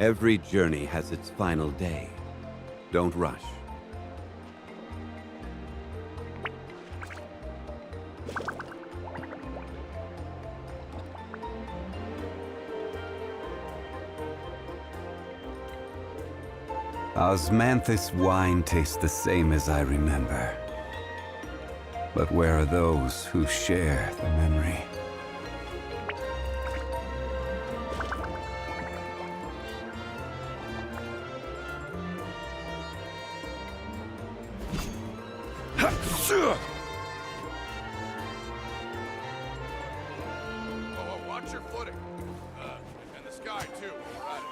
Every journey has its final day. Don't rush. Osmanthus wine tastes the same as I remember. But where are those who share the memory? Oh, watch your footing. And the sky, too. Right.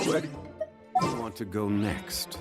Where do you want to go next?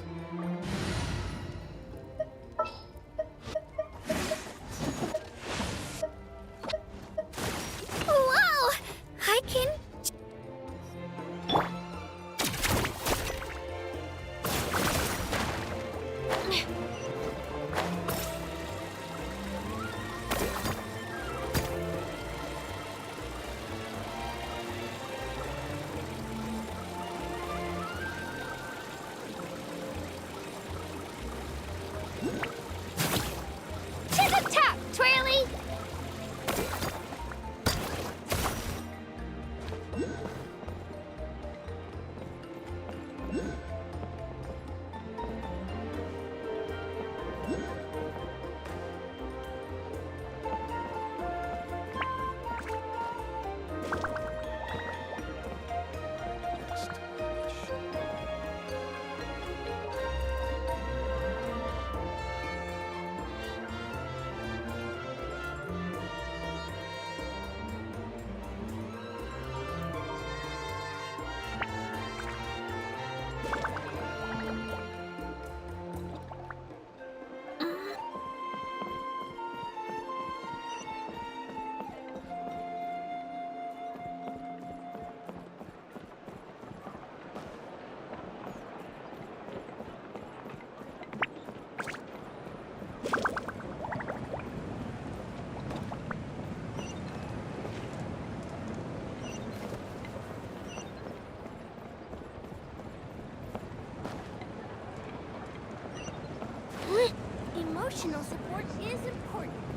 Emotional support is important.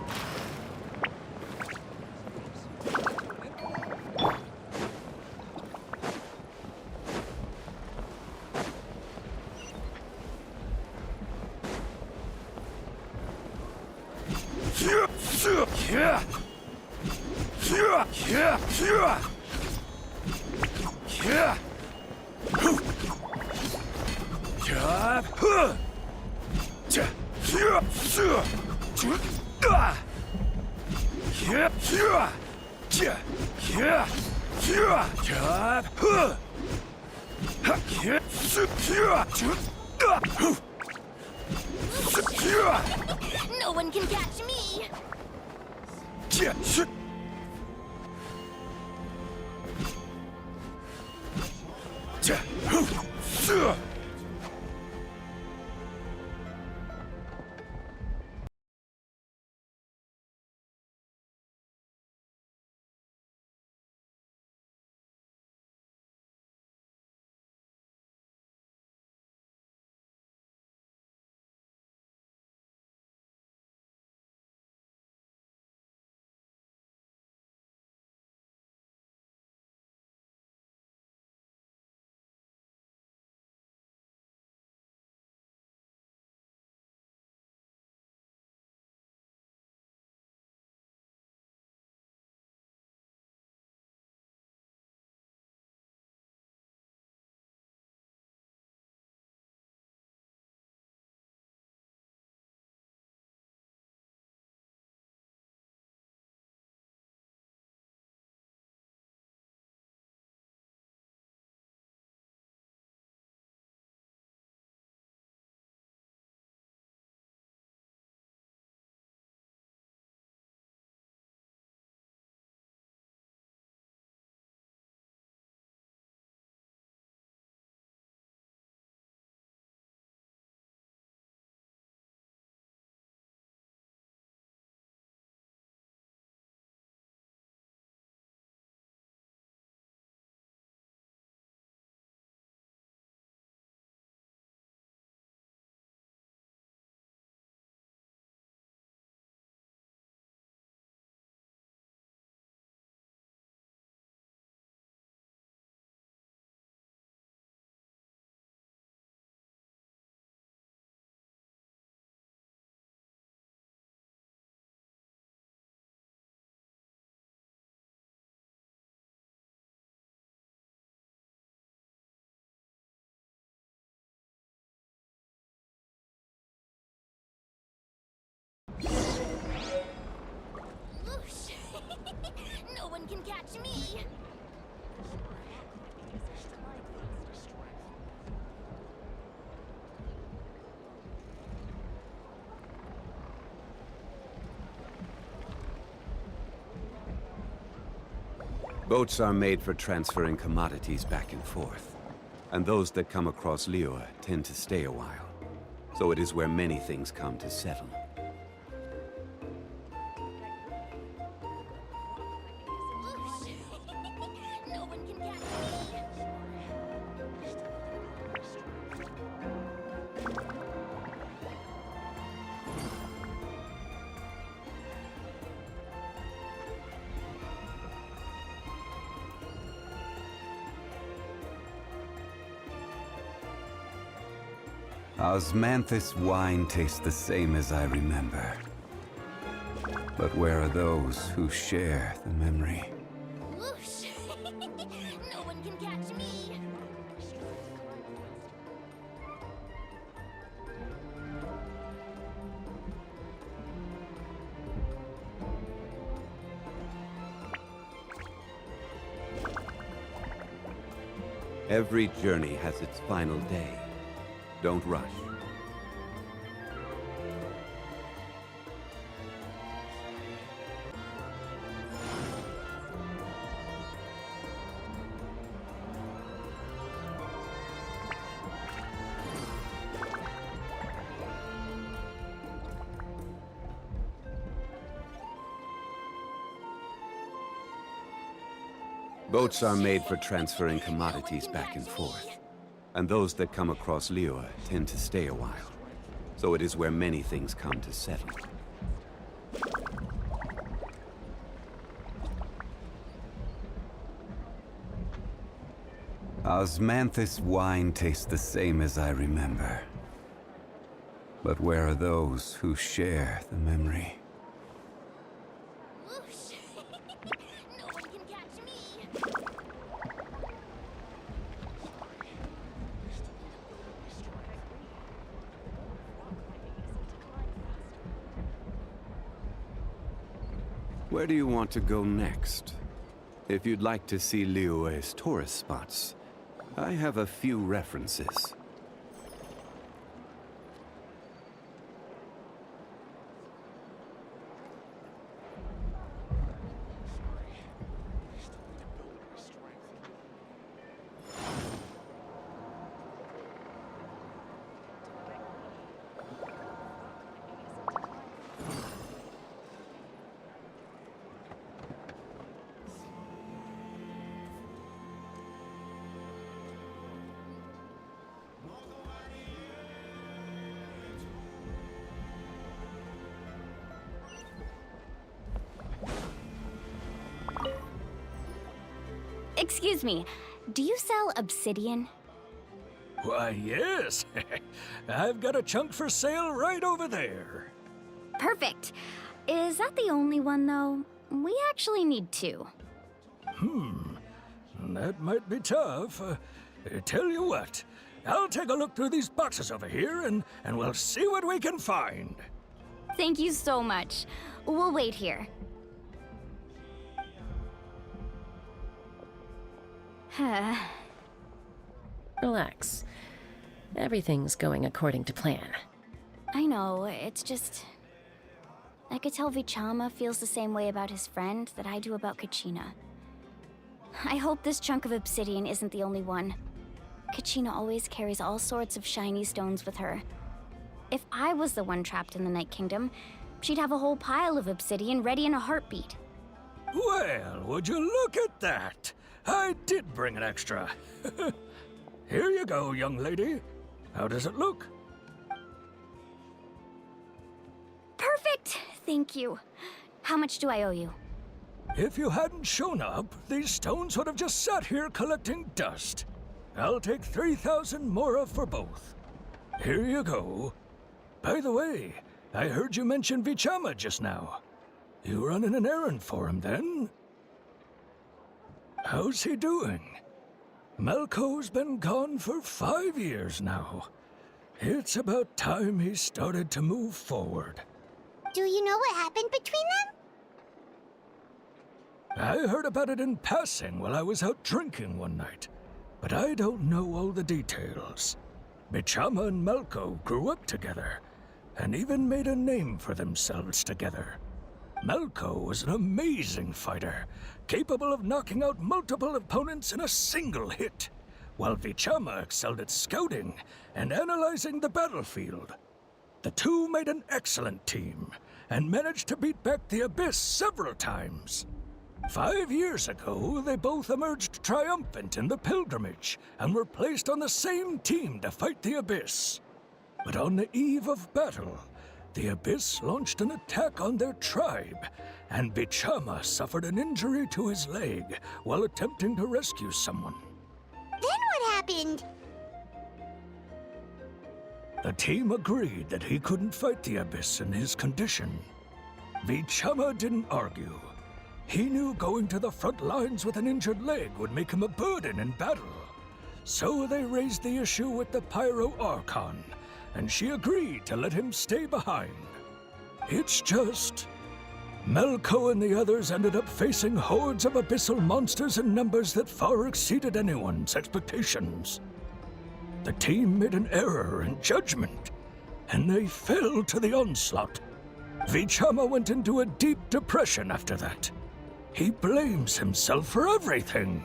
No one can catch me! Whoosh! No one can catch me! Boats are made for transferring commodities back and forth. And those that come across Liyue tend to stay a while. So it is where many things come to settle. Whoosh! No one can catch me! Osmanthus wine tastes the same as I remember. But where are those who share the memory? Whoosh! No one can catch me! Every journey has its final day. Don't rush. Boats are made for transferring commodities back and forth. And those that come across Liyue tend to stay a while. so it is where many things come to settle. Osmanthus wine tastes the same as I remember. But where are those who share the memory? Whoosh! No one can catch me. Where do you want to go next? If you'd like to see Liyue's tourist spots, I have a few references. Excuse me, do you sell obsidian? Why, yes. I've got a chunk for sale right over there. Perfect. Is that the only one, though? We actually need two. That might be tough. Tell you what, I'll take a look through these boxes over here and we'll see what we can find. Thank you so much. We'll wait here. Relax. Everything's going according to plan. I know, it's just... I could tell Vichama feels the same way about his friend that I do about Kachina. I hope this chunk of obsidian isn't the only one. Kachina always carries all sorts of shiny stones with her. If I was the one trapped in the Night Kingdom, she'd have a whole pile of obsidian ready in a heartbeat. Well, would you look at that? I did bring an extra. Here you go, young lady. How does it look? Perfect! Thank you. How much do I owe you? If you hadn't shown up, these stones would have just sat here collecting dust. I'll take 3,000 mora for both. Here you go. By the way, I heard you mention Vichama just now. You running an errand for him, then? How's he doing? Malco's been gone for 5 years now. It's about time he started to move forward. Do you know what happened between them? I heard about it in passing while I was out drinking one night, but I don't know all the details. Vichama and Malco grew up together, and even made a name for themselves together. Malco was an amazing fighter, capable of knocking out multiple opponents in a single hit, while Vichama excelled at scouting and analyzing the battlefield. The two made an excellent team, and managed to beat back the Abyss several times. 5 years ago, they both emerged triumphant in the pilgrimage, and were placed on the same team to fight the Abyss. But on the eve of battle, the Abyss launched an attack on their tribe, and Vichama suffered an injury to his leg while attempting to rescue someone. Then what happened? The team agreed that he couldn't fight the Abyss in his condition. Vichama didn't argue. He knew going to the front lines with an injured leg would make him a burden in battle. So they raised the issue with the Pyro Archon, and she agreed to let him stay behind. It's just... Malco and the others ended up facing hordes of abyssal monsters in numbers that far exceeded anyone's expectations. The team made an error in judgment, and they fell to the onslaught. Vichama went into a deep depression after that. He blames himself for everything.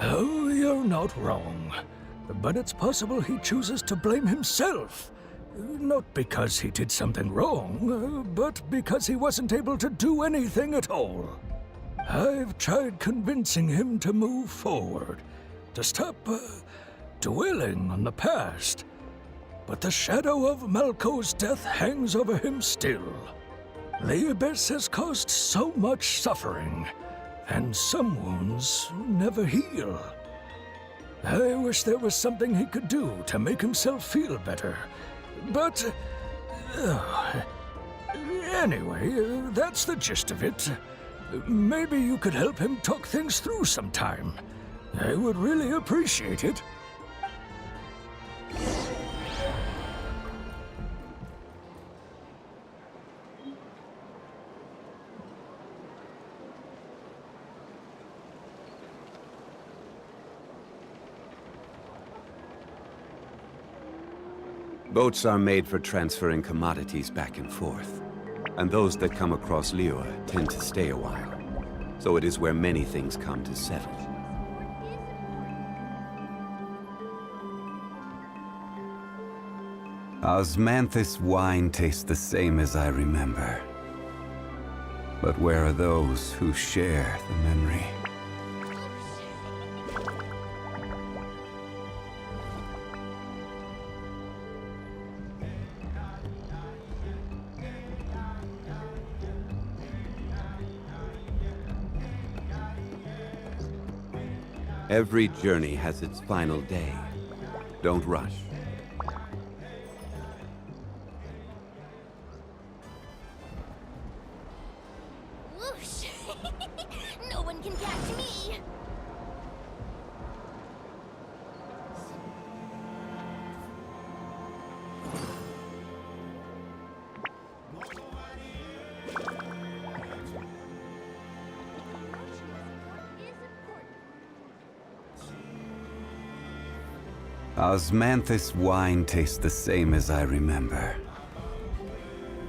Oh, you're not wrong. But it's possible he chooses to blame himself, Not because he did something wrong, but because he wasn't able to do anything at all. I've tried convincing him to move forward, to stop dwelling on the past. But the shadow of Malco's death hangs over him still. The Abyss has caused so much suffering, and some wounds never heal. I wish there was something he could do to make himself feel better. But... anyway, that's the gist of it. Maybe you could help him talk things through sometime. I would really appreciate it. Boats are made for transferring commodities back and forth. And those that come across Liyue tend to stay a while. So it is where many things come to settle. Osmanthus wine tastes the same as I remember. But where are those who share the memory? Every journey has its final day. Don't rush. Whoosh! No one can catch me! Osmanthus wine tastes the same as I remember.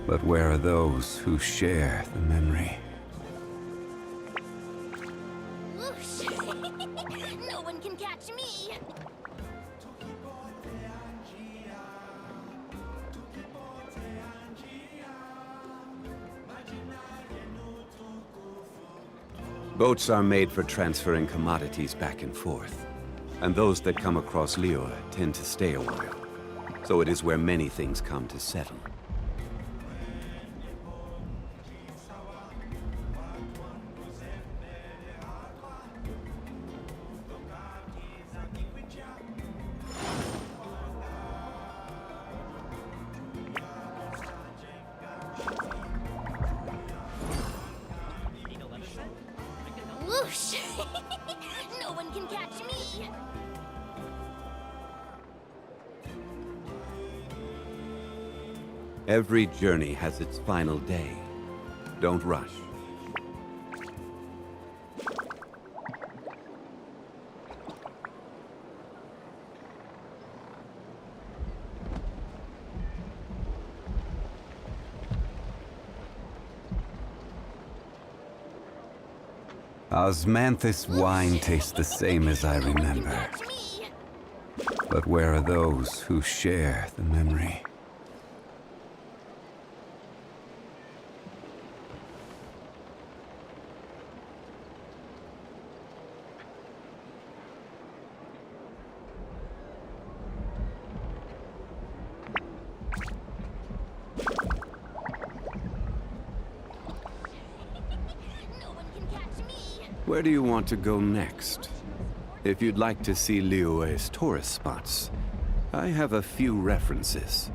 But where are those who share the memory? Whoosh! No one can catch me! Boats are made for transferring commodities back and forth. And those that come across Liyue tend to stay a while. So it is where many things come to settle. Whoosh! No one can catch me! Every journey has its final day. Don't rush. Osmanthus wine tastes the same as I remember. But where are those who share the memory? Where do you want to go next? If you'd like to see Liyue's tourist spots, I have a few references.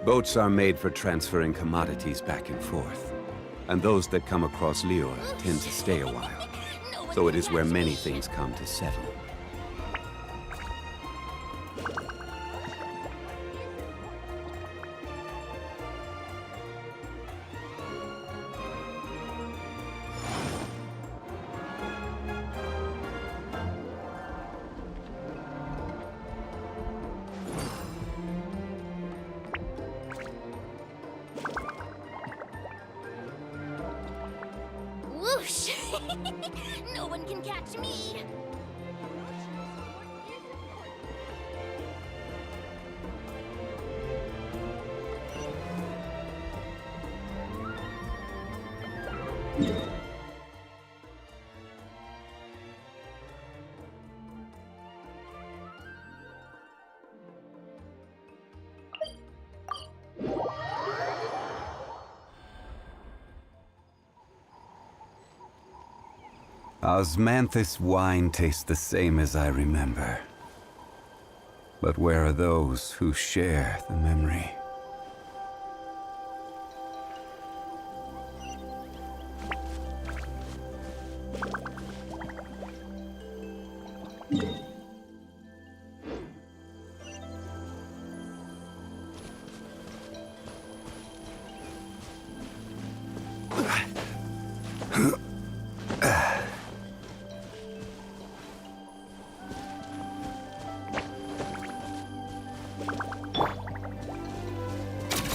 Boats are made for transferring commodities back and forth. And those that come across Liyue tend to stay a while. So it is where many things come to settle. No one can catch me! Osmanthus wine tastes the same as I remember. But where are those who share the memory?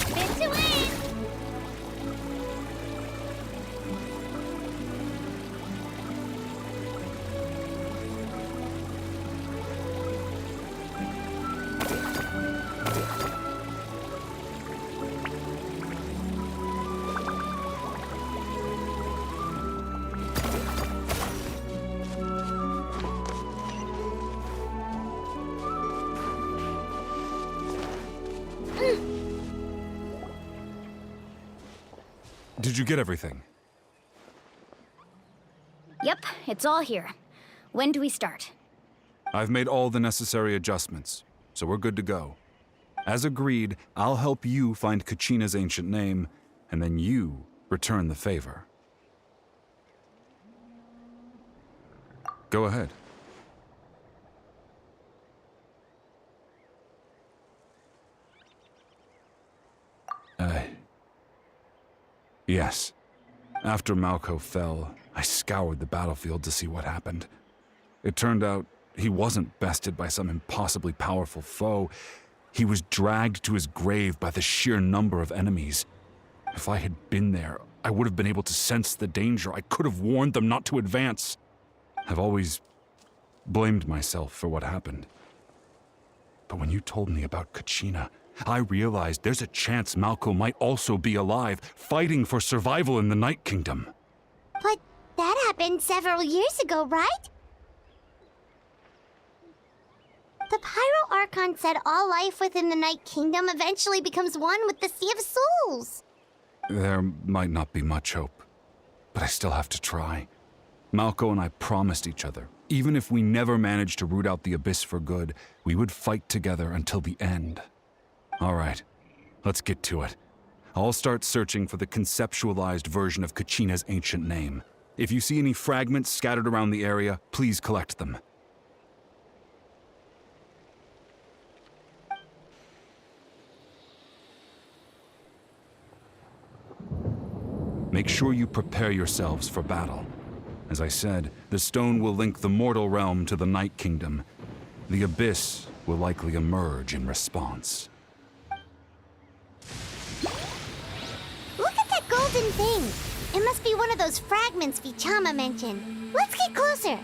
Spin to win! Did you get everything? Yep, it's all here. When do we start? I've made all the necessary adjustments, so we're good to go. As agreed, I'll help you find Kachina's ancient name, and then you return the favor. Go ahead. Yes. After Malco fell, I scoured the battlefield to see what happened. It turned out he wasn't bested by some impossibly powerful foe. He was dragged to his grave by the sheer number of enemies. If I had been there, I would have been able to sense the danger. I could have warned them not to advance. I've always blamed myself for what happened. But when you told me about Kachina, I realized there's a chance Malco might also be alive, fighting for survival in the Night Kingdom. But that happened several years ago, right? The Pyro Archon said all life within the Night Kingdom eventually becomes one with the Sea of Souls. There might not be much hope, but I still have to try. Malco and I promised each other, even if we never managed to root out the Abyss for good, we would fight together until the end. All right, let's get to it. I'll start searching for the conceptualized version of Kachina's ancient name. If you see any fragments scattered around the area, please collect them. Make sure you prepare yourselves for battle. As I said, the stone will link the mortal realm to the Night Kingdom. The Abyss will likely emerge in response. Look at that golden thing. It must be one of those fragments Vichama mentioned. Let's get closer.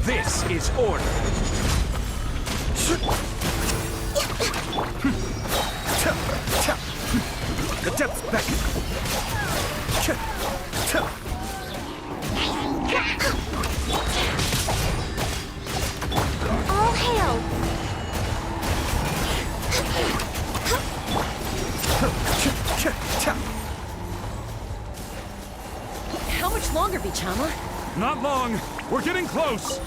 This is order. The depths beckon. All hail! How much longer, Vichama? Not long. We're getting close.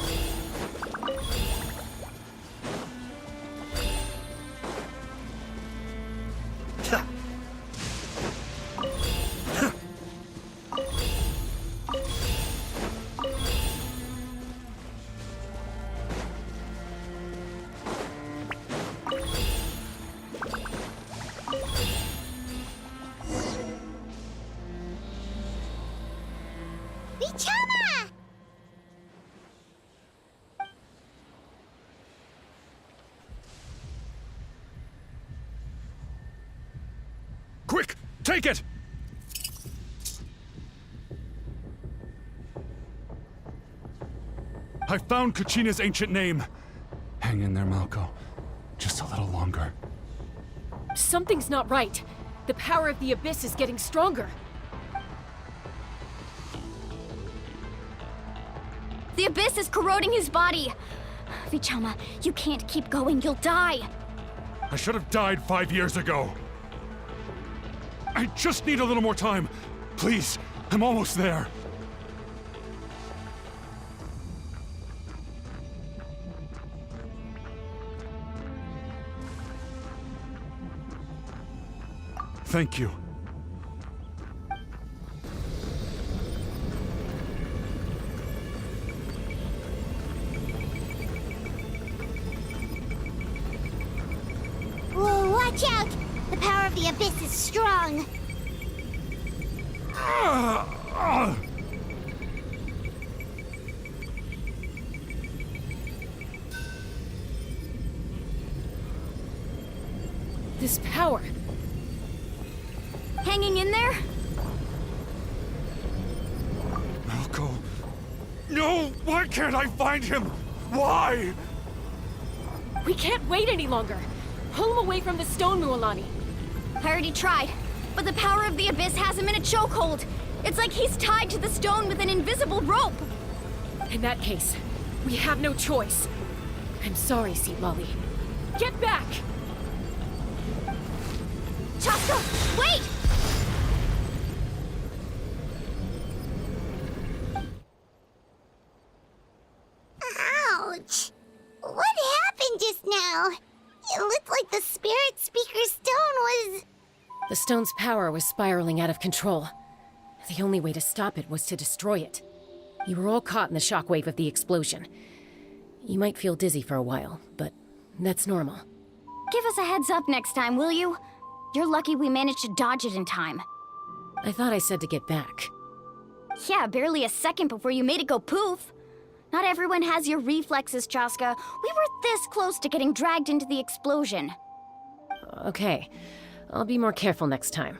Vichama! Quick, take it! I found Kachina's ancient name. Hang in there, Malko. Just a little longer. Something's not right. The power of the Abyss is getting stronger. The Abyss is corroding his body. Vichama, you can't keep going. You'll die. I should have died 5 years ago. I just need a little more time. Please, I'm almost there. Thank you. Whoa, watch out! The power of the Abyss is strong. This power. Hanging in there? Malko. No! Why can't I find him? Why? We can't wait any longer. Pull him away from the stone, Mualani. I already tried, but the power of the Abyss has him in a chokehold. It's like he's tied to the stone with an invisible rope. In that case, we have no choice. I'm sorry, Seat Lolly. Get back! Chaska, wait! Ouch! What happened just now? It looked like the Spirit Speaker's stone was... The stone's power was spiraling out of control. The only way to stop it was to destroy it. You were all caught in the shockwave of the explosion. You might feel dizzy for a while, but that's normal. Give us a heads up next time, will you? You're lucky we managed to dodge it in time. I thought I said to get back. Yeah, barely a second before you made it go poof. Not everyone has your reflexes, Chaska. We were this close to getting dragged into the explosion. Okay, I'll be more careful next time.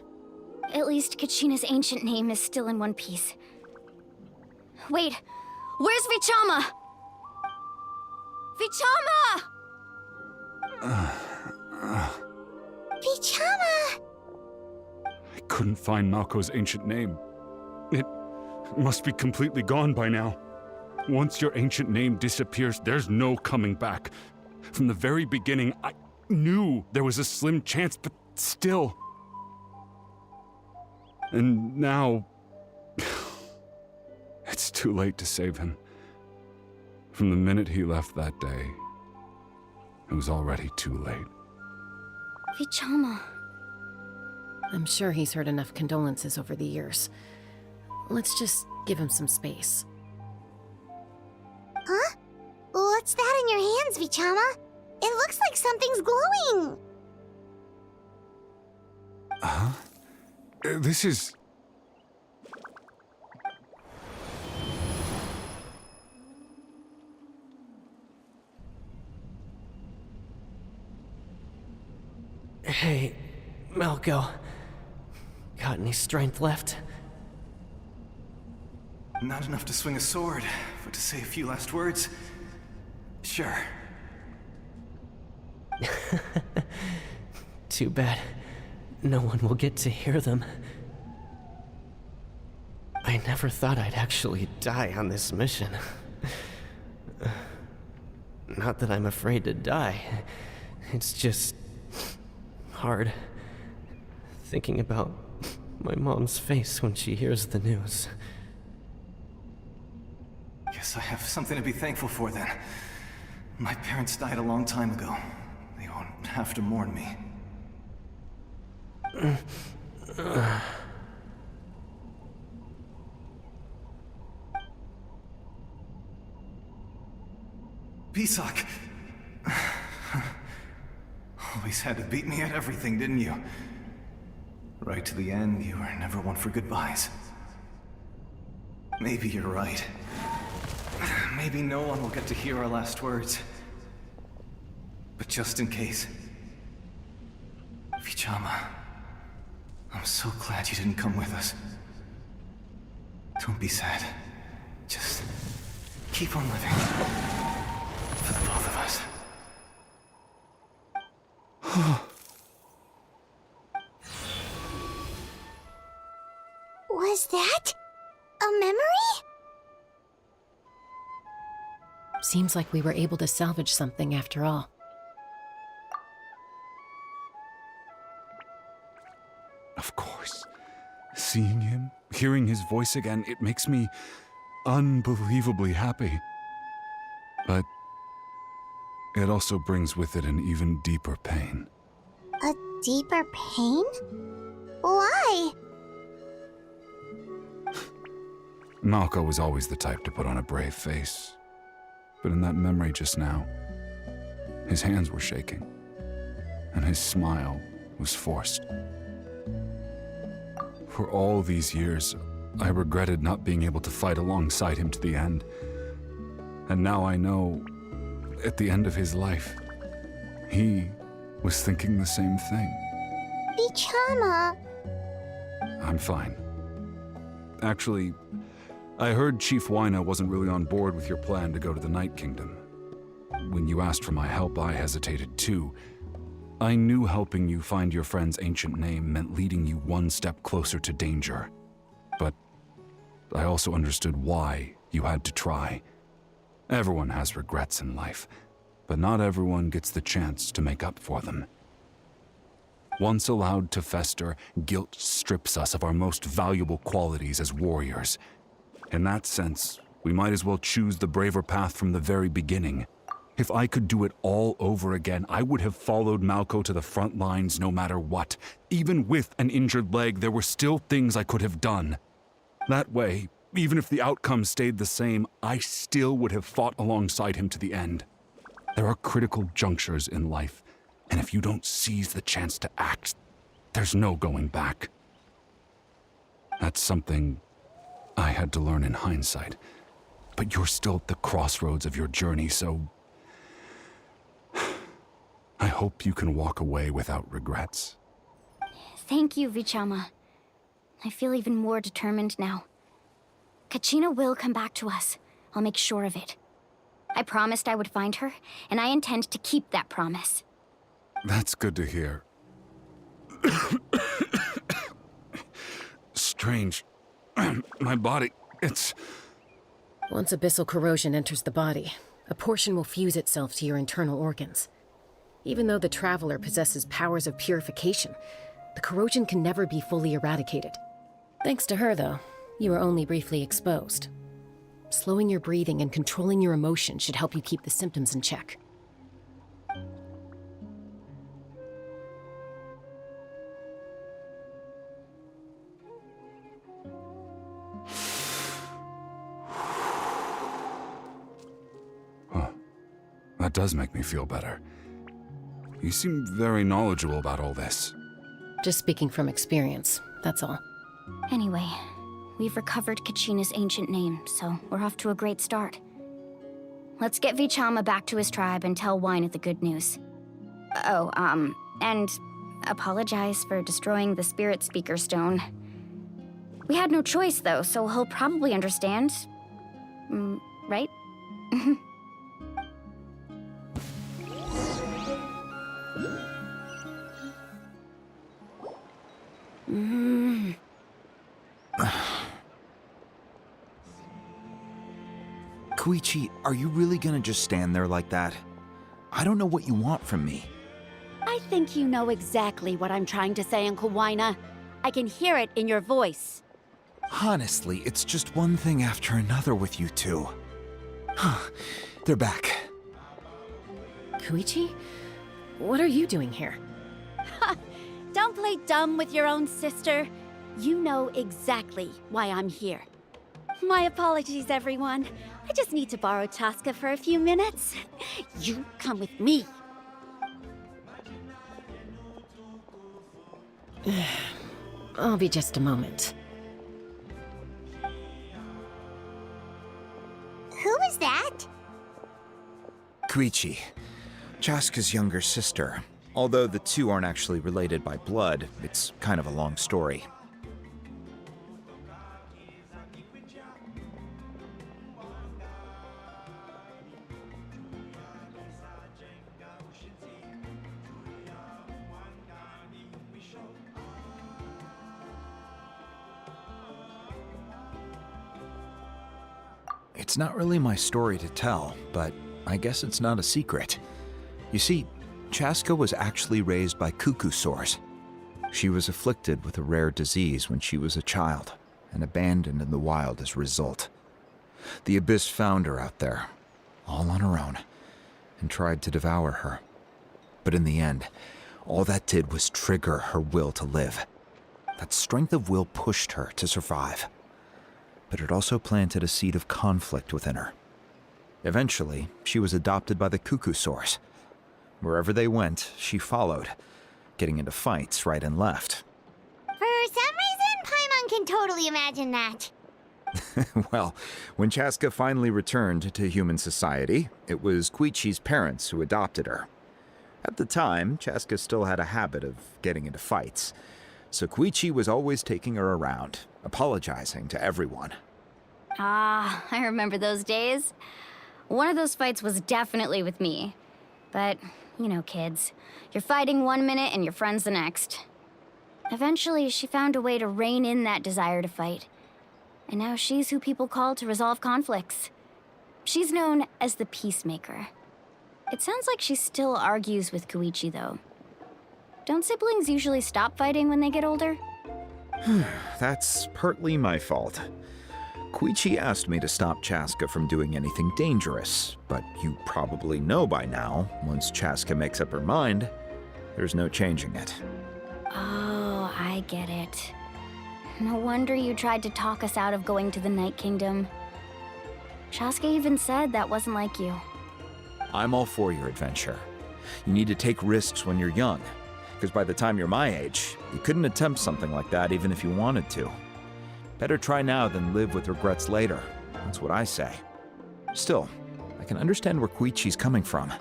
At least Kachina's ancient name is still in one piece. Wait, where's Vichama? Vichama! Vichama! I couldn't find Malko's ancient name. It must be completely gone by now. Once your ancient name disappears, there's no coming back. From the very beginning, I knew there was a slim chance, but still. And now... it's too late to save him. From the minute he left that day, it was already too late. Vichama. I'm sure he's heard enough condolences over the years. Let's just give him some space. Huh? What's that in your hands, Vichama? It looks like something's glowing. Huh? This is... Hey, Malko. Got any strength left? Not enough to swing a sword, want to say a few last words? Sure. Too bad. No one will get to hear them. I never thought I'd actually die on this mission. Not that I'm afraid to die. It's just hard thinking about my mom's face when she hears the news. Guess I have something to be thankful for then. My parents died a long time ago. They won't have to mourn me. Pisak! Always had to beat me at everything, didn't you? Right to the end, you were never one for goodbyes. Maybe you're right. Maybe no one will get to hear our last words. But just in case... Vichama, I'm so glad you didn't come with us. Don't be sad. Just keep on living. For the both of us. Was that a memory? Seems like we were able to salvage something after all. Of course. Seeing him, hearing his voice again, it makes me unbelievably happy. But it also brings with it an even deeper pain. A deeper pain? Why? Malko was always the type to put on a brave face. But in that memory just now, his hands were shaking, and his smile was forced. For all these years, I regretted not being able to fight alongside him to the end. And now I know, at the end of his life, he was thinking the same thing. Vichama. I'm fine. Actually, I heard Chief Wyna wasn't really on board with your plan to go to the Night Kingdom. When you asked for my help, I hesitated too. I knew helping you find your friend's ancient name meant leading you one step closer to danger. But I also understood why you had to try. Everyone has regrets in life, but not everyone gets the chance to make up for them. Once allowed to fester, guilt strips us of our most valuable qualities as warriors. In that sense, we might as well choose the braver path from the very beginning. If I could do it all over again, I would have followed Malko to the front lines no matter what. Even with an injured leg, there were still things I could have done. That way, even if the outcome stayed the same, I still would have fought alongside him to the end. There are critical junctures in life, and if you don't seize the chance to act, there's no going back. That's something I had to learn in hindsight, but you're still at the crossroads of your journey, so I hope you can walk away without regrets. Thank you, Vichama. I feel even more determined now. Kachina will come back to us. I'll make sure of it. I promised I would find her, and I intend to keep that promise. That's good to hear. Strange. My body, it's... Once abyssal corrosion enters the body, a portion will fuse itself to your internal organs. Even though the Traveler possesses powers of purification, the corrosion can never be fully eradicated. Thanks to her, though, you are only briefly exposed. Slowing your breathing and controlling your emotions should help you keep the symptoms in check. That does make me feel better. You seem very knowledgeable about all this. Just speaking from experience, that's all. Anyway, we've recovered Kachina's ancient name, so we're off to a great start. Let's get Vichama back to his tribe and tell Wyna the good news. Oh, and apologize for destroying the Spirit Speaker Stone. We had no choice, though, so he'll probably understand. right? Koichi, are you really gonna just stand there like that? I don't know what you want from me. I think you know exactly what I'm trying to say, Uncle Wina. I can hear it in your voice. Honestly, it's just one thing after another with you two. They're back. Koichi? What are you doing here? Don't play dumb with your own sister. You know exactly why I'm here. My apologies, everyone. I just need to borrow Chaska for a few minutes. You come with me. I'll be just a moment. Who is that? Koichi, Chaska's younger sister. Although the two aren't actually related by blood, it's kind of a long story. It's not really my story to tell, but I guess it's not a secret. You see, Chaska was actually raised by cuckoo sores. She was afflicted with a rare disease when she was a child, and abandoned in the wild as a result. The Abyss found her out there, all on her own, and tried to devour her. But in the end, all that did was trigger her will to live. That strength of will pushed her to survive. But it also planted a seed of conflict within her. Eventually, she was adopted by the cuckoo sores. Wherever they went, she followed, getting into fights right and left. For some reason, Paimon can totally imagine that. Well, when Chaska finally returned to human society, it was Koichi's parents who adopted her. At the time, Chaska still had a habit of getting into fights, so Koichi was always taking her around, apologizing to everyone. Ah, I remember those days. One of those fights was definitely with me. But, you know, kids. You're fighting one minute and your friend's the next. Eventually, she found a way to rein in that desire to fight. And now she's who people call to resolve conflicts. She's known as the Peacemaker. It sounds like she still argues with Koichi, though. Don't siblings usually stop fighting when they get older? That's partly my fault. Koichi asked me to stop Chaska from doing anything dangerous, but you probably know by now, once Chaska makes up her mind, there's no changing it. Oh, I get it. No wonder you tried to talk us out of going to the Night Kingdom. Chaska even said that wasn't like you. I'm all for your adventure. You need to take risks when you're young, because by the time you're my age, you couldn't attempt something like that even if you wanted to. Better try now than live with regrets later. That's what I say. Still, I can understand where Koichi's coming from.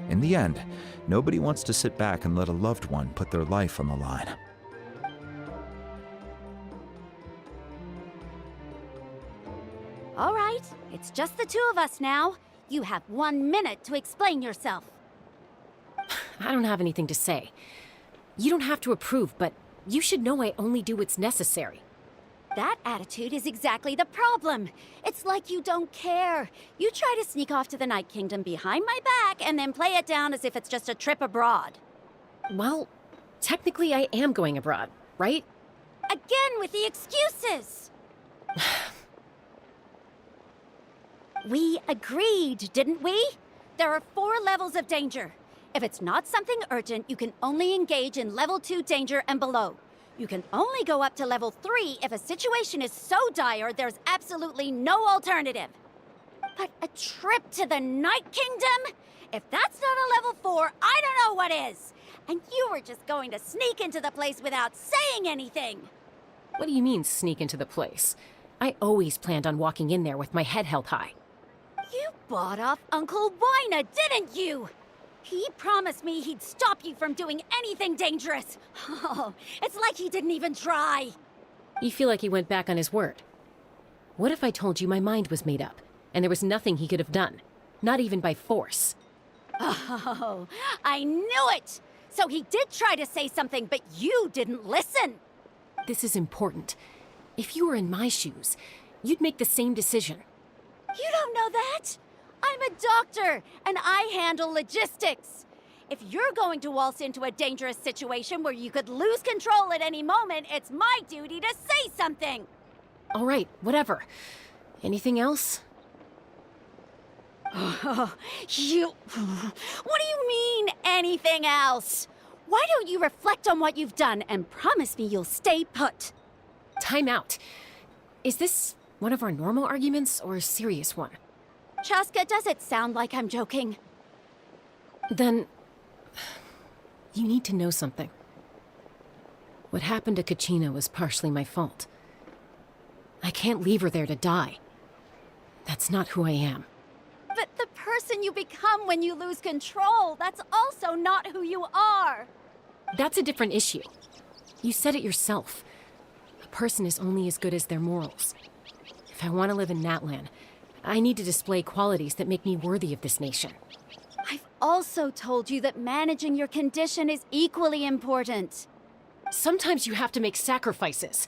In the end, nobody wants to sit back and let a loved one put their life on the line. All right, it's just the two of us now. You have 1 minute to explain yourself. I don't have anything to say. You don't have to approve, but you should know I only do what's necessary. That attitude is exactly the problem. It's like you don't care. You try to sneak off to the Night Kingdom behind my back and then play it down as if it's just a trip abroad. Well, technically I am going abroad, right? Again with the excuses! We agreed, didn't we? There are 4 levels of danger. If it's not something urgent, you can only engage in level 2 danger and below. You can only go up to level 3 if a situation is so dire there's absolutely no alternative. But a trip to the Night Kingdom? If that's not a level 4, I don't know what is. And you were just going to sneak into the place without saying anything. What do you mean, sneak into the place? I always planned on walking in there with my head held high. You bought off Uncle Wina, didn't you? He promised me he'd stop you from doing anything dangerous. Oh, it's like he didn't even try. You feel like he went back on his word. What if I told you my mind was made up, and there was nothing he could have done. Not even by force. Oh, I knew it! So he did try to say something, but you didn't listen! This is important. If you were in my shoes, you'd make the same decision. You don't know that! I'm a doctor, and I handle logistics. If you're going to waltz into a dangerous situation where you could lose control at any moment, it's my duty to say something! All right, whatever. Anything else? What do you mean, anything else? Why don't you reflect on what you've done and promise me you'll stay put? Time out. Is this one of our normal arguments or a serious one? Chaska, does it sound like I'm joking? Then, you need to know something. What happened to Kachina was partially my fault. I can't leave her there to die. That's not who I am. But the person you become when you lose control, that's also not who you are. That's a different issue. You said it yourself. A person is only as good as their morals. If I want to live in Natlan, I need to display qualities that make me worthy of this nation. I've also told you that managing your condition is equally important. Sometimes you have to make sacrifices.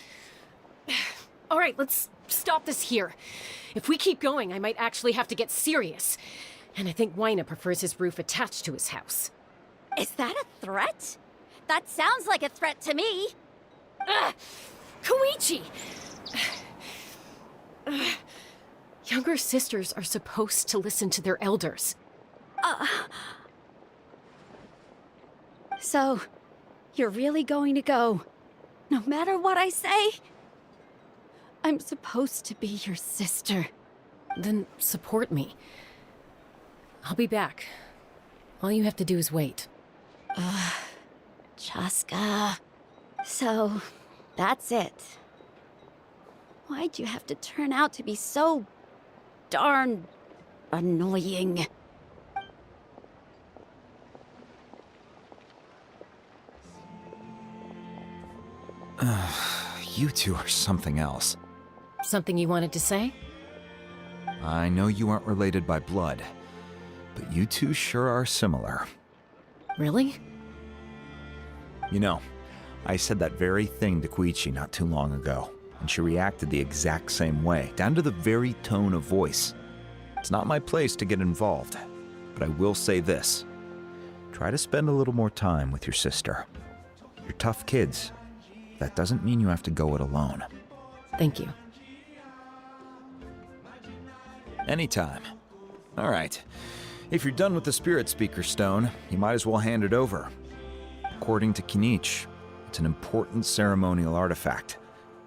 All right, let's stop this here. If we keep going, I might actually have to get serious. And I think Waina prefers his roof attached to his house. Is that a threat? That sounds like a threat to me. Koichi! Younger sisters are supposed to listen to their elders. So, you're really going to go, no matter what I say? I'm supposed to be your sister. Then support me. I'll be back. All you have to do is wait. Chaska. So, that's it. Why'd you have to turn out to be so darn annoying? You two are something else. Something you wanted to say? I know you aren't related by blood, but you two sure are similar. Really? You know, I said that very thing to Koichi not too long ago, and she reacted the exact same way, down to the very tone of voice. It's not my place to get involved, but I will say this. Try to spend a little more time with your sister. You're tough kids. That doesn't mean you have to go it alone. Thank you. Anytime. All right. If you're done with the Spirit Speaker Stone, you might as well hand it over. According to Kinich, it's an important ceremonial artifact,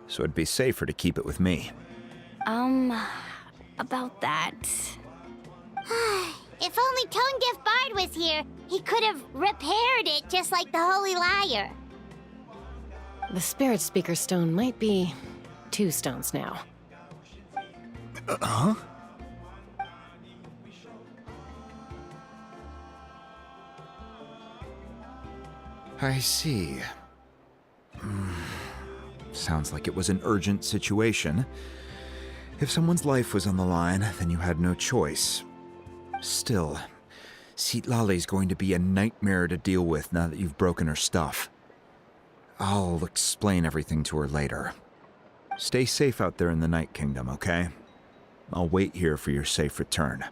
so it'd be safer to keep it with me. About that. If only Tone Deaf Bard was here, he could have repaired it just like the Holy Liar. The Spirit Speaker Stone might be 2 stones now. Huh? I see. Sounds like it was an urgent situation. If someone's life was on the line, then you had no choice. Still, Citlali's going to be a nightmare to deal with now that you've broken her stuff. I'll explain everything to her later. Stay safe out there in the Night Kingdom, okay? I'll wait here for your safe return.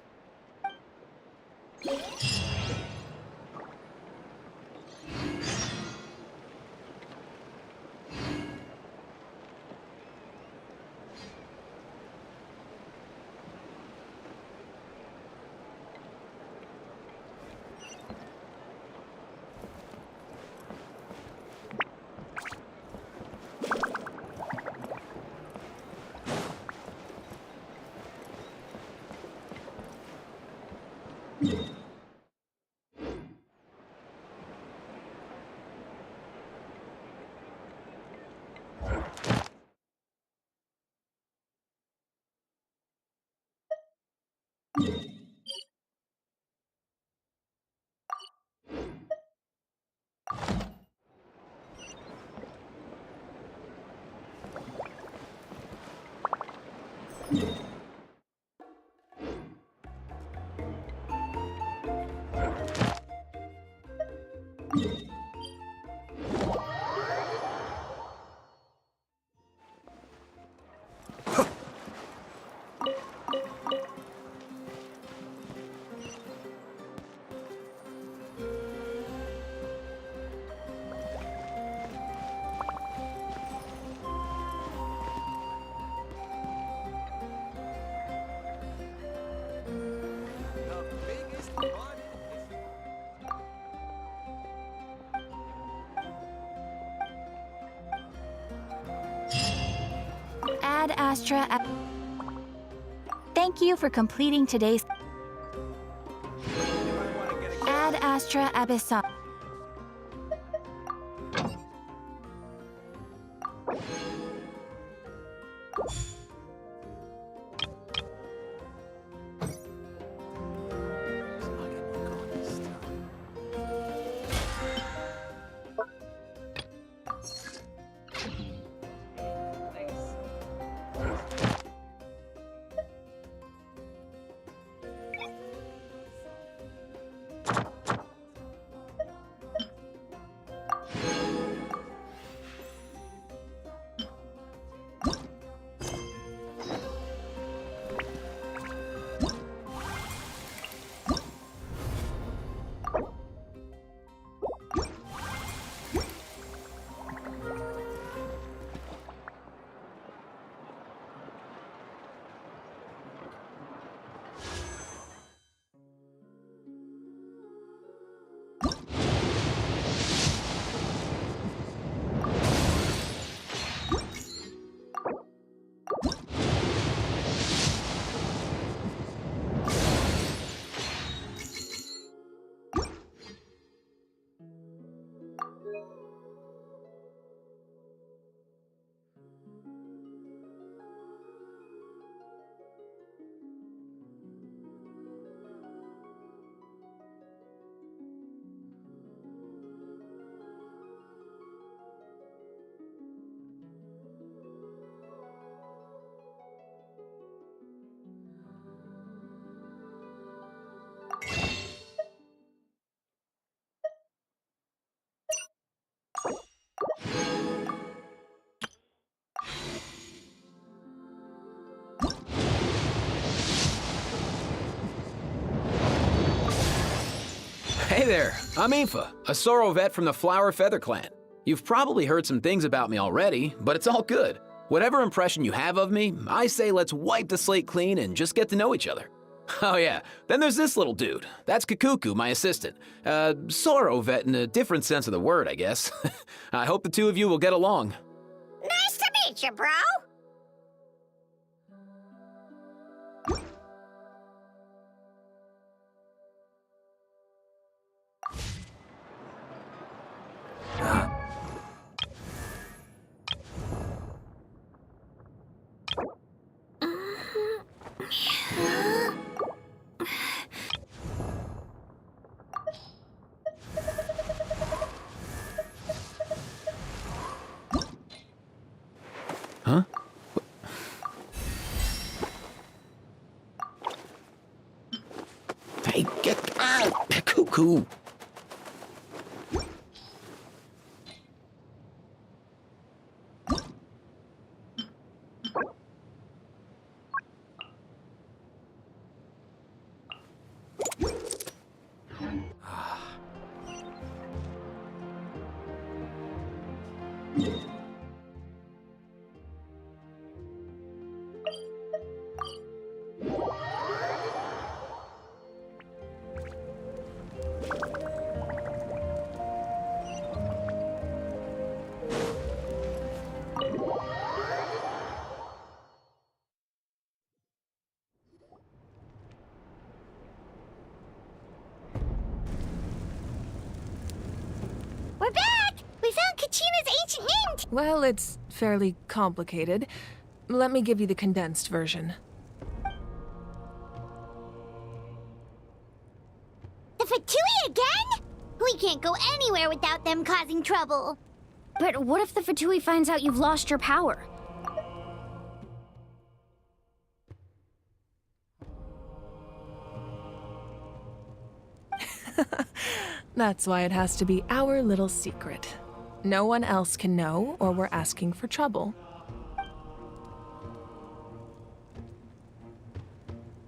Astra. Thank you for completing today's. Ad Astra Abyssal. Hey there, I'm Aoife, a Sorrow vet from the Flower Feather Clan. You've probably heard some things about me already, but it's all good. Whatever impression you have of me, I say let's wipe the slate clean and just get to know each other. Oh yeah, then there's this little dude. That's Kakuku, my assistant. Sorrow vet in a different sense of the word, I guess. I hope the two of you will get along. Nice to meet you, bro. Huh? Hey, get out! Cuckoo! We're back! We found Kachina's ancient name! Well, it's fairly complicated. Let me give you the condensed version. The Fatui again? We can't go anywhere without them causing trouble. But what if the Fatui finds out you've lost your power? That's why it has to be our little secret. No one else can know, or we're asking for trouble.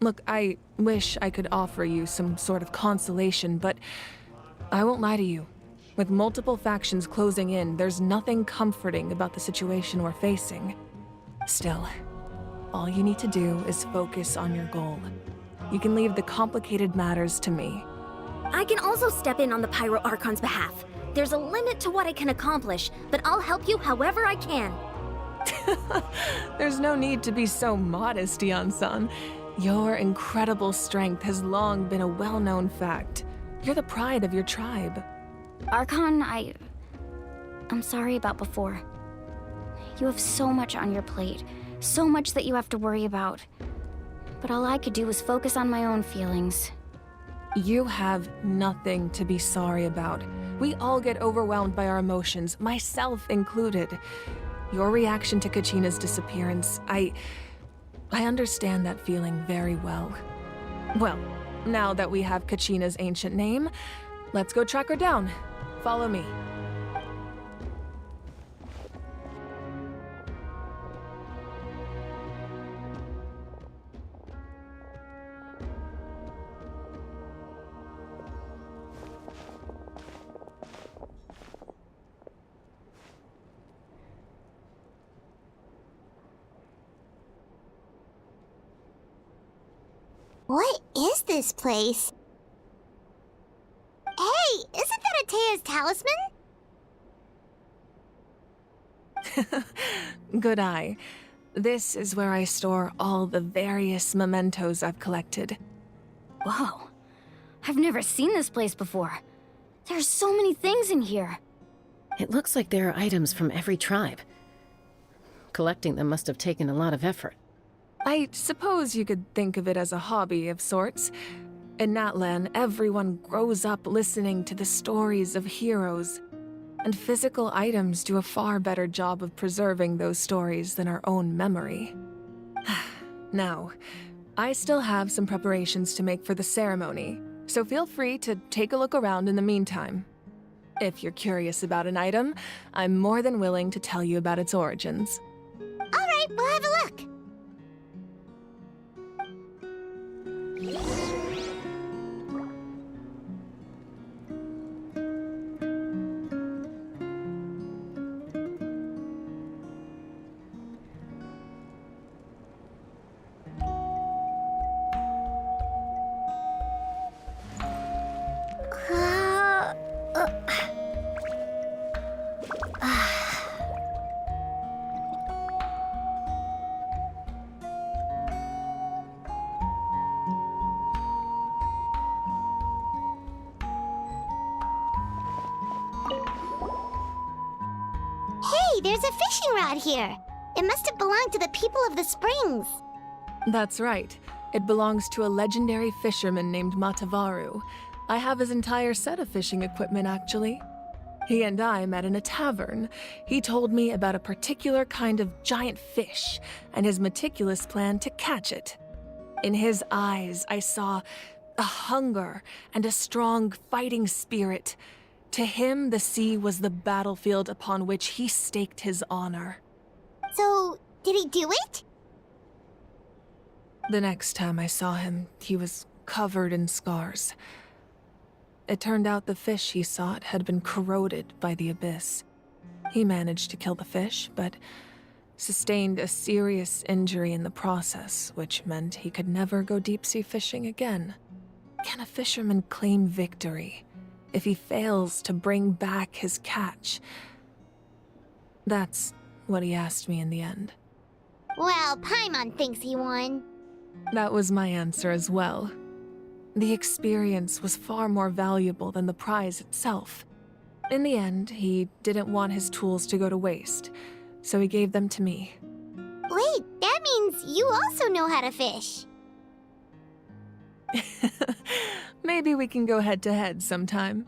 Look, I wish I could offer you some sort of consolation, but I won't lie to you. With multiple factions closing in, there's nothing comforting about the situation we're facing. Still, all you need to do is focus on your goal. You can leave the complicated matters to me. I can also step in on the Pyro Archon's behalf. There's a limit to what I can accomplish, but I'll help you however I can. There's no need to be so modest, Yan-san. Your incredible strength has long been a well-known fact. You're the pride of your tribe. Archon, I'm sorry about before. You have so much on your plate, so much that you have to worry about. But all I could do was focus on my own feelings. You have nothing to be sorry about. We all get overwhelmed by our emotions, myself included. Your reaction to Kachina's disappearance, I understand that feeling very well. Well, now that we have Kachina's ancient name, let's go track her down. Follow me. What is this place? Hey, isn't that Atea's talisman? Good eye. This is where I store all the various mementos I've collected. Whoa. I've never seen this place before. There's so many things in here. It looks like there are items from every tribe. Collecting them must have taken a lot of effort. I suppose you could think of it as a hobby of sorts. In Natlan, everyone grows up listening to the stories of heroes, and physical items do a far better job of preserving those stories than our own memory. Now, I still have some preparations to make for the ceremony, so feel free to take a look around in the meantime. If you're curious about an item, I'm more than willing to tell you about its origins. All right, we'll have a look. Hey, there's a fishing rod here. It must have belonged to the people of the springs. That's right. It belongs to a legendary fisherman named Matavaru. I have his entire set of fishing equipment, actually. He and I met in a tavern. He told me about a particular kind of giant fish and his meticulous plan to catch it. In his eyes, I saw a hunger and a strong fighting spirit. To him, the sea was the battlefield upon which he staked his honor. So, did he do it? The next time I saw him, he was covered in scars. It turned out the fish he sought had been corroded by the abyss. He managed to kill the fish, but sustained a serious injury in the process, which meant he could never go deep-sea fishing again. Can a fisherman claim victory if he fails to bring back his catch? That's what he asked me in the end. Well, Paimon thinks he won. That was my answer as well. The experience was far more valuable than the prize itself. In the end, he didn't want his tools to go to waste, so he gave them to me. Wait, that means you also know how to fish. Maybe we can go head-to-head sometime.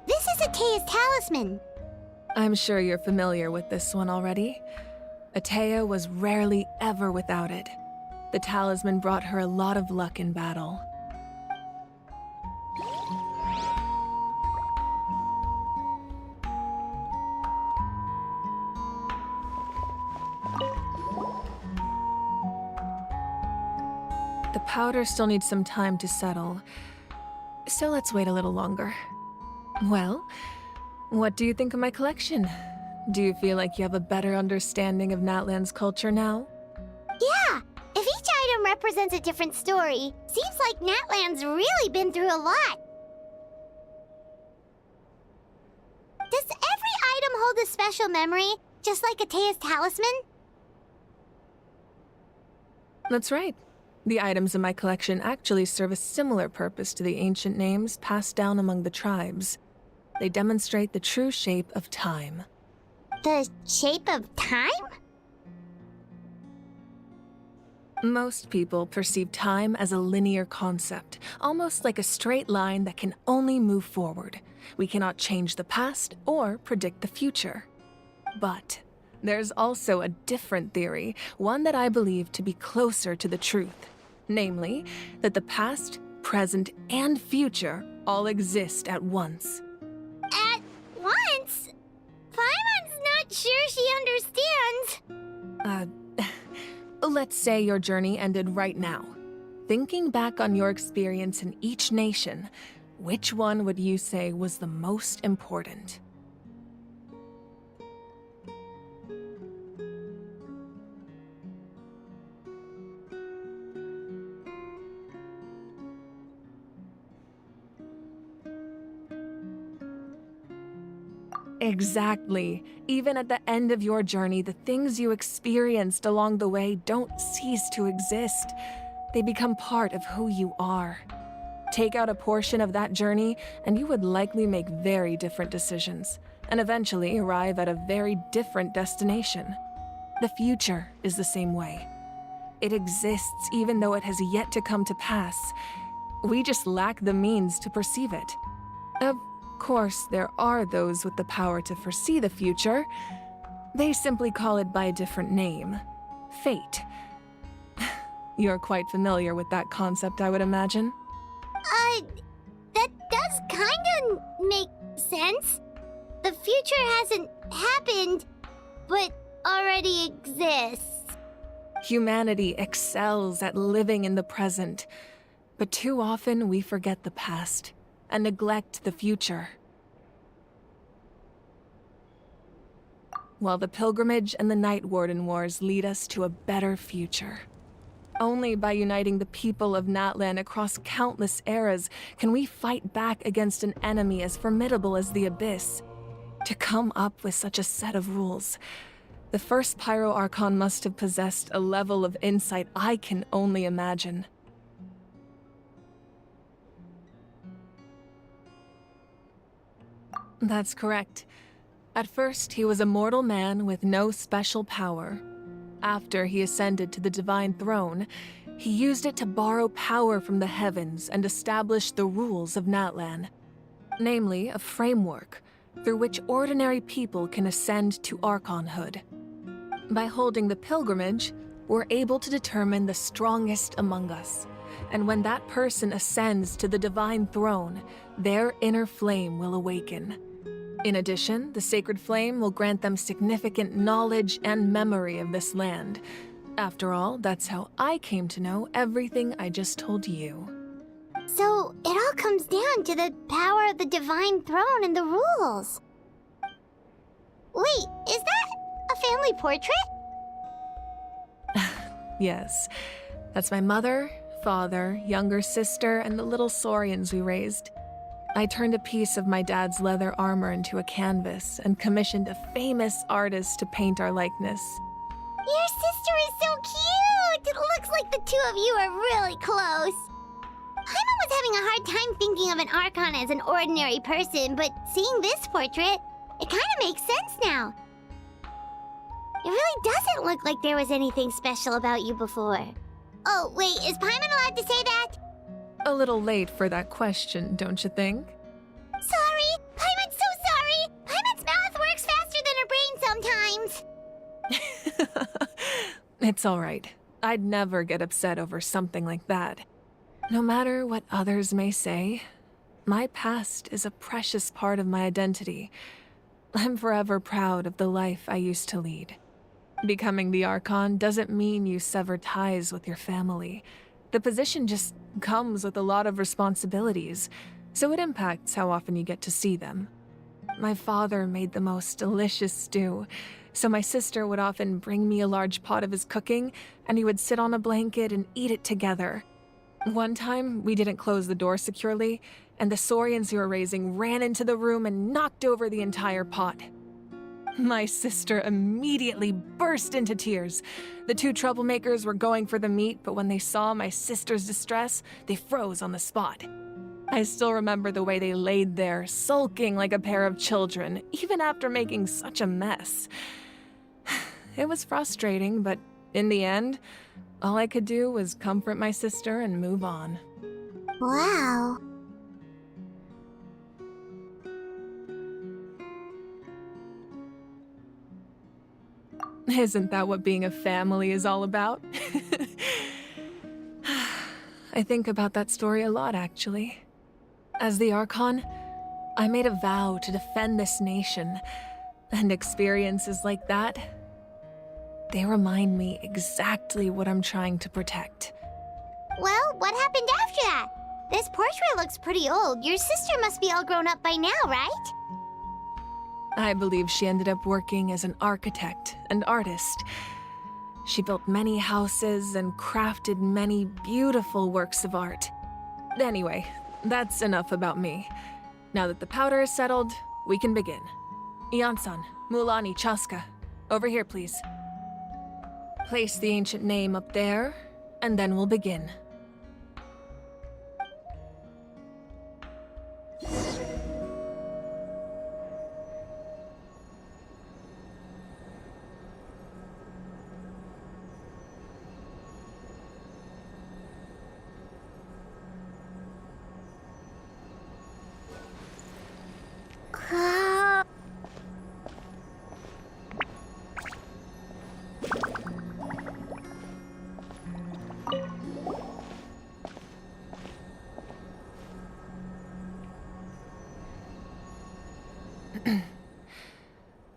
This is Atea's talisman. I'm sure you're familiar with this one already. Atea was rarely ever without it. The talisman brought her a lot of luck in battle. The powder still needs some time to settle. So let's wait a little longer. Well, what do you think of my collection? Do you feel like you have a better understanding of Natlan's culture now? Yeah! If each item represents a different story, seems like Natlan's really been through a lot. Does every item hold a special memory, just like Atea's talisman? That's right. The items in my collection actually serve a similar purpose to the ancient names passed down among the tribes. They demonstrate the true shape of time. The shape of time? Most people perceive time as a linear concept, almost like a straight line that can only move forward. We cannot change the past or predict the future. But there's also a different theory, one that I believe to be closer to the truth. Namely, that the past, present, and future all exist at once. At once? Paimon's not sure she understands. Let's say your journey ended right now. Thinking back on your experience in each nation, which one would you say was the most important? Exactly. Even at the end of your journey, the things you experienced along the way don't cease to exist. They become part of who you are. Take out a portion of that journey, and you would likely make very different decisions, and eventually arrive at a very different destination. The future is the same way. It exists even though it has yet to come to pass. We just lack the means to perceive it. Of course, there are those with the power to foresee the future. They simply call it by a different name. Fate. You're quite familiar with that concept, I would imagine. That does kinda make sense. The future hasn't happened, but already exists. Humanity excels at living in the present, but too often we forget the past and neglect the future. While the pilgrimage and the Night Warden Wars lead us to a better future. Only by uniting the people of Natlan across countless eras can we fight back against an enemy as formidable as the Abyss. To come up with such a set of rules, the first Pyro Archon must have possessed a level of insight I can only imagine. That's correct. At first, he was a mortal man with no special power. After he ascended to the Divine Throne, he used it to borrow power from the heavens and establish the rules of Natlan. Namely, a framework through which ordinary people can ascend to Archonhood. By holding the pilgrimage, we're able to determine the strongest among us. And when that person ascends to the Divine Throne, their inner flame will awaken. In addition, the sacred flame will grant them significant knowledge and memory of this land. After all, that's how I came to know everything I just told you. So, it all comes down to the power of the Divine Throne and the rules. Wait, is that a family portrait? Yes, that's my mother, father, younger sister, and the little saurians we raised. I turned a piece of my dad's leather armor into a canvas and commissioned a famous artist to paint our likeness. Your sister is so cute! It looks like the two of you are really close. Paimon was having a hard time thinking of an Archon as an ordinary person, but seeing this portrait, it kind of makes sense now. It really doesn't look like there was anything special about you before. Oh, wait, is Paimon allowed to say that? A little late for that question, don't you think? Sorry! Paimon's so sorry! Paimon's mouth works faster than her brain sometimes! It's all right. I'd never get upset over something like that. No matter what others may say, my past is a precious part of my identity. I'm forever proud of the life I used to lead. Becoming the Archon doesn't mean you sever ties with your family. The position just comes with a lot of responsibilities. so it impacts how often you get to see them. My father made the most delicious stew, so my sister would often bring me a large pot of his cooking, and we would sit on a blanket and eat it together. One time, we didn't close the door securely, and the saurians we were raising ran into the room and knocked over the entire pot. My sister immediately burst into tears. The two troublemakers were going for the meat, but when they saw my sister's distress, they froze on the spot. I still remember the way they laid there, sulking like a pair of children, even after making such a mess. It was frustrating, but in the end, all I could do was comfort my sister and move on. Wow. Isn't that what being a family is all about? I think about that story a lot, actually. As the Archon, I made a vow to defend this nation, and experiences like that, they remind me exactly what I'm trying to protect. Well, what happened after that? This portrait looks pretty old. Your sister must be all grown up by now, right? I believe she ended up working as an architect and artist. She built many houses and crafted many beautiful works of art. Anyway, that's enough about me. Now that the powder is settled, we can begin. Ian-san, Mulani, Chaska, over here, please. Place the ancient name up there, and then we'll begin.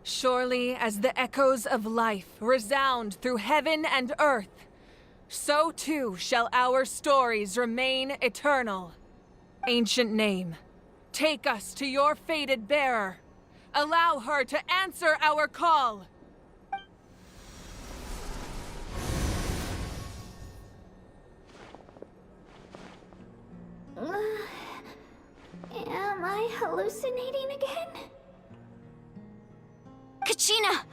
Surely as the echoes of life resound through heaven and earth, so too shall our stories remain eternal. Ancient name, take us to your fated bearer. Allow her to answer our call. Am I hallucinating again? Kachina,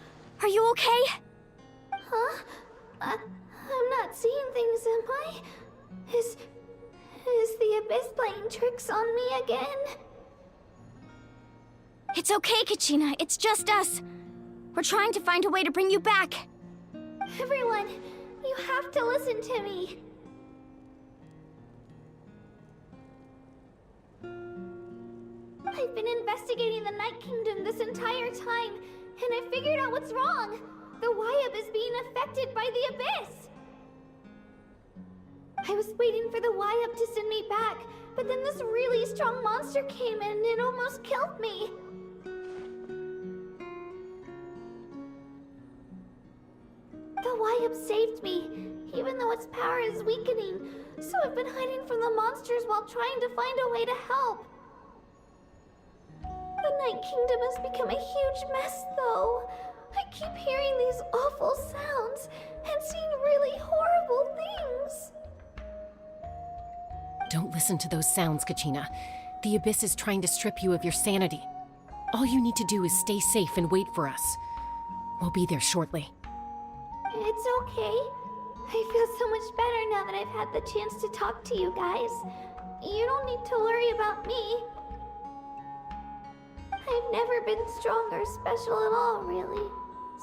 are you okay? Huh? I'm not seeing things, am I? Is the Abyss playing tricks on me again? It's okay, Kachina. It's just us. We're trying to find a way to bring you back. Everyone, you have to listen to me. I've been investigating the Night Kingdom this entire time, and I figured out what's wrong. The Wyab is being affected by the Abyss. I was waiting for the Wyab to send me back, but then this really strong monster came in and it almost killed me. The Wyab saved me, even though its power is weakening, so I've been hiding from the monsters while trying to find a way to help. The Night Kingdom has become a huge mess, though. I keep hearing these awful sounds and seeing really horrible things. Don't listen to those sounds, Kachina. The Abyss is trying to strip you of your sanity. All you need to do is stay safe and wait for us. We'll be there shortly. It's okay. I feel so much better now that I've had the chance to talk to you guys. You don't need to worry about me. I've never been strong or special at all, really.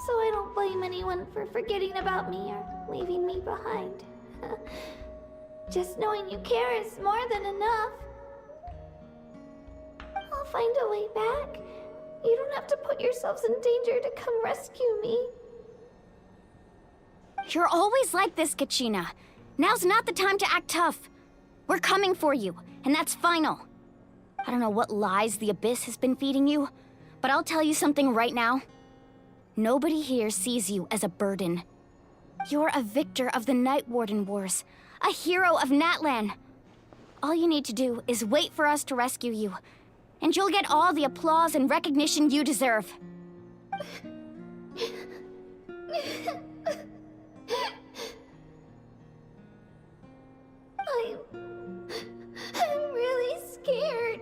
So I don't blame anyone for forgetting about me or leaving me behind. Just knowing you care is more than enough. I'll find a way back. You don't have to put yourselves in danger to come rescue me. You're always like this, Kachina. Now's not the time to act tough. We're coming for you, and that's final. I don't know what lies the Abyss has been feeding you, but I'll tell you something right now. Nobody here sees you as a burden. You're a victor of the Night Warden Wars, a hero of Natlan. All you need to do is wait for us to rescue you, and you'll get all the applause and recognition you deserve. I'm really scared.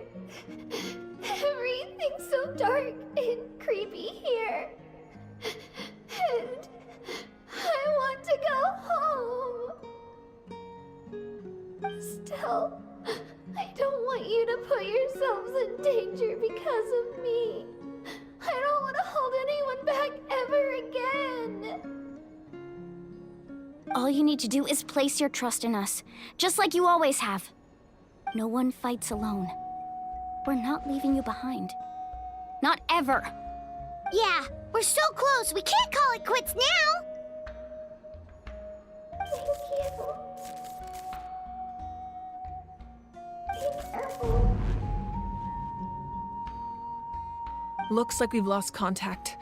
Everything's so dark and creepy here. And I want to go home. Still, I don't want you to put yourselves in danger because of me. I don't want to hold anyone back ever again. All you need to do is place your trust in us, just like you always have. No one fights alone. We're not leaving you behind. Not ever. Yeah, we're so close. We can't call it quits now. Thank you. Be careful. Looks like we've lost contact.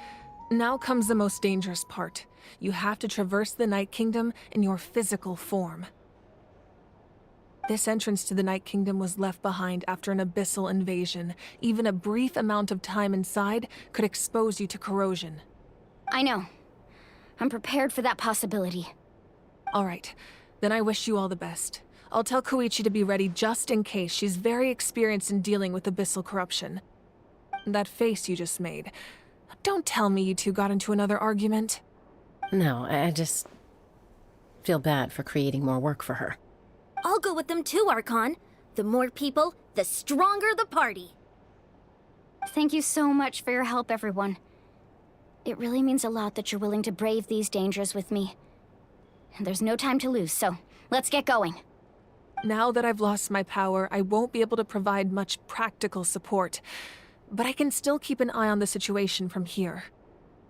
Now comes the most dangerous part. You have to traverse the Night Kingdom in your physical form. This entrance to the Night Kingdom was left behind after an abyssal invasion. Even a brief amount of time inside could expose you to corrosion. I know. I'm prepared for that possibility. All right, then I wish you all the best. I'll tell Koichi to be ready just in case. She's very experienced in dealing with abyssal corruption. That face you just made. Don't tell me you two got into another argument. No, I just feel bad for creating more work for her. I'll go with them too, Archon. The more people, the stronger the party. Thank you so much for your help, everyone. It really means a lot that you're willing to brave these dangers with me. And there's no time to lose, so let's get going. Now that I've lost my power, I won't be able to provide much practical support. But I can still keep an eye on the situation from here.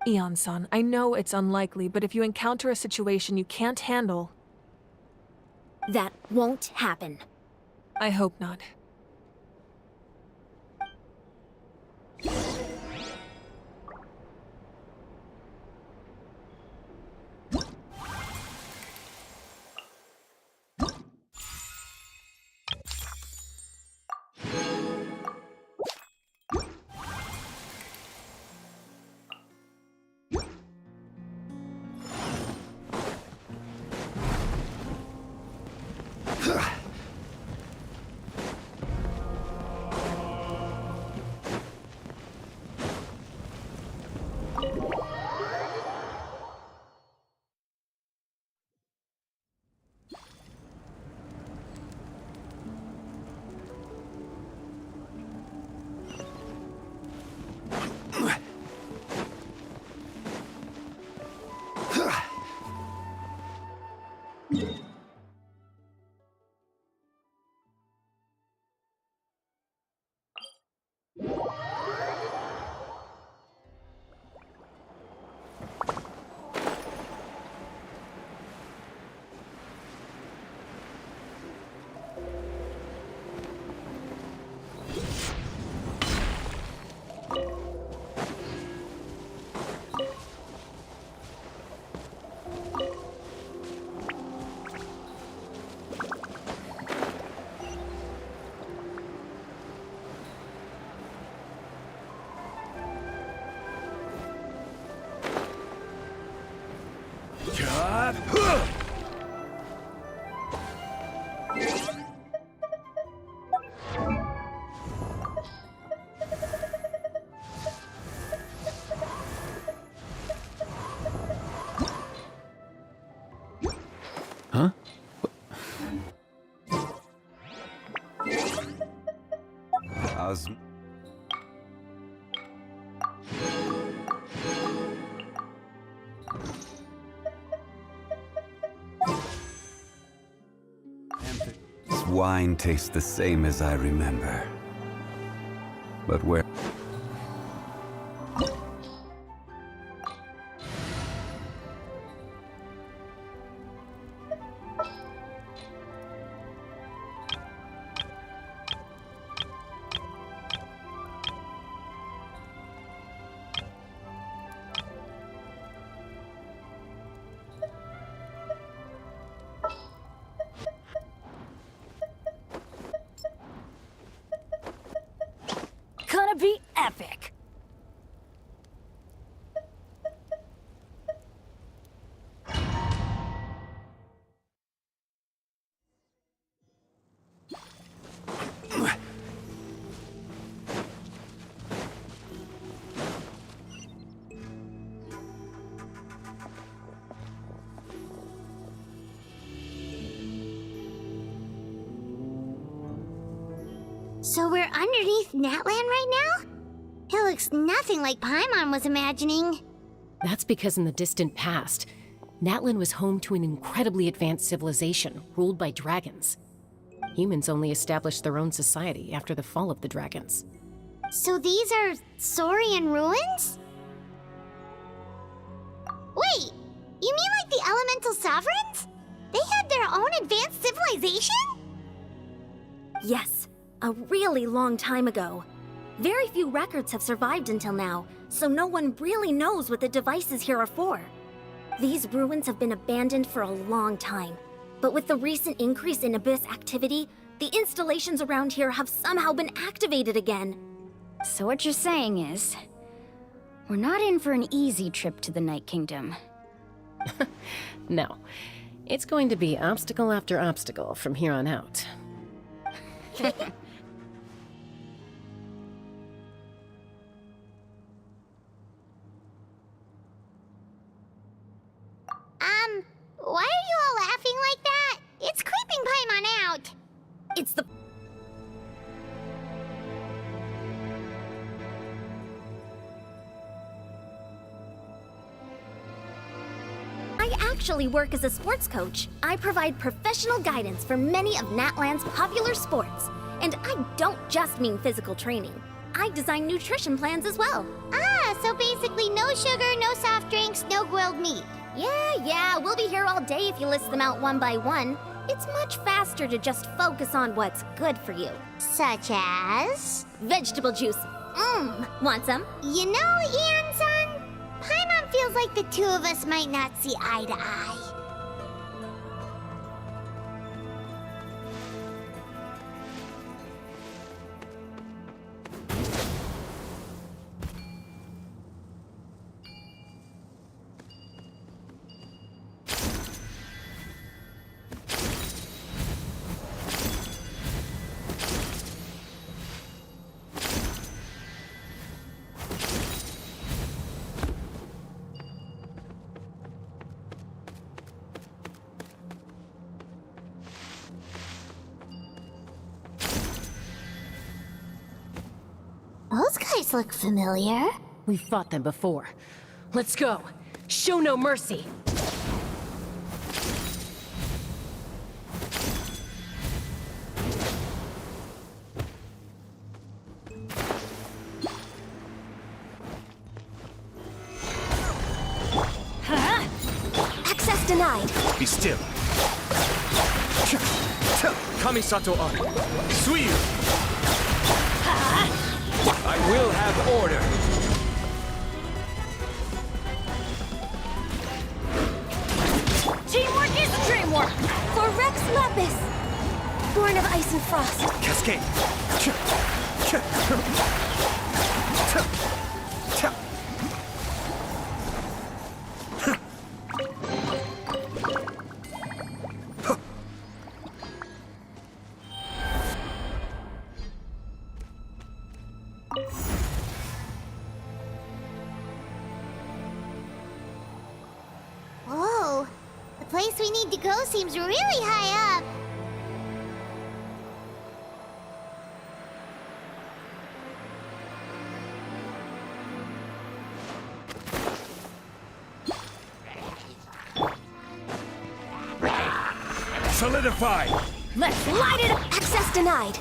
Eon-san, I know it's unlikely, but if you encounter a situation you can't handle... That won't happen. I hope not. Huh? This wine tastes the same as I remember. But where... So we're underneath Natlan right now? It looks nothing like Paimon was imagining. That's because in the distant past, Natlan was home to an incredibly advanced civilization ruled by dragons. Humans only established their own society after the fall of the dragons. So these are Saurian ruins? Wait, you mean like the elemental sovereigns? They had their own advanced civilization? Yes, a really long time ago. Very few records have survived until now, so no one really knows what the devices here are for. These ruins have been abandoned for a long time, but with the recent increase in Abyss activity, the installations around here have somehow been activated again. So what you're saying is, we're not in for an easy trip to the Night Kingdom. No. It's going to be obstacle after obstacle from here on out. Why are you all laughing like that? It's creeping Paimon out. It's the... I actually work as a sports coach. I provide professional guidance for many of Natlan's popular sports. And I don't just mean physical training. I design nutrition plans as well. Ah, so basically no sugar, no soft drinks, no grilled meat. Yeah, we'll be here all day if you list them out one by one. It's much faster to just focus on what's good for you. Such as? Vegetable juice. Want some? You know, Ian-san, Paimon feels like the two of us might not see eye to eye. Those guys look familiar. We've fought them before. Let's go. Show no mercy. Access denied. Be still. Kamisato on. Suiyu! I will have order. Teamwork is dreamwork! For Rex Lapis! Born of ice and frost. Cascade. Whoa, the place we need to go seems really high up. Solidify! Let's light it up! Access denied.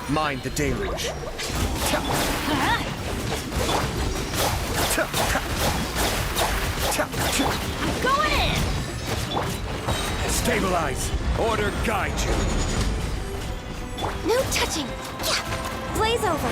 Mind the deluge. Going in! Stabilize. Order guide you. No touching! Yeah! Blaze over!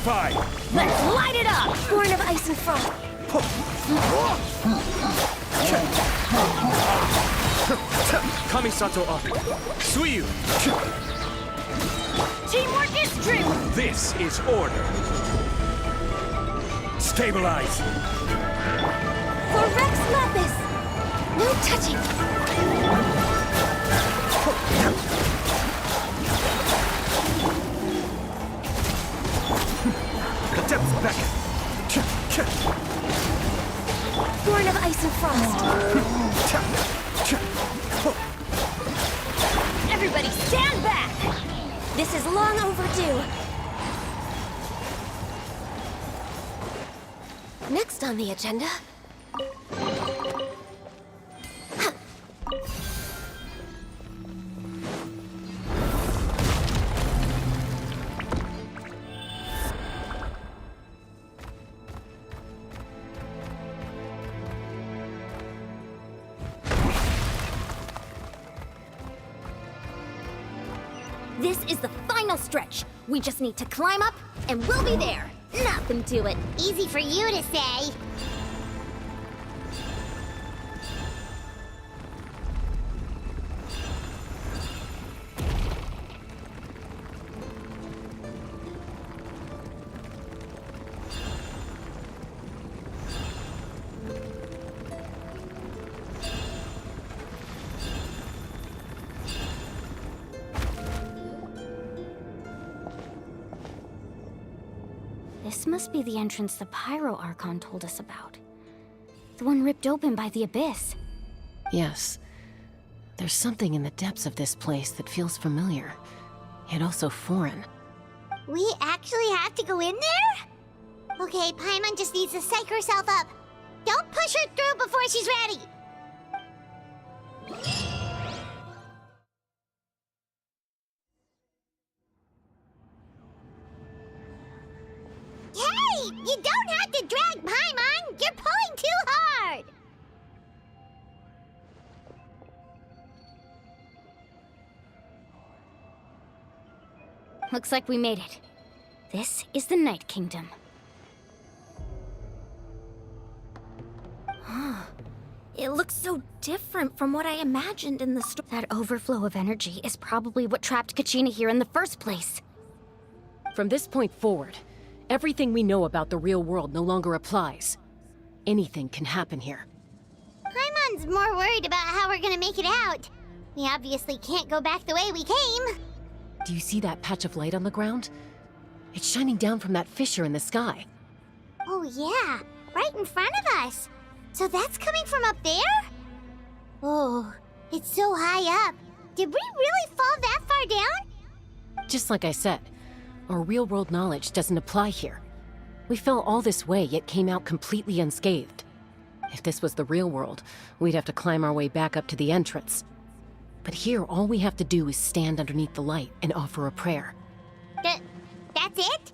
Solidify! Let's light it up! Born of ice and frost. Kamisato up. Suiyu! Teamwork is true! This is order. Stabilize! For Rex Lapis. No touching. The depth back! Born of ice and frost. Everybody stand back! This is long overdue. Next on the agenda. This is the final stretch. We just need to climb up, and we'll be there. Nothing to it. Easy for you to say. This must be the entrance the Pyro Archon told us about. The one ripped open by the Abyss. Yes. There's something in the depths of this place that feels familiar, yet also foreign. We actually have to go in there? Okay, Paimon just needs to psych herself up. Don't push her through before she's ready. Hey! You don't have to drag Paimon! You're pulling too hard! Looks like we made it. This is the Night Kingdom. It looks so different from what I imagined in the story. That overflow of energy is probably what trapped Kachina here in the first place. From this point forward, everything we know about the real world no longer applies. Anything can happen here. Paimon's more worried about how we're gonna make it out. We obviously can't go back the way we came. Do you see that patch of light on the ground? It's shining down from that fissure in the sky. Oh yeah, right in front of us. So that's coming from up there? Oh, it's so high up. Did we really fall that far down? Just like I said, our real-world knowledge doesn't apply here. We fell all this way, yet came out completely unscathed. If this was the real world, we'd have to climb our way back up to the entrance. But here, all we have to do is stand underneath the light and offer a prayer. That's it?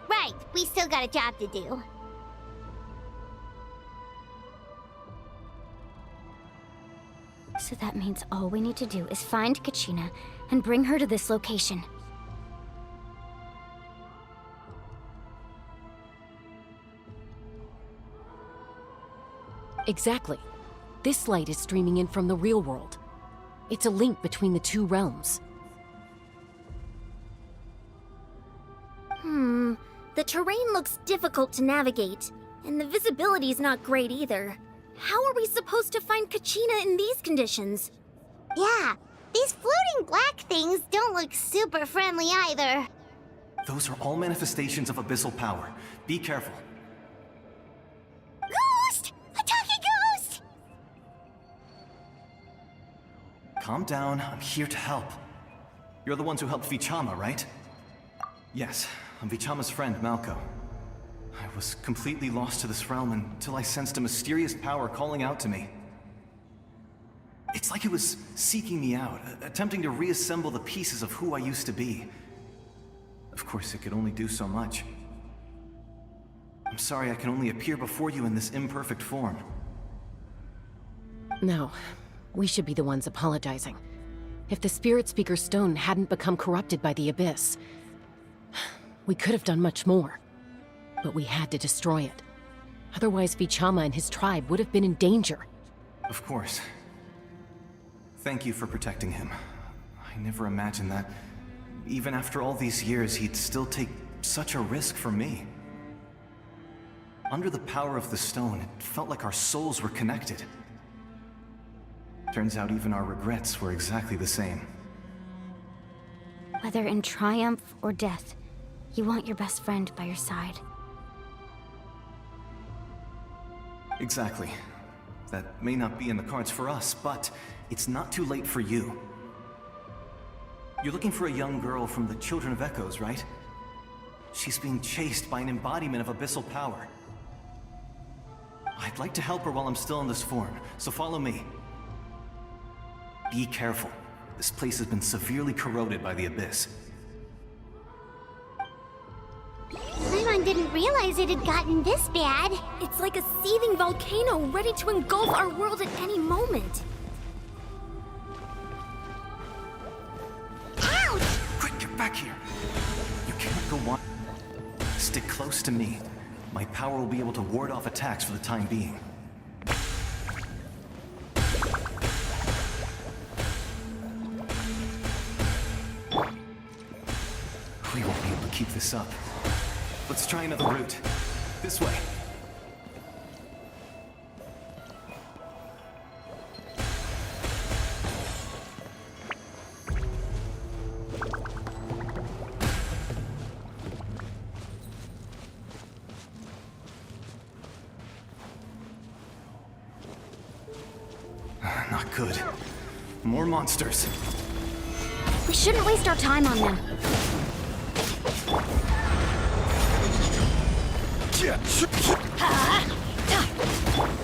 Right. We still got a job to do. So that means all we need to do is find Kachina and bring her to this location. Exactly. This light is streaming in from the real world. It's a link between the two realms. The terrain looks difficult to navigate, and the visibility's not great either. How are we supposed to find Kachina in these conditions? Yeah, these floating black things don't look super friendly either. Those are all manifestations of abyssal power. Be careful. Ghost! A talking ghost! Calm down, I'm here to help. You're the ones who helped Vichama, right? Yes, I'm Vichama's friend, Malko. I was completely lost to this realm until I sensed a mysterious power calling out to me. It's like it was seeking me out, attempting to reassemble the pieces of who I used to be. Of course, it could only do so much. I'm sorry I can only appear before you in this imperfect form. No, we should be the ones apologizing. If the Spirit Speaker Stone hadn't become corrupted by the Abyss, we could have done much more. But we had to destroy it. Otherwise, Vichama and his tribe would have been in danger. Of course. Thank you for protecting him. I never imagined that, even after all these years, he'd still take such a risk for me. Under the power of the stone, it felt like our souls were connected. Turns out even our regrets were exactly the same. Whether in triumph or death, you want your best friend by your side. Exactly. That may not be in the cards for us, but it's not too late for you. You're looking for a young girl from the Children of Echoes, right? She's being chased by an embodiment of abyssal power. I'd like to help her while I'm still in this form, so follow me. Be careful. This place has been severely corroded by the Abyss. Paimon didn't realize it had gotten this bad. It's like a seething volcano ready to engulf our world at any moment. Ouch! Quick, get back here! You cannot go on. Stick close to me. My power will be able to ward off attacks for the time being. We won't be able to keep this up. Let's try another route. This way. Not good. More monsters. We shouldn't waste our time on them.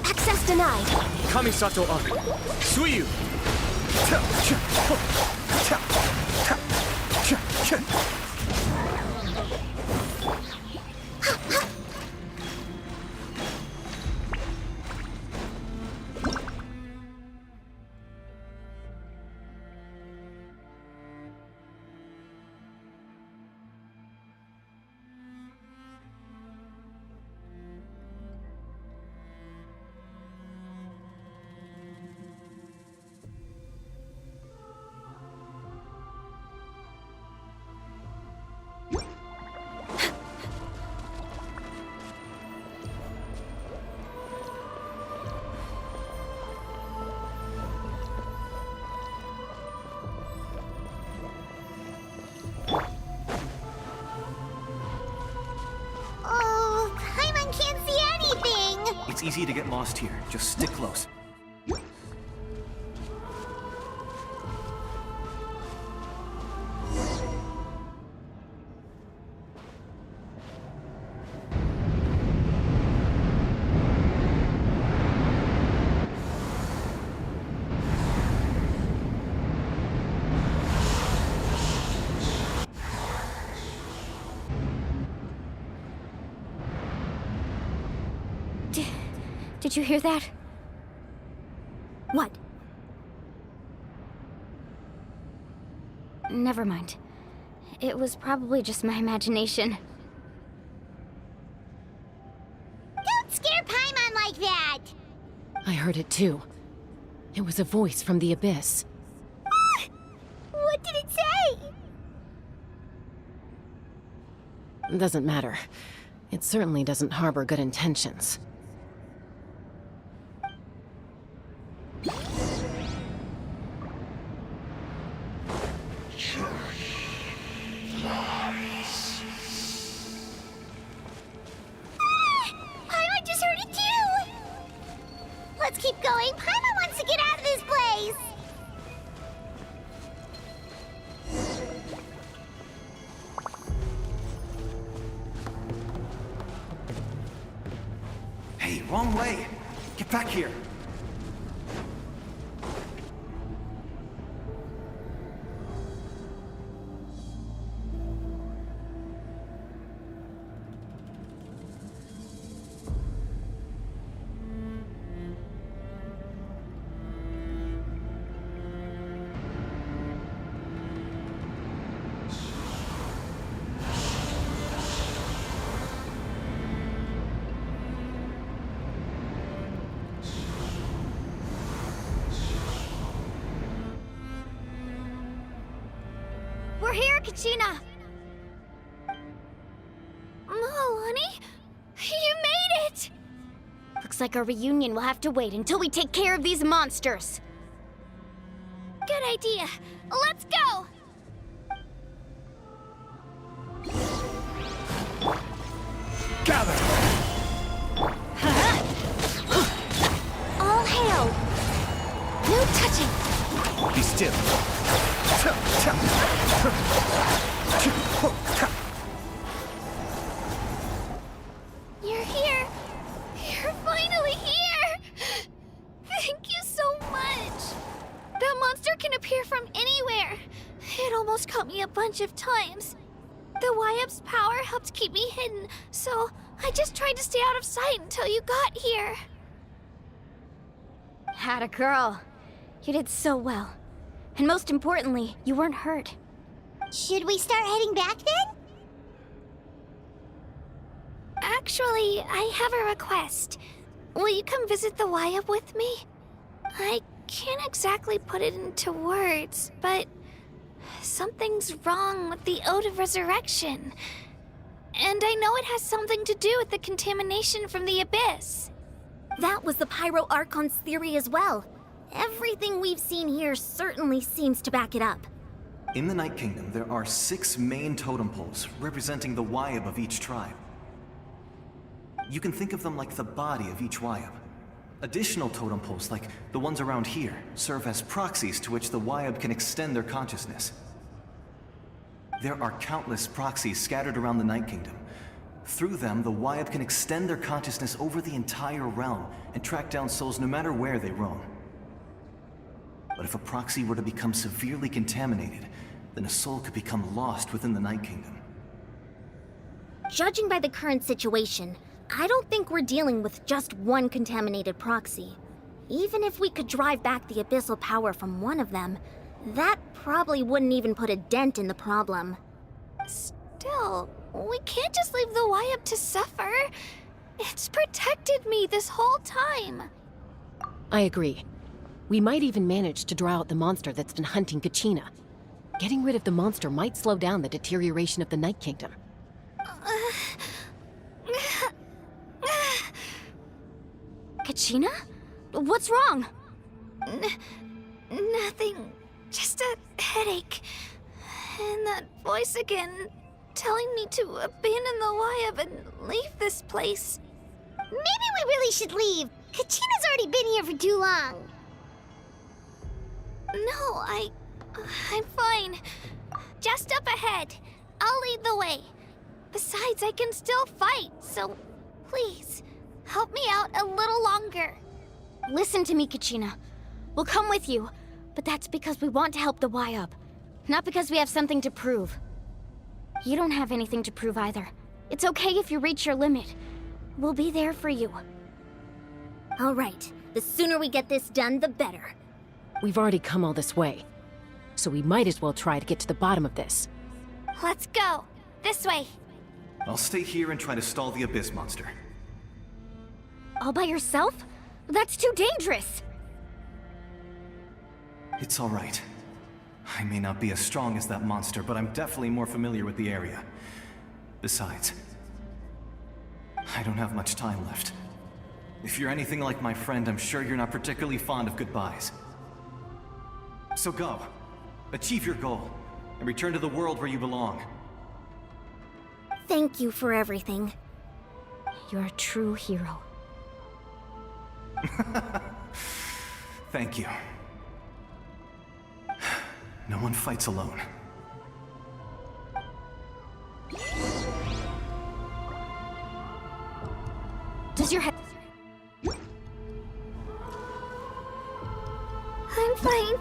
Access denied. Kamisato up. Suiyu. Oh, Paimon can't see anything! It's easy to get lost here. Just stick close. Did you hear that? What? Never mind. It was probably just my imagination. Don't scare Paimon like that! I heard it too. It was a voice from the Abyss. What did it say? Doesn't matter. It certainly doesn't harbor good intentions. Paimon just heard it too! Let's keep going. Paimon wants to get out of this place! Hey, wrong way! Get back here! We're here, Kachina! Honey? You made it! Looks like our reunion will have to wait until we take care of these monsters. Good idea. Let's go! Gather! All hail! No touching! Be still. You're here! You're finally here! Thank you so much! That monster can appear from anywhere. It almost caught me a bunch of times. The Y-Up's power helped keep me hidden, so I just tried to stay out of sight until you got here. Had a girl. You did so well. And most importantly, you weren't hurt. Should we start heading back then? Actually, I have a request. Will you come visit the Y-Up with me? I can't exactly put it into words, but something's wrong with the Ode of Resurrection. And I know it has something to do with the contamination from the Abyss. That was the Pyro Archon's theory as well. Everything we've seen here certainly seems to back it up. In the Night Kingdom, there are 6 main totem poles representing the Wyab of each tribe. You can think of them like the body of each Wyab. Additional totem poles, like the ones around here, serve as proxies to which the Wyab can extend their consciousness. There are countless proxies scattered around the Night Kingdom. Through them, the Wyab can extend their consciousness over the entire realm and track down souls no matter where they roam. But if a proxy were to become severely contaminated, then a soul could become lost within the Night Kingdom. Judging by the current situation, I don't think we're dealing with just one contaminated proxy. Even if we could drive back the abyssal power from one of them, that probably wouldn't even put a dent in the problem. Still, we can't just leave the Y-Up to suffer. It's protected me this whole time. I agree. We might even manage to draw out the monster that's been hunting Kachina. Getting rid of the monster might slow down the deterioration of the Night Kingdom. Kachina? What's wrong? Nothing. Just a headache. And that voice again, telling me to abandon the Y-Up and leave this place. Maybe we really should leave. Kachina's already been here for too long. No, I'm fine. Just up ahead. I'll lead the way. Besides, I can still fight, so please, help me out a little longer. Listen to me, Kachina. We'll come with you, but that's because we want to help the Y-Up, not because we have something to prove. You don't have anything to prove either. It's okay if you reach your limit. We'll be there for you. All right. The sooner we get this done, the better. We've already come all this way, so we might as well try to get to the bottom of this. Let's go. This way. I'll stay here and try to stall the Abyss monster. All by yourself? That's too dangerous. It's all right. I may not be as strong as that monster, but I'm definitely more familiar with the area. Besides, I don't have much time left. If you're anything like my friend, I'm sure you're not particularly fond of goodbyes. So go. Achieve your goal, and return to the world where you belong. Thank you for everything. You're a true hero. Thank you. No one fights alone. Does your head... I'm fine.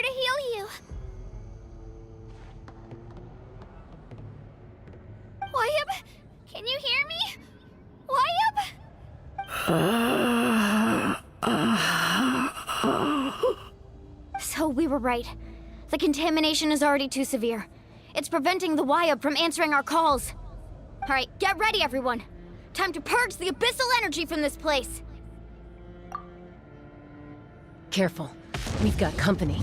to heal you. Wyab, can you hear me? Wyab? So we were right. The contamination is already too severe. It's preventing the Wyab from answering our calls. All right, get ready, everyone. Time to purge the abyssal energy from this place. Careful. We've got company.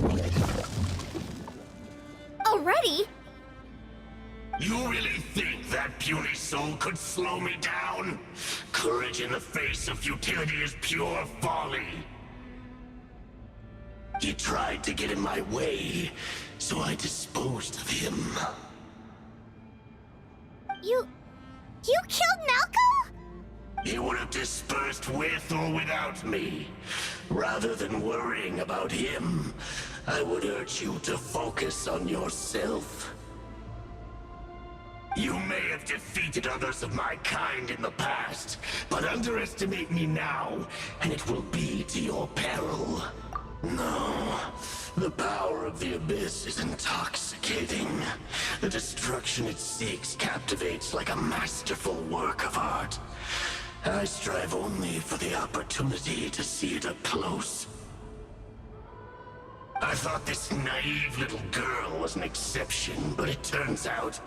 Already? You really think that puny soul could slow me down? Courage in the face of futility is pure folly. He tried to get in my way, so I disposed of him. You killed Malco? He would have dispersed with or without me. Rather than worrying about him, I would urge you to focus on yourself. You may have defeated others of my kind in the past, but underestimate me now, and it will be to your peril. No, the power of the Abyss is intoxicating. The destruction it seeks captivates like a masterful work of art. I strive only for the opportunity to see it up close. I thought this naive little girl was an exception, but it turns out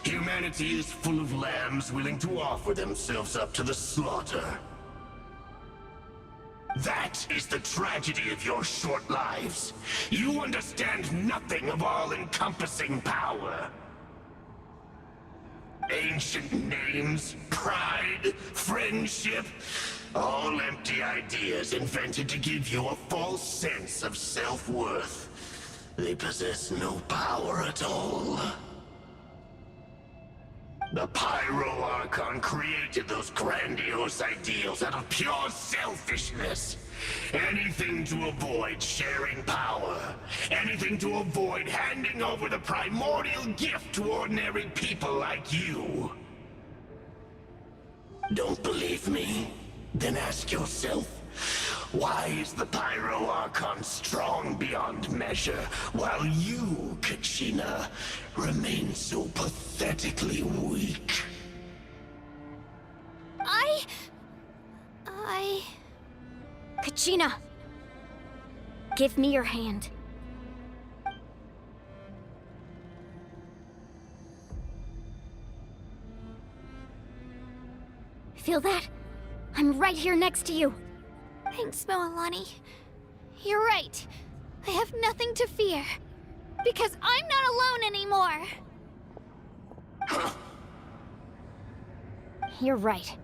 humanity is full of lambs willing to offer themselves up to the slaughter. That is the tragedy of your short lives. You understand nothing of all-encompassing power. Ancient names, pride, friendship, all empty ideas invented to give you a false sense of self-worth. They possess no power at all. The Pyro Archon created those grandiose ideals out of pure selfishness. Anything to avoid sharing power. Anything to avoid handing over the primordial gift to ordinary people like you. Don't believe me? Then ask yourself, why is the Pyro Archon strong beyond measure, while you, Kachina, remain so pathetically weak? Kachina! Give me your hand. Feel that? I'm right here next to you. Thanks, Moalani. You're right. I have nothing to fear. Because I'm not alone anymore. You're right.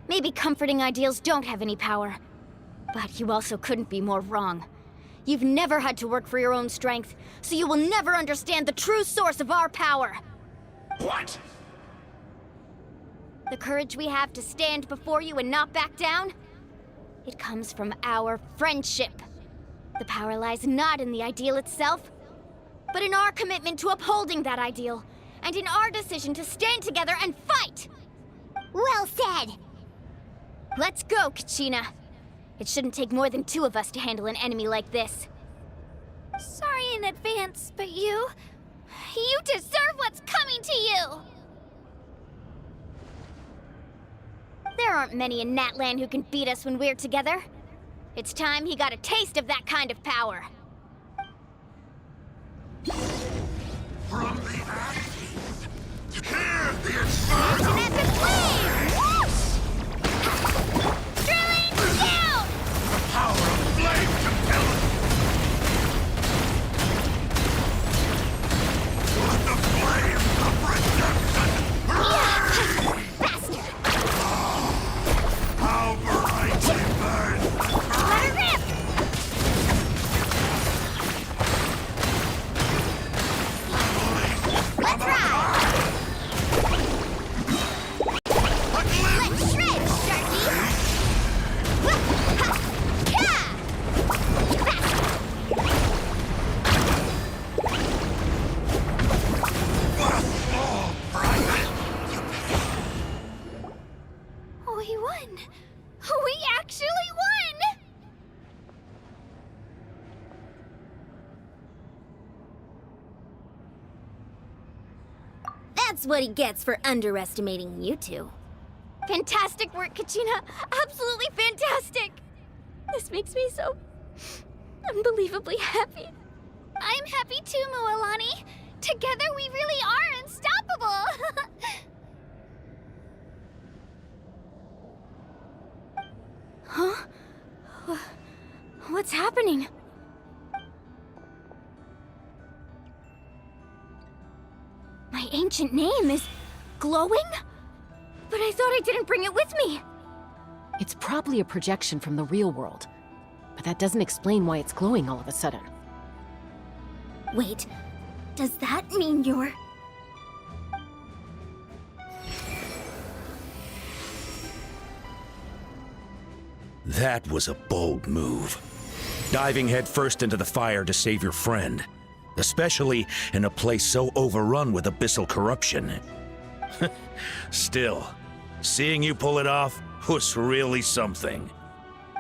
Maybe comforting ideals don't have any power. But you also couldn't be more wrong. You've never had to work for your own strength, so you will never understand the true source of our power. What? The courage we have to stand before you and not back down? It comes from our friendship. The power lies not in the ideal itself, but in our commitment to upholding that ideal, and in our decision to stand together and fight! Well said! Let's go, Kachina. It shouldn't take more than two of us to handle an enemy like this. Sorry in advance, but you deserve what's coming to you! There aren't many in Natlan who can beat us when we're together. It's time he got a taste of that kind of power. From the ashes, hear the inferno! An epic flame! Whoosh! Drilling down! The power of flame compels let the flames of redemption burn! Bastard! How brightly burns the Let her rip! Let's ride! Let's shred, Sharky! What a small price you pay! We won! We actually won! That's what he gets for underestimating you two. Fantastic work, Kachina. Absolutely fantastic. This makes me so unbelievably happy. I'm happy too, Mualani. Together we really are unstoppable. Huh? What's happening? My ancient name is glowing? But I thought I didn't bring it with me. It's probably a projection from the real world, but that doesn't explain why it's glowing all of a sudden. Wait, does that mean you're... That was a bold move. Diving headfirst into the fire to save your friend. Especially in a place so overrun with abyssal corruption. Still, seeing you pull it off was really something.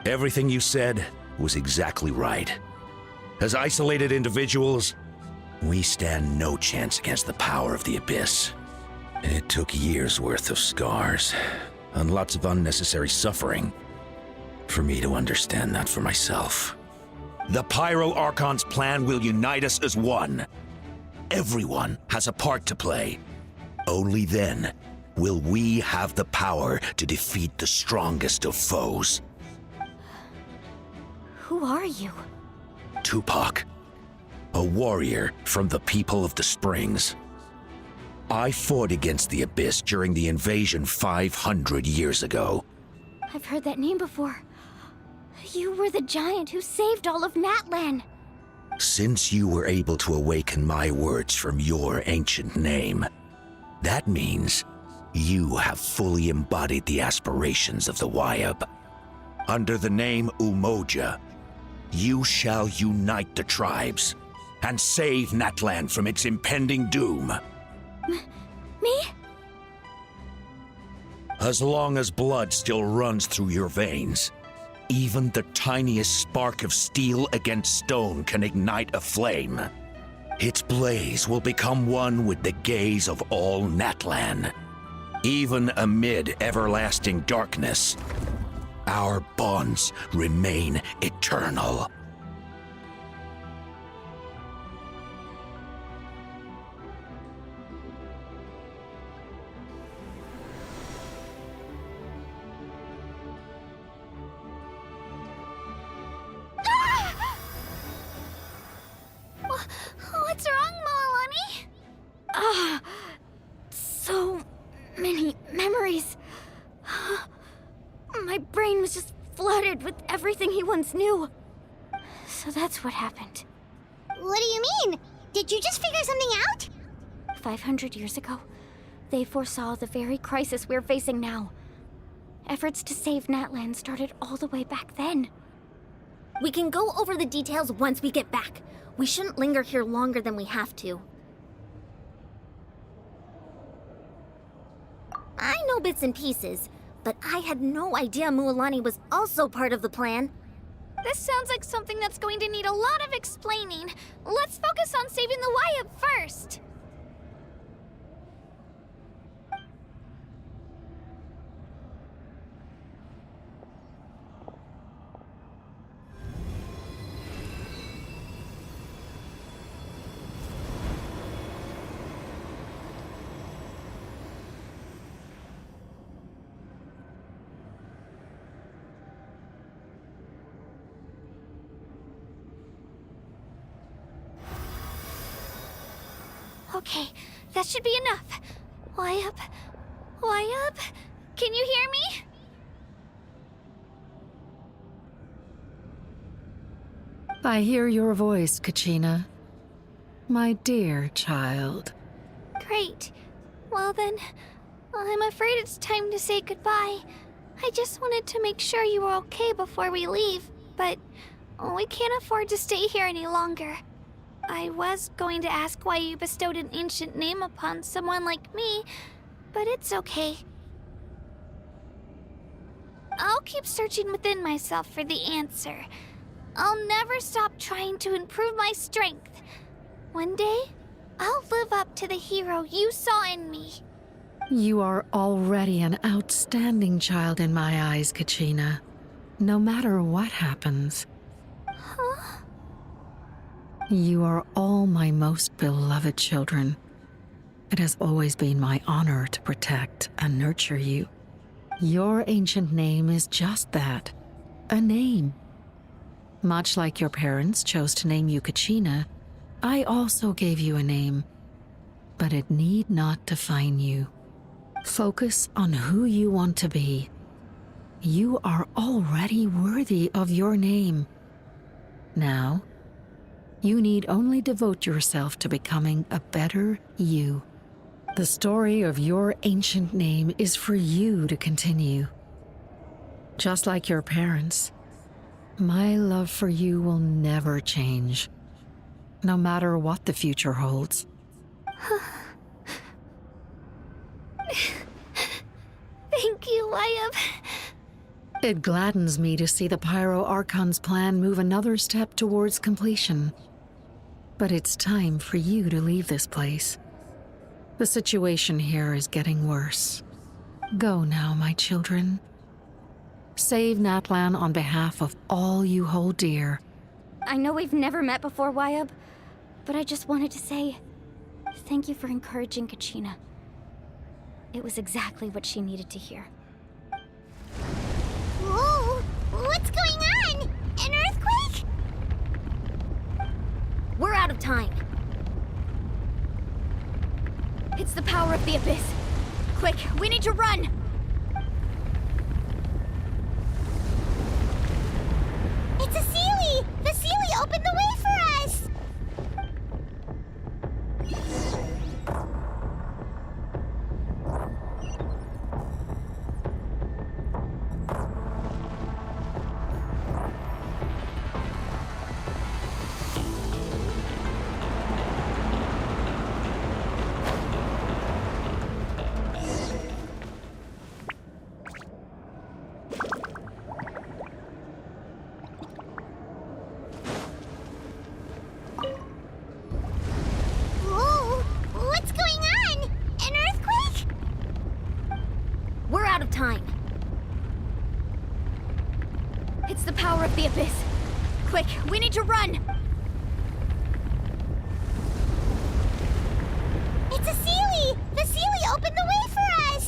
Everything you said was exactly right. As isolated individuals, we stand no chance against the power of the Abyss. It took years' worth of scars, and lots of unnecessary suffering, for me to understand that for myself. The Pyro Archon's plan will unite us as one. Everyone has a part to play. Only then will we have the power to defeat the strongest of foes. Who are you? Tupac, a warrior from the people of the Springs. I fought against the Abyss during the invasion 500 years ago. I've heard that name before. You were the giant who saved all of Natlan. Since you were able to awaken my words from your ancient name, that means you have fully embodied the aspirations of the Wyab. Under the name Umoja, you shall unite the tribes and save Natlan from its impending doom. Me? As long as blood still runs through your veins, even the tiniest spark of steel against stone can ignite a flame. Its blaze will become one with the gaze of all Natlan. Even amid everlasting darkness, our bonds remain eternal. What's wrong, Mualani? So many memories. My brain was just flooded with everything he once knew. So that's what happened. What do you mean? Did you just figure something out? 500 years ago, they foresaw the very crisis we're facing now. Efforts to save Natlan started all the way back then. We can go over the details once we get back. We shouldn't linger here longer than we have to. I know bits and pieces, but I had no idea Mualani was also part of the plan. This sounds like something that's going to need a lot of explaining. Let's focus on saving the Wyab first. Okay, that should be enough. Wyab? Wyab? Can you hear me? I hear your voice, Kachina. My dear child. Great. Well then, I'm afraid it's time to say goodbye. I just wanted to make sure you were okay before we leave, but we can't afford to stay here any longer. I was going to ask why you bestowed an ancient name upon someone like me, but it's okay. I'll keep searching within myself for the answer. I'll never stop trying to improve my strength. One day, I'll live up to the hero you saw in me. You are already an outstanding child in my eyes, Kachina. No matter what happens. Huh? You are all my most beloved children. It has always been my honor to protect and nurture you. Your ancient name is just that, a name. Much like your parents chose to name you Kachina, I also gave you a name, but it need not define you. Focus on who you want to be. You are already worthy of your name. Now, you need only devote yourself to becoming a better you. The story of your ancient name is for you to continue. Just like your parents, my love for you will never change, no matter what the future holds. Thank you, Wyatt. It gladdens me to see the Pyro Archon's plan move another step towards completion. But it's time for you to leave this place. The situation here is getting worse. Go now, my children. Save Natlan on behalf of all you hold dear. I know we've never met before, Wyatt, but I just wanted to say thank you for encouraging Kachina. It was exactly what she needed to hear. Whoa! What's going on? An earthquake? We're out of time. It's the power of the Abyss. Quick, we need to run! It's a Seelie! The Seelie opened the way for us! Whoa! What's going on? An earthquake? We're out of time. It's the power of the Abyss. Quick, we need to run! It's a Seelie! The Seelie opened the way for us!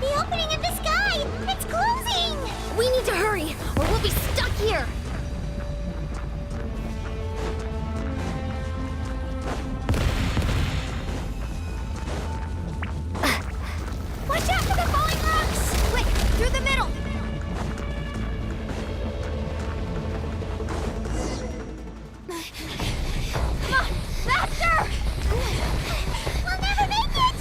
The opening in the sky! It's closing! We need to hurry, or we'll be stuck here! Watch out for the falling rocks! Quick, through the middle! Come on, faster! We'll never make it!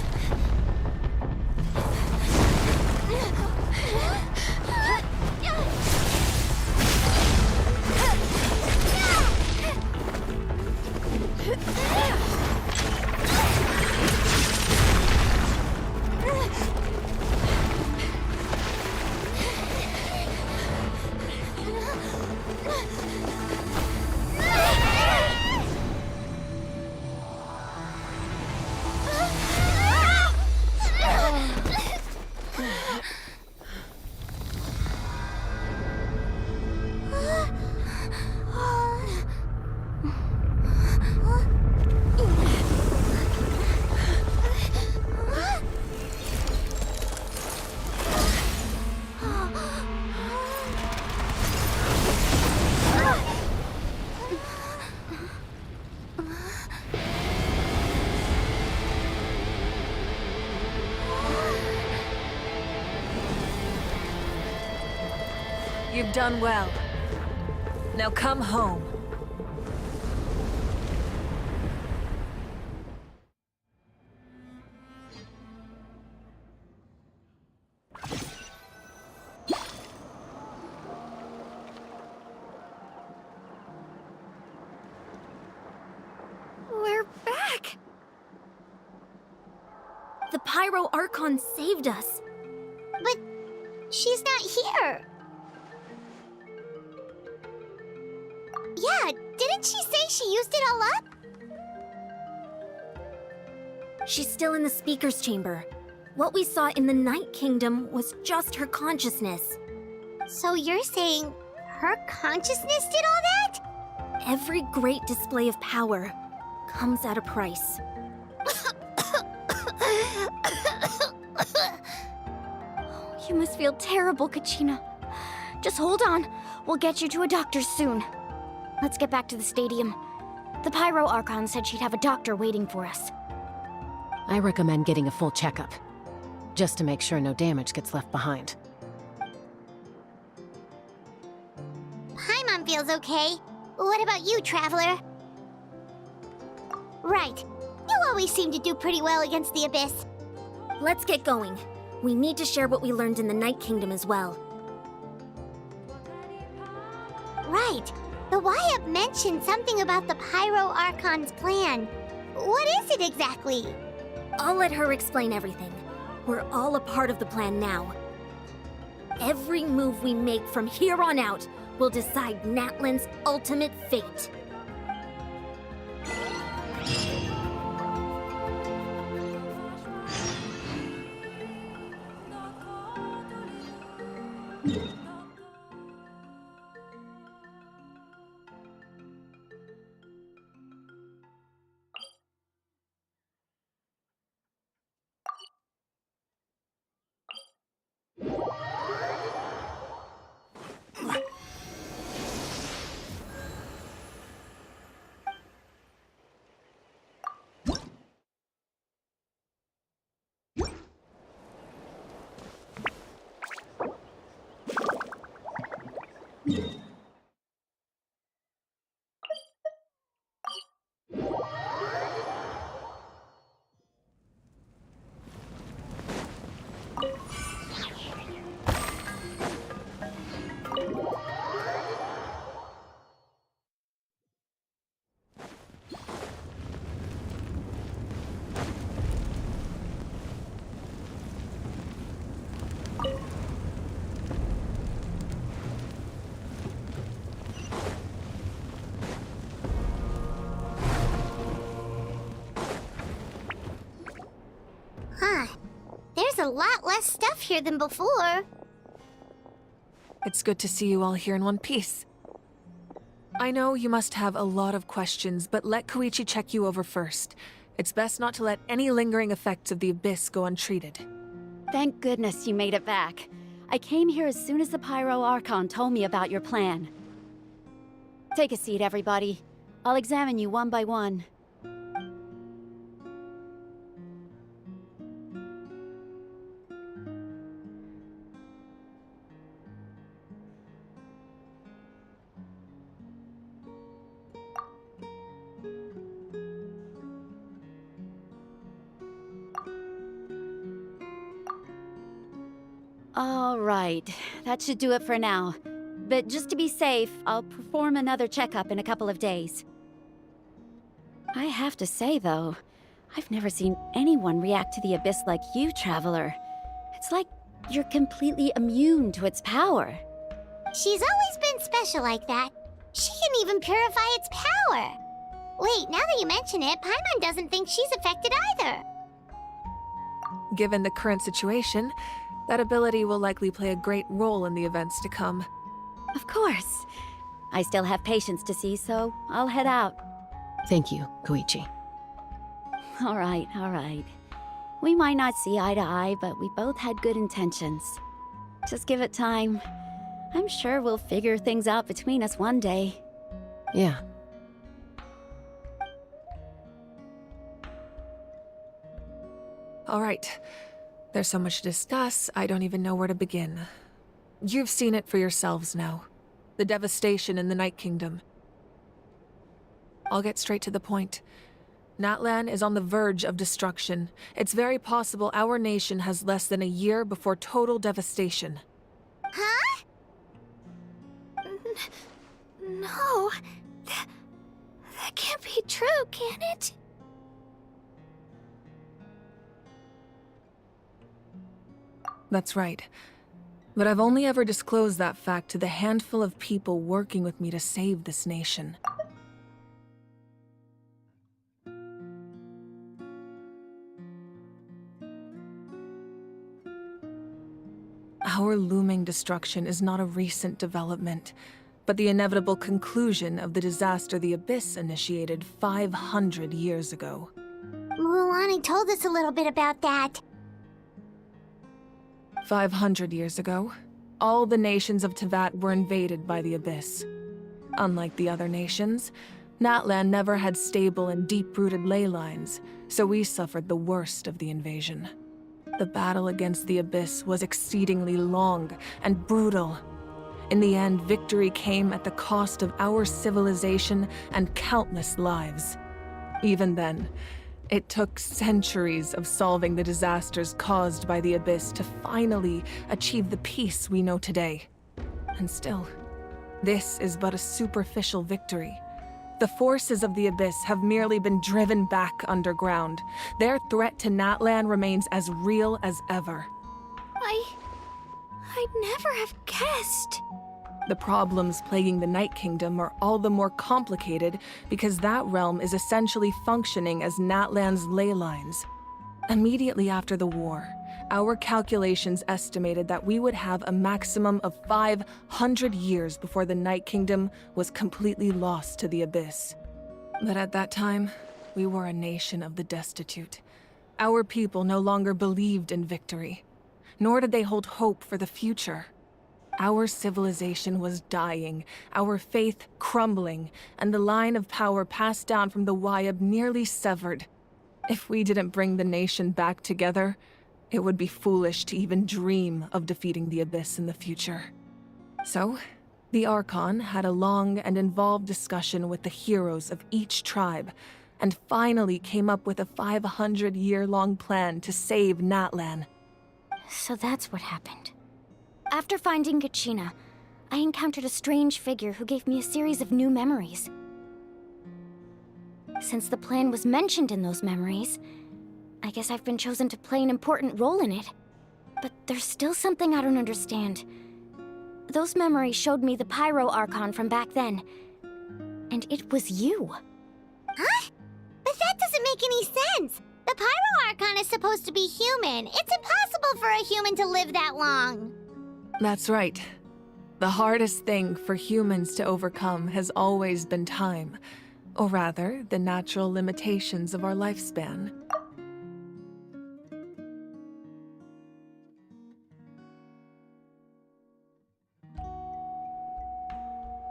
You've done well. Now come home. Pyro Archon saved us. But she's not here. Yeah, didn't she say she used it all up? She's still in the speaker's chamber. What we saw in the Night Kingdom was just her consciousness. So you're saying her consciousness did all that? Every great display of power comes at a price. You must feel terrible, Kachina. Just hold on. We'll get you to a doctor soon. Let's get back to the stadium. The Pyro Archon said she'd have a doctor waiting for us. I recommend getting a full checkup, just to make sure no damage gets left behind. Paimon feels okay. What about you, Traveler? Right. You always seem to do pretty well against the Abyss. Let's get going. We need to share what we learned in the Night Kingdom as well. Right. The Wyatt mentioned something about the Pyro Archon's plan. What is it exactly? I'll let her explain everything. We're all a part of the plan now. Every move we make from here on out will decide Natlan's ultimate fate. Huh. There's a lot less stuff here than before. It's good to see you all here in one piece. I know you must have a lot of questions, but let Koichi check you over first. It's best not to let any lingering effects of the Abyss go untreated. Thank goodness you made it back. I came here as soon as the Pyro Archon told me about your plan. Take a seat, everybody. I'll examine you one by one. All right, that should do it for now. But just to be safe, I'll perform another checkup in a couple of days. I have to say, though, I've never seen anyone react to the Abyss like you, Traveler. It's like you're completely immune to its power. She's always been special like that. She can even purify its power. Wait, now that you mention it, Paimon doesn't think she's affected either. Given the current situation, that ability will likely play a great role in the events to come. Of course. I still have patients to see, so I'll head out. Thank you, Koichi. All right. We might not see eye to eye, but we both had good intentions. Just give it time. I'm sure we'll figure things out between us one day. Yeah. All right. There's so much to discuss, I don't even know where to begin. You've seen it for yourselves now. The devastation in the Night Kingdom. I'll get straight to the point. Natlan is on the verge of destruction. It's very possible our nation has less than a year before total devastation. Huh? No. That can't be true, can it? That's right. But I've only ever disclosed that fact to the handful of people working with me to save this nation. Our looming destruction is not a recent development, but the inevitable conclusion of the disaster the Abyss initiated 500 years ago. Mualani told us a little bit about that. 500 years ago, all the nations of Teyvat were invaded by the Abyss. Unlike the other nations, Natlan never had stable and deep-rooted ley lines, so we suffered the worst of the invasion. The battle against the Abyss was exceedingly long and brutal. In the end, victory came at the cost of our civilization and countless lives. Even then, it took centuries of solving the disasters caused by the Abyss to finally achieve the peace we know today. And still, this is but a superficial victory. The forces of the Abyss have merely been driven back underground. Their threat to Natlan remains as real as ever. I'd never have guessed. The problems plaguing the Night Kingdom are all the more complicated because that realm is essentially functioning as Natlan's ley lines. Immediately after the war, our calculations estimated that we would have a maximum of 500 years before the Night Kingdom was completely lost to the Abyss. But at that time, we were a nation of the destitute. Our people no longer believed in victory, nor did they hold hope for the future. Our civilization was dying, our faith crumbling, and the line of power passed down from the Wayab nearly severed. If we didn't bring the nation back together, it would be foolish to even dream of defeating the Abyss in the future. So, the Archon had a long and involved discussion with the heroes of each tribe, and finally came up with a 500-year-long plan to save Natlan. So that's what happened. After finding Kachina, I encountered a strange figure who gave me a series of new memories. Since the plan was mentioned in those memories, I guess I've been chosen to play an important role in it. But there's still something I don't understand. Those memories showed me the Pyro Archon from back then. And it was you. Huh? But that doesn't make any sense. The Pyro Archon is supposed to be human. It's impossible for a human to live that long. That's right. The hardest thing for humans to overcome has always been time, or rather, the natural limitations of our lifespan.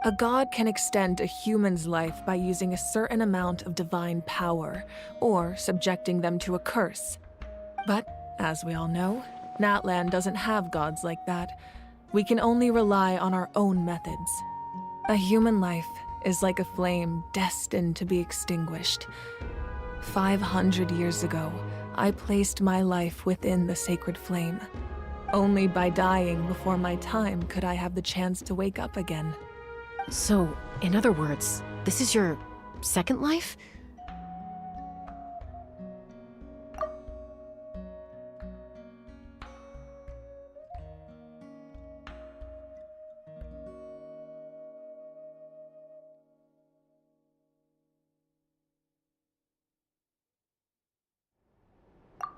A god can extend a human's life by using a certain amount of divine power, or subjecting them to a curse. But, as we all know, Natlan doesn't have gods like that. We can only rely on our own methods. A human life is like a flame destined to be extinguished. 500 years ago, I placed my life within the sacred flame. Only by dying before my time could I have the chance to wake up again. So, in other words, this is your second life?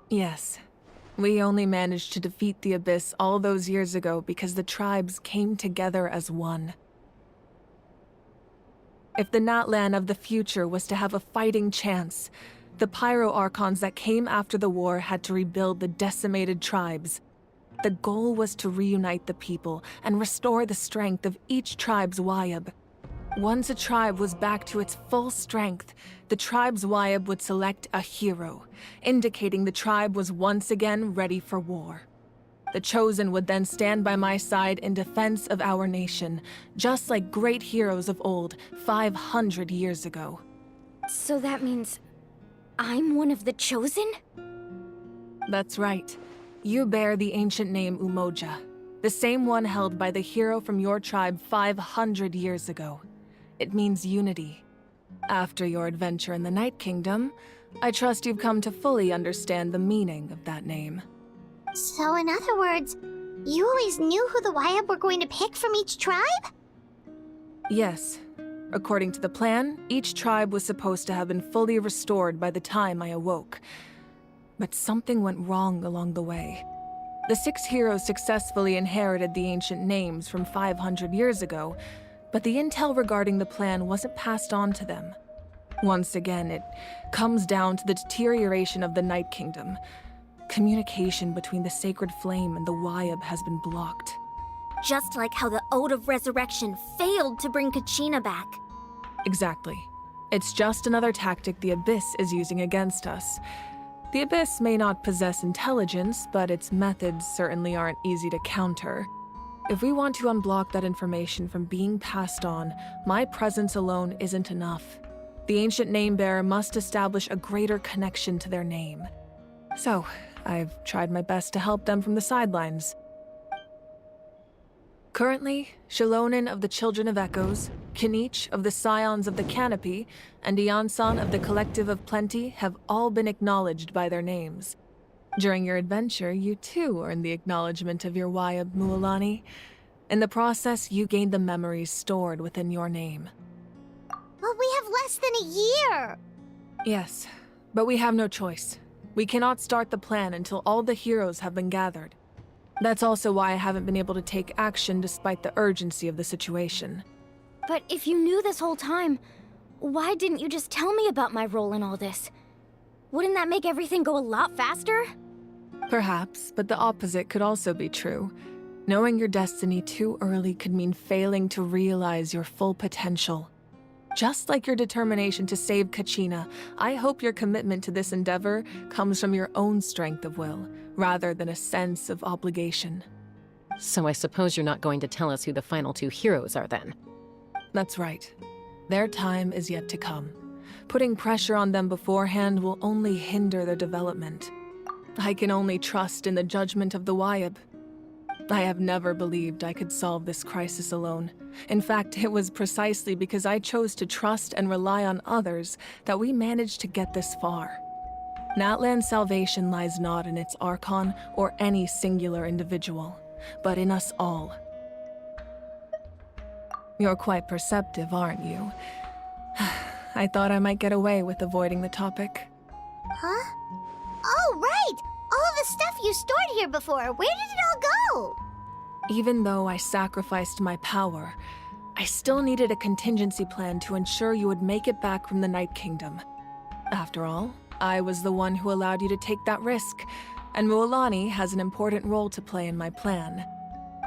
Yes. We only managed to defeat the Abyss all those years ago because the tribes came together as one. If the Natlan of the future was to have a fighting chance, the Pyro Archons that came after the war had to rebuild the decimated tribes. The goal was to reunite the people and restore the strength of each tribe's Wayab. Once a tribe was back to its full strength, the tribe's Wayab would select a hero, indicating the tribe was once again ready for war. The Chosen would then stand by my side in defense of our nation, just like great heroes of old 500 years ago. So that means I'm one of the Chosen? That's right. You bear the ancient name Umoja, the same one held by the hero from your tribe 500 years ago. It means unity. After your adventure in the Night Kingdom, I trust you've come to fully understand the meaning of that name. So in other words, you always knew who the Wyabb were going to pick from each tribe? Yes. According to the plan, each tribe was supposed to have been fully restored by the time I awoke. But something went wrong along the way. The 6 heroes successfully inherited the ancient names from 500 years ago, but the intel regarding the plan wasn't passed on to them. Once again, it comes down to the deterioration of the Night Kingdom. Communication between the Sacred Flame and the Wyabb has been blocked. Just like how the Ode of Resurrection failed to bring Kachina back. Exactly. It's just another tactic the Abyss is using against us. The Abyss may not possess intelligence, but its methods certainly aren't easy to counter. If we want to unblock that information from being passed on, my presence alone isn't enough. The ancient name-bearer must establish a greater connection to their name. So, I've tried my best to help them from the sidelines. Currently, Shilonen of the Children of Echoes, Kinich of the Scions of the Canopy, and Iansan of the Collective of Plenty have all been acknowledged by their names. During your adventure, you too earned the acknowledgement of your Wyabb, Mualani. In the process, you gained the memories stored within your name. But we have less than a year! Yes, but we have no choice. We cannot start the plan until all the heroes have been gathered. That's also why I haven't been able to take action despite the urgency of the situation. But if you knew this whole time, why didn't you just tell me about my role in all this? Wouldn't that make everything go a lot faster? Perhaps, but the opposite could also be true. Knowing your destiny too early could mean failing to realize your full potential. Just like your determination to save Kachina, I hope your commitment to this endeavor comes from your own strength of will, rather than a sense of obligation. So I suppose you're not going to tell us who the final 2 heroes are then? That's right. Their time is yet to come. Putting pressure on them beforehand will only hinder their development. I can only trust in the judgment of the Wyabb. I have never believed I could solve this crisis alone. In fact, it was precisely because I chose to trust and rely on others that we managed to get this far. Natlan's salvation lies not in its Archon or any singular individual, but in us all. You're quite perceptive, aren't you? I thought I might get away with avoiding the topic. Huh? Oh, right! All the stuff you stored here before, where did it all go? Even though I sacrificed my power, I still needed a contingency plan to ensure you would make it back from the Night Kingdom. After all, I was the one who allowed you to take that risk, and Mualani has an important role to play in my plan.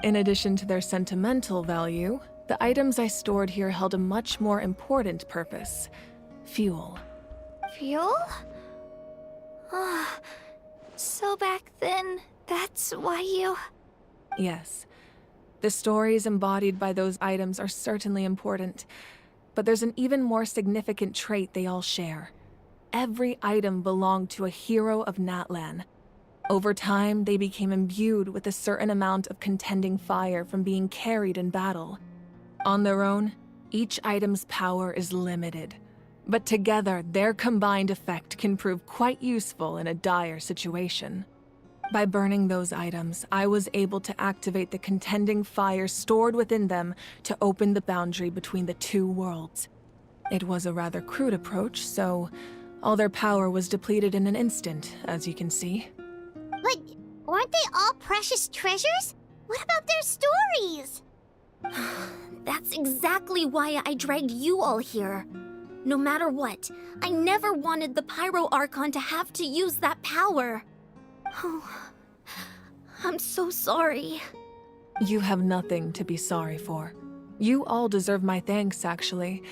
In addition to their sentimental value, the items I stored here held a much more important purpose: fuel. Fuel? So back then, that's why you... Yes. The stories embodied by those items are certainly important, but there's an even more significant trait they all share. Every item belonged to a hero of Natlan. Over time, they became imbued with a certain amount of contending fire from being carried in battle. On their own, each item's power is limited, but together, their combined effect can prove quite useful in a dire situation. By burning those items, I was able to activate the contending fire stored within them to open the boundary between the 2 worlds. It was a rather crude approach, so all their power was depleted in an instant, as you can see. But weren't they all precious treasures? What about their stories? That's exactly why I dragged you all here. No matter what, I never wanted the Pyro Archon to have to use that power. Oh, I'm so sorry. You have nothing to be sorry for. You all deserve my thanks, actually.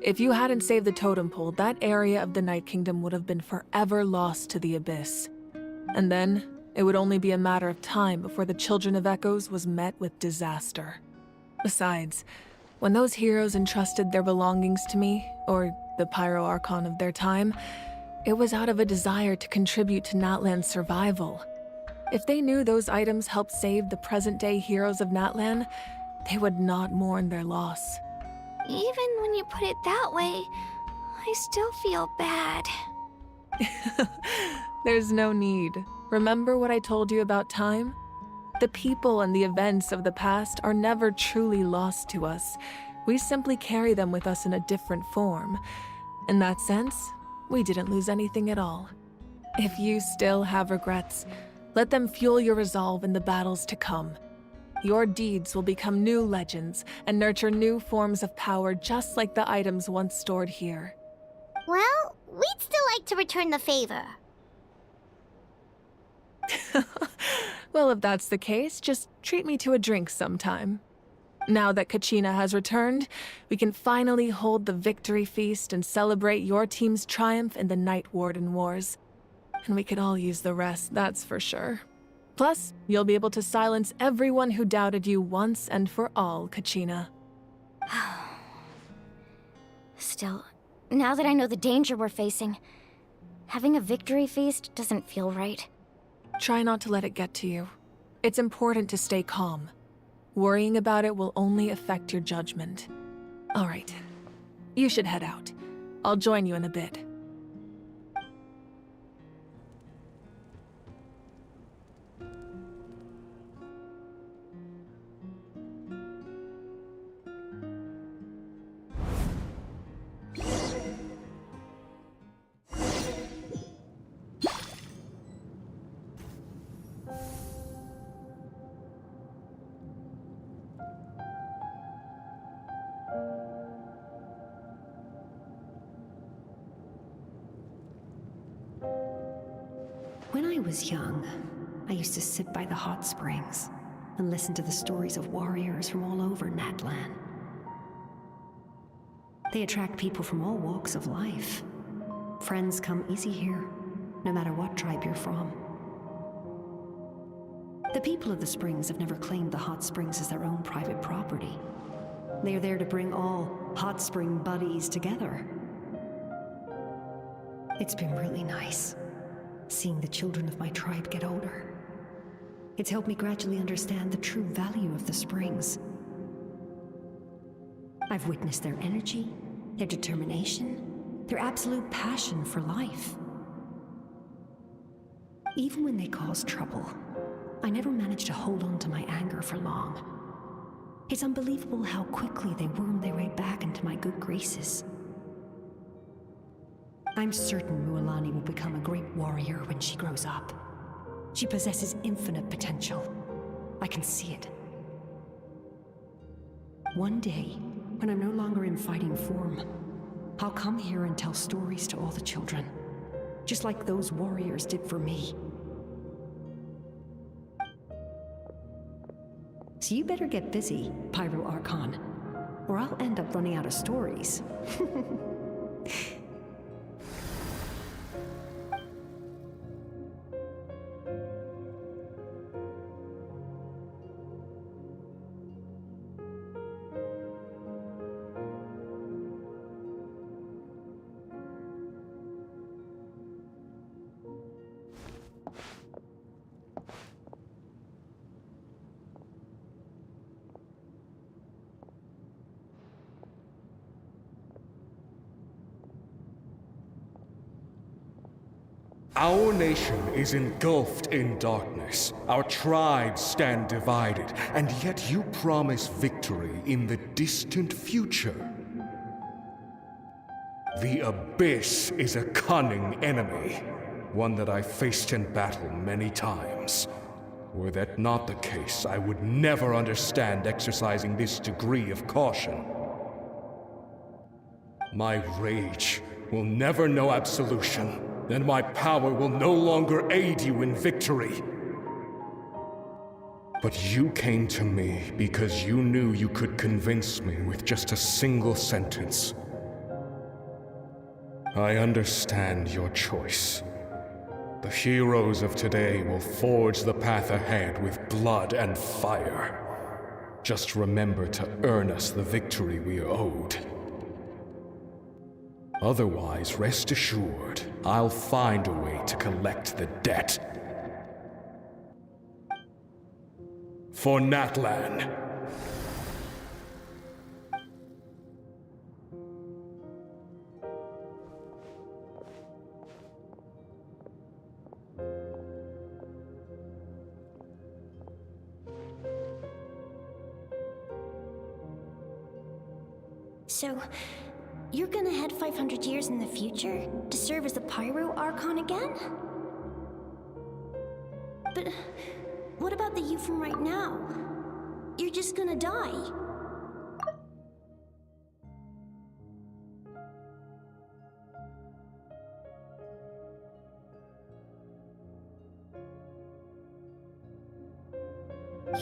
If you hadn't saved the totem pole, that area of the Night Kingdom would have been forever lost to the Abyss. And then, it would only be a matter of time before the Children of Echoes was met with disaster. Besides, when those heroes entrusted their belongings to me, or the Pyro Archon of their time, it was out of a desire to contribute to Natlan's survival. If they knew those items helped save the present-day heroes of Natlan, they would not mourn their loss. Even when you put it that way, I still feel bad. There's no need. Remember what I told you about time? The people and the events of the past are never truly lost to us. We simply carry them with us in a different form. In that sense, we didn't lose anything at all. If you still have regrets, let them fuel your resolve in the battles to come. Your deeds will become new legends and nurture new forms of power just like the items once stored here. Well, we'd still like to return the favor. Well, if that's the case, just treat me to a drink sometime. Now that Kachina has returned, we can finally hold the victory feast and celebrate your team's triumph in the Night Warden Wars. And we could all use the rest, that's for sure. Plus, you'll be able to silence everyone who doubted you once and for all, Kachina. Still, now that I know the danger we're facing, having a victory feast doesn't feel right. Try not to let it get to you. It's important to stay calm. Worrying about it will only affect your judgment. All right, you should head out. I'll join you in a bit. When I was young, I used to sit by the hot springs and listen to the stories of warriors from all over Natlan. They attract people from all walks of life. Friends come easy here, no matter what tribe you're from. The people of the springs have never claimed the hot springs as their own private property. They are there to bring all hot spring buddies together. It's been really nice, seeing the children of my tribe get older. It's helped me gradually understand the true value of the springs. I've witnessed their energy, their determination, their absolute passion for life. Even when they cause trouble, I never managed to hold on to my anger for long. It's unbelievable how quickly they worm their way back into my good graces. I'm certain Mualani will become a great warrior when she grows up. She possesses infinite potential. I can see it. One day, when I'm no longer in fighting form, I'll come here and tell stories to all the children, just like those warriors did for me. So you better get busy, Pyro Archon, or I'll end up running out of stories. Our nation is engulfed in darkness. Our tribes stand divided, and yet you promise victory in the distant future. The Abyss is a cunning enemy, one that I faced in battle many times. Were that not the case, I would never understand exercising this degree of caution. My rage will never know absolution. Then my power will no longer aid you in victory. But you came to me because you knew you could convince me with just a single sentence. I understand your choice. The heroes of today will forge the path ahead with blood and fire. Just remember to earn us the victory we are owed. Otherwise, rest assured, I'll find a way to collect the debt. For Natlan. So, you're gonna head 500 years in the future to serve as the Pyro Archon again? But what about the you from right now? You're just gonna die.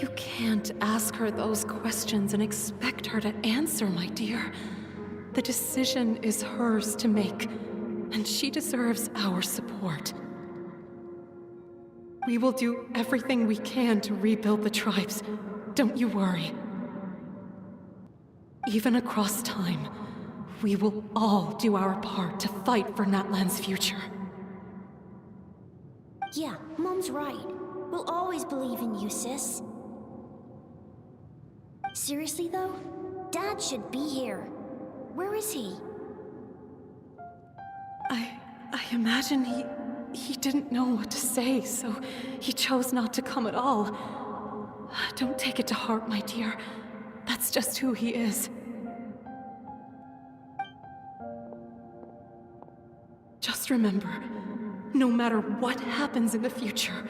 You can't ask her those questions and expect her to answer, my dear. The decision is hers to make, and she deserves our support. We will do everything we can to rebuild the tribes. Don't you worry. Even across time, we will all do our part to fight for Natlan's future. Yeah, Mom's right. We'll always believe in you, sis. Seriously, though? Dad should be here. Where is he? I imagine he didn't know what to say, so he chose not to come at all. Don't take it to heart, my dear. That's just who he is. Just remember, no matter what happens in the future,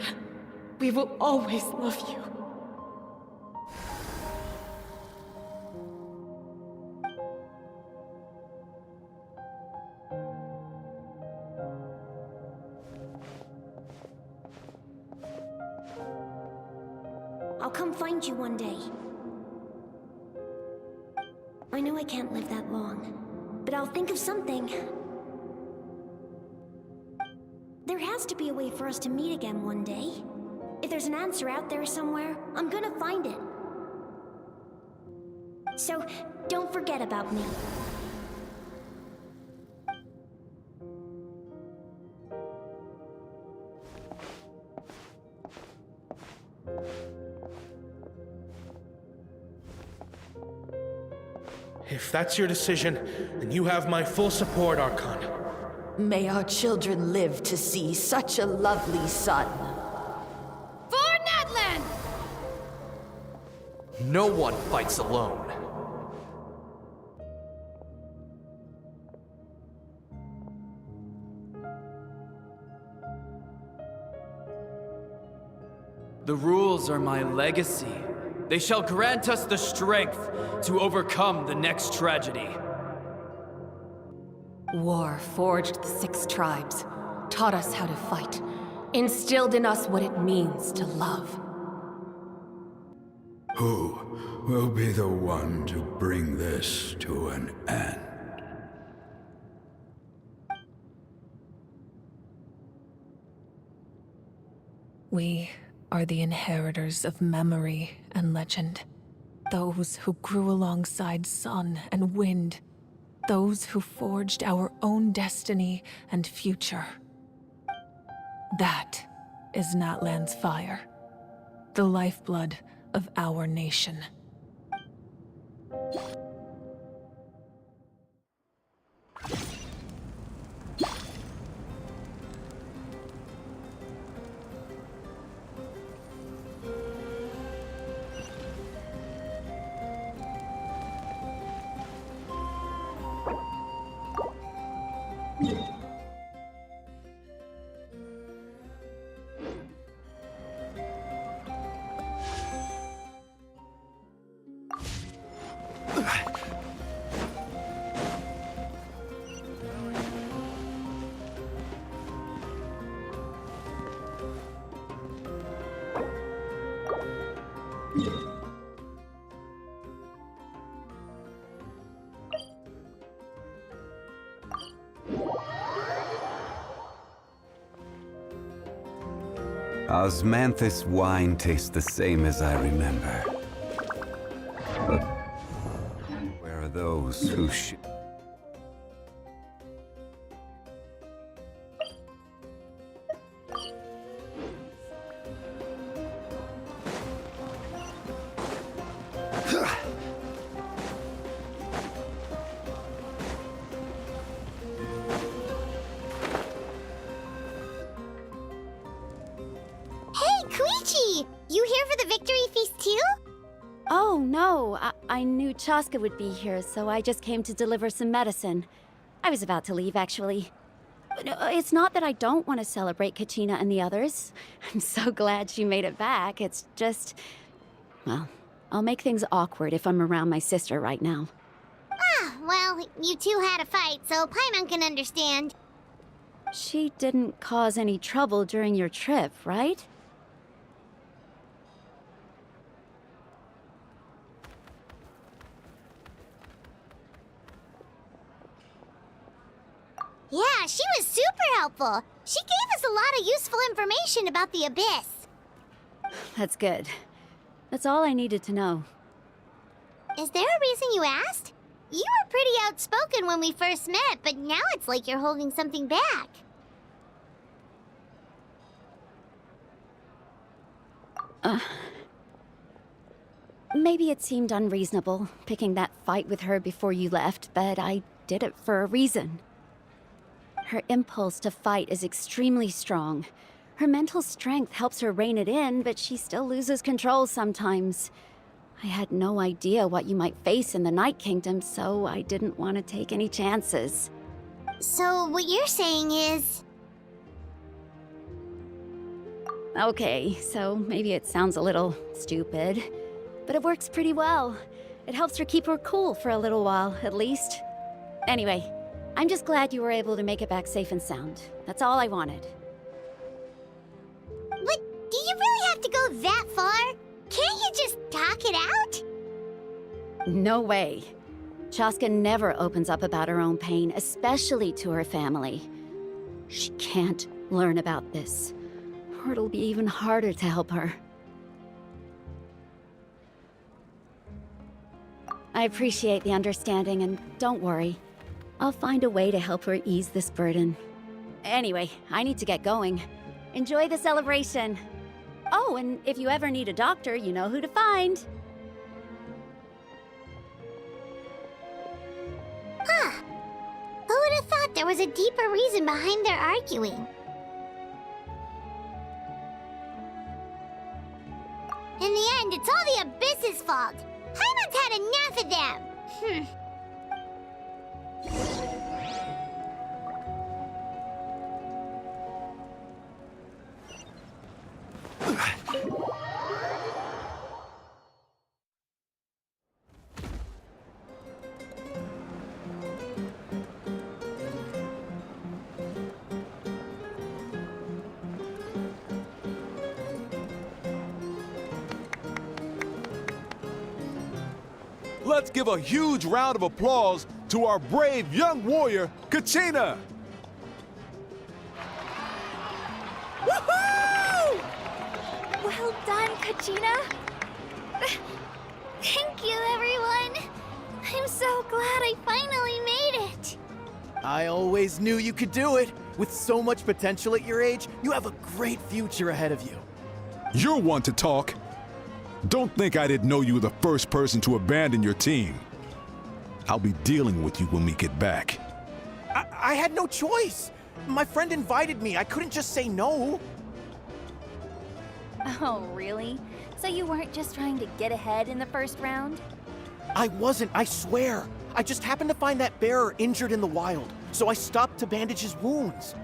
we will always love you. I'll come find you one day. I know I can't live that long, but I'll think of something. There has to be a way for us to meet again one day. If there's an answer out there somewhere, I'm gonna find it. So, don't forget about me. If that's your decision, then you have my full support, Archon. May our children live to see such a lovely son. For Natlan! No one fights alone. The rules are my legacy. They shall grant us the strength to overcome the next tragedy. War forged the 6 tribes, taught us how to fight, instilled in us what it means to love. Who will be the one to bring this to an end? We are the inheritors of memory and legend. Those who grew alongside sun and wind. Those who forged our own destiny and future. That is Natlan's fire. The lifeblood of our nation. Osmanthus wine tastes the same as I remember. But where are those who no. I knew Chaska would be here, so I just came to deliver some medicine. I was about to leave, actually. It's not that I don't want to celebrate Kachina and the others. I'm so glad she made it back. It's just... well, I'll make things awkward if I'm around my sister right now. Ah, well, you two had a fight, so Paimon can understand. She didn't cause any trouble during your trip, right? Yeah, she was super helpful. She gave us a lot of useful information about the Abyss. That's good. That's all I needed to know. Is there a reason you asked? You were pretty outspoken when we first met, but now it's like you're holding something back. Maybe it seemed unreasonable, picking that fight with her before you left, but I did it for a reason. Her impulse to fight is extremely strong. Her mental strength helps her rein it in, but she still loses control sometimes. I had no idea what you might face in the Night Kingdom, so I didn't want to take any chances. So what you're saying is... Okay, so maybe it sounds a little stupid, but it works pretty well. It helps her keep her cool for a little while, at least. Anyway, I'm just glad you were able to make it back safe and sound. That's all I wanted. But do you really have to go that far? Can't you just talk it out? No way. Chaska never opens up about her own pain, especially to her family. She can't learn about this, or it'll be even harder to help her. I appreciate the understanding, and don't worry. I'll find a way to help her ease this burden. Anyway, I need to get going. Enjoy the celebration. Oh, and if you ever need a doctor, you know who to find. Huh. Who would have thought there was a deeper reason behind their arguing? In the end, it's all the Abyss's fault. Paimon's had enough of them. Let's give a huge round of applause to our brave young warrior, Kachina! Woohoo! Well done, Kachina. Thank you, everyone. I'm so glad I finally made it. I always knew you could do it. With so much potential at your age, you have a great future ahead of you. You're one to talk. Don't think I didn't know you were the first person to abandon your team. I'll be dealing with you when we get back. I had no choice. My friend invited me. I couldn't just say no. Oh, really? So you weren't just trying to get ahead in the first round? I wasn't, I swear. I just happened to find that bearer injured in the wild, so I stopped to bandage his wounds.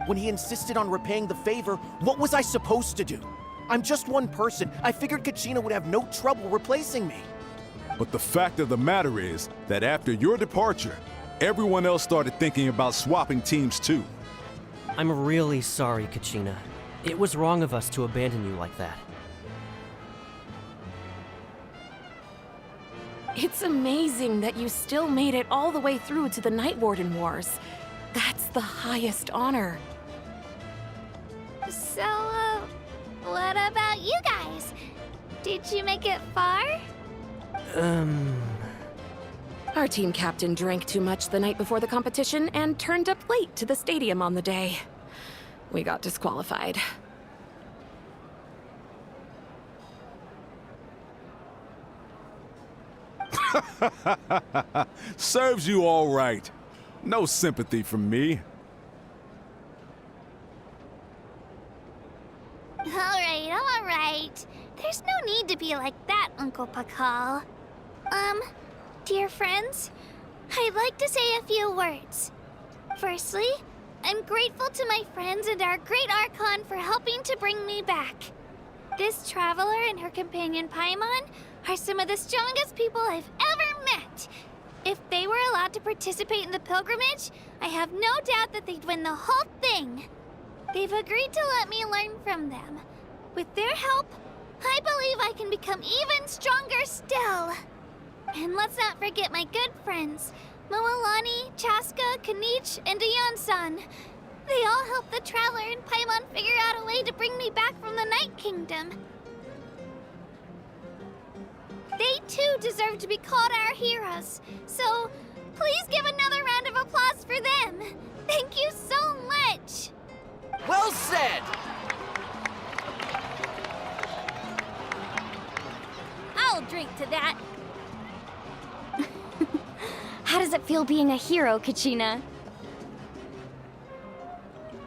When he insisted on repaying the favor, what was I supposed to do? I'm just one person. I figured Kachina would have no trouble replacing me. But the fact of the matter is that after your departure, everyone else started thinking about swapping teams too. I'm really sorry, Kachina. It was wrong of us to abandon you like that. It's amazing that you still made it all the way through to the Night Warden Wars. That's the highest honor. So, what about you guys? Did you make it far? Our team captain drank too much the night before the competition and turned up late to the stadium on the day. We got disqualified. Serves you all right. No sympathy from me. Alright. There's no need to be like that, Uncle Pakal. Dear friends, I'd like to say a few words. Firstly, I'm grateful to my friends and our great Archon for helping to bring me back. This traveler and her companion Paimon are some of the strongest people I've ever met. If they were allowed to participate in the pilgrimage, I have no doubt that they'd win the whole thing. They've agreed to let me learn from them. With their help, I believe I can become even stronger still. And let's not forget my good friends, Moalani, Chaska, Kanich, and Ayan-san. They all helped the Traveler and Paimon figure out a way to bring me back from the Night Kingdom. They too deserve to be called our heroes, so please give another round of applause for them. Thank you so much! Well said! I'll drink to that. How does it feel being a hero, Kachina?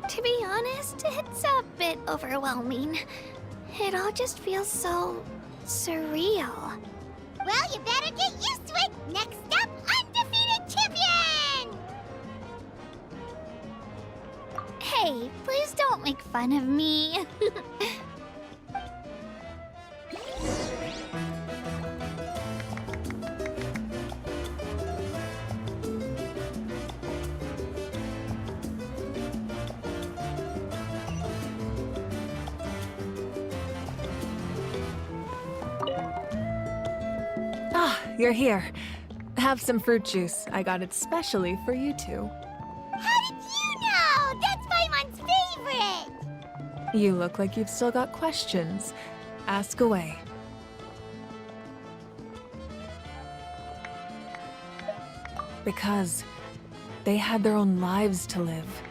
To be honest, it's a bit overwhelming. It all just feels so surreal. Well, you better get used to it! Next up, undefeated champion! Hey, please don't make fun of me. You're here. Have some fruit juice. I got it specially for you two. How did you know? That's Paimon's favorite! You look like you've still got questions. Ask away. Because they had their own lives to live.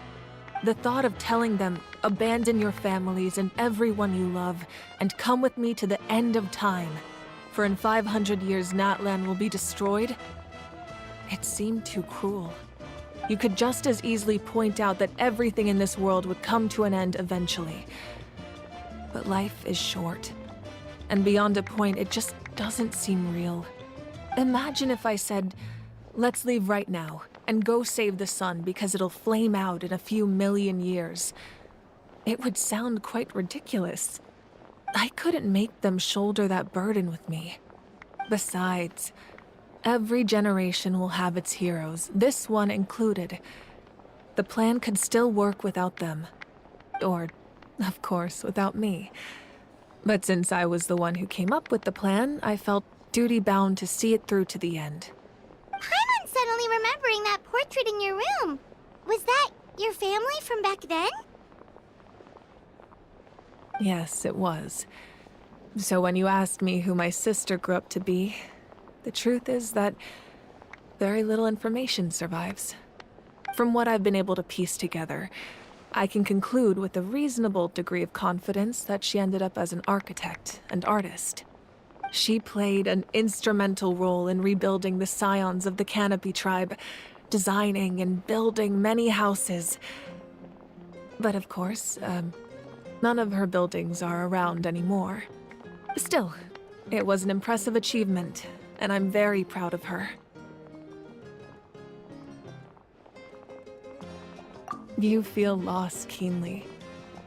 The thought of telling them, abandon your families and everyone you love, and come with me to the end of time. For in 500 years, Natlan will be destroyed? It seemed too cruel. You could just as easily point out that everything in this world would come to an end eventually. But life is short. And beyond a point, it just doesn't seem real. Imagine if I said, let's leave right now, and go save the sun because it'll flame out in a few million years. It would sound quite ridiculous. I couldn't make them shoulder that burden with me. Besides, every generation will have its heroes, this one included. The plan could still work without them. Or, of course, without me. But since I was the one who came up with the plan, I felt duty-bound to see it through to the end. Paimon's suddenly remembering that portrait in your room. Was that your family from back then? Yes, it was. So when you asked me who my sister grew up to be, the truth is that very little information survives. From what I've been able to piece together, I can conclude with a reasonable degree of confidence that she ended up as an architect and artist. She played an instrumental role in rebuilding the scions of the Canopy tribe, designing and building many houses. But of course, none of her buildings are around anymore. Still, it was an impressive achievement, and I'm very proud of her. You feel loss keenly.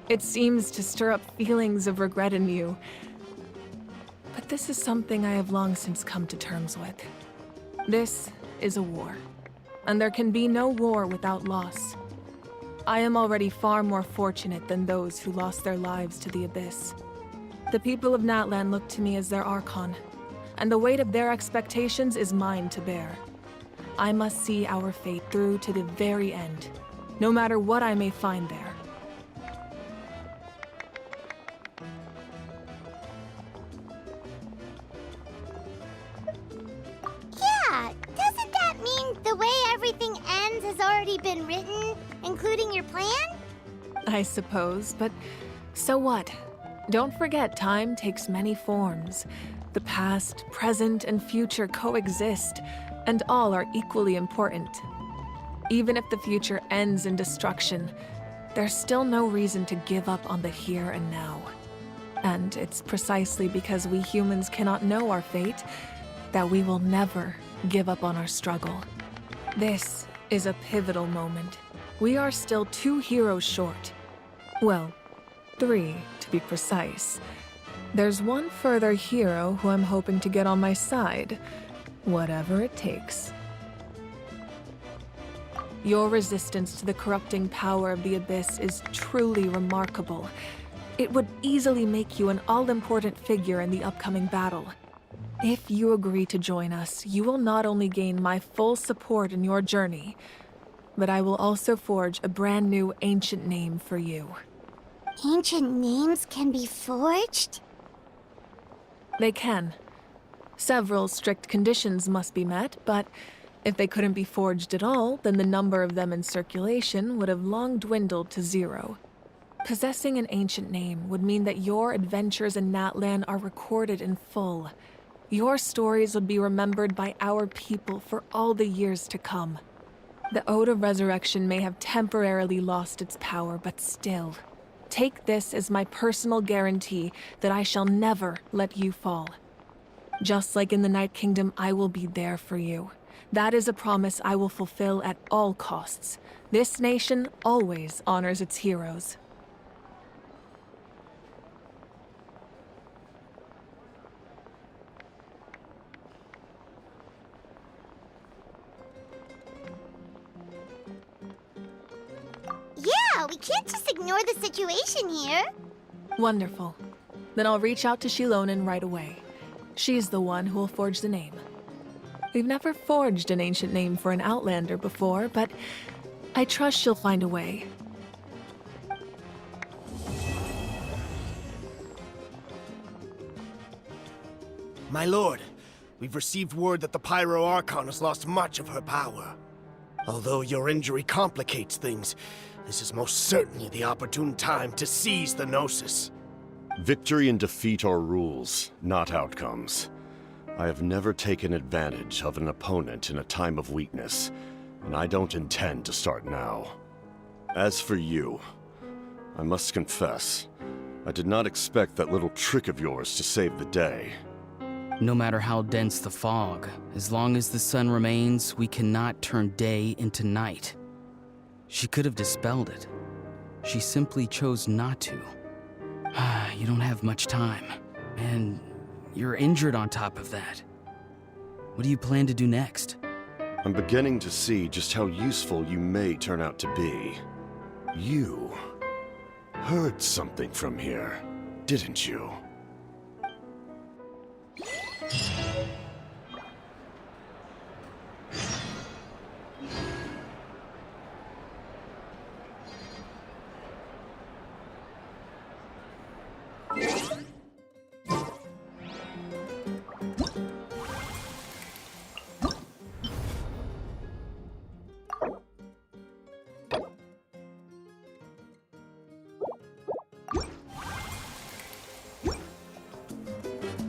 It seems to stir up feelings of regret in you. But this is something I have long since come to terms with. This is a war, and there can be no war without loss. I am already far more fortunate than those who lost their lives to the Abyss. The people of Natlan look to me as their Archon, and the weight of their expectations is mine to bear. I must see our fate through to the very end, no matter what I may find there. Yeah, doesn't that mean the way everything ends has already been written, including your plan? I suppose, but so what? Don't forget, time takes many forms. The past, present, and future coexist, and all are equally important. Even if the future ends in destruction, there's still no reason to give up on the here and now. And it's precisely because we humans cannot know our fate that we will never give up on our struggle. This is a pivotal moment. We are still 2 heroes short. Well, 3 to be precise. There's one further hero who I'm hoping to get on my side, whatever it takes. Your resistance to the corrupting power of the Abyss is truly remarkable. It would easily make you an all-important figure in the upcoming battle. If you agree to join us, you will not only gain my full support in your journey, but I will also forge a brand new ancient name for you. Ancient names can be forged? They can. Several strict conditions must be met, but if they couldn't be forged at all, then the number of them in circulation would have long dwindled to 0. Possessing an ancient name would mean that your adventures in Natlan are recorded in full. Your stories would be remembered by our people for all the years to come. The Ode of Resurrection may have temporarily lost its power, but still, take this as my personal guarantee that I shall never let you fall. Just like in the Night Kingdom, I will be there for you. That is a promise I will fulfill at all costs. This nation always honors its heroes. Yeah, we can't just ignore the situation here. Wonderful. Then I'll reach out to Shilonen right away. She's the one who will forge the name. We've never forged an ancient name for an Outlander before, but I trust she'll find a way. My lord, we've received word that the Pyro Archon has lost much of her power. Although your injury complicates things, this is most certainly the opportune time to seize the Gnosis. Victory and defeat are rules, not outcomes. I have never taken advantage of an opponent in a time of weakness, and I don't intend to start now. As for you, I must confess, I did not expect that little trick of yours to save the day. No matter how dense the fog, as long as the sun remains, we cannot turn day into night. She could have dispelled it. She simply chose not to. You don't have much time, and you're injured on top of that. What do you plan to do next? I'm beginning to see just how useful you may turn out to be. You heard something from here, didn't you?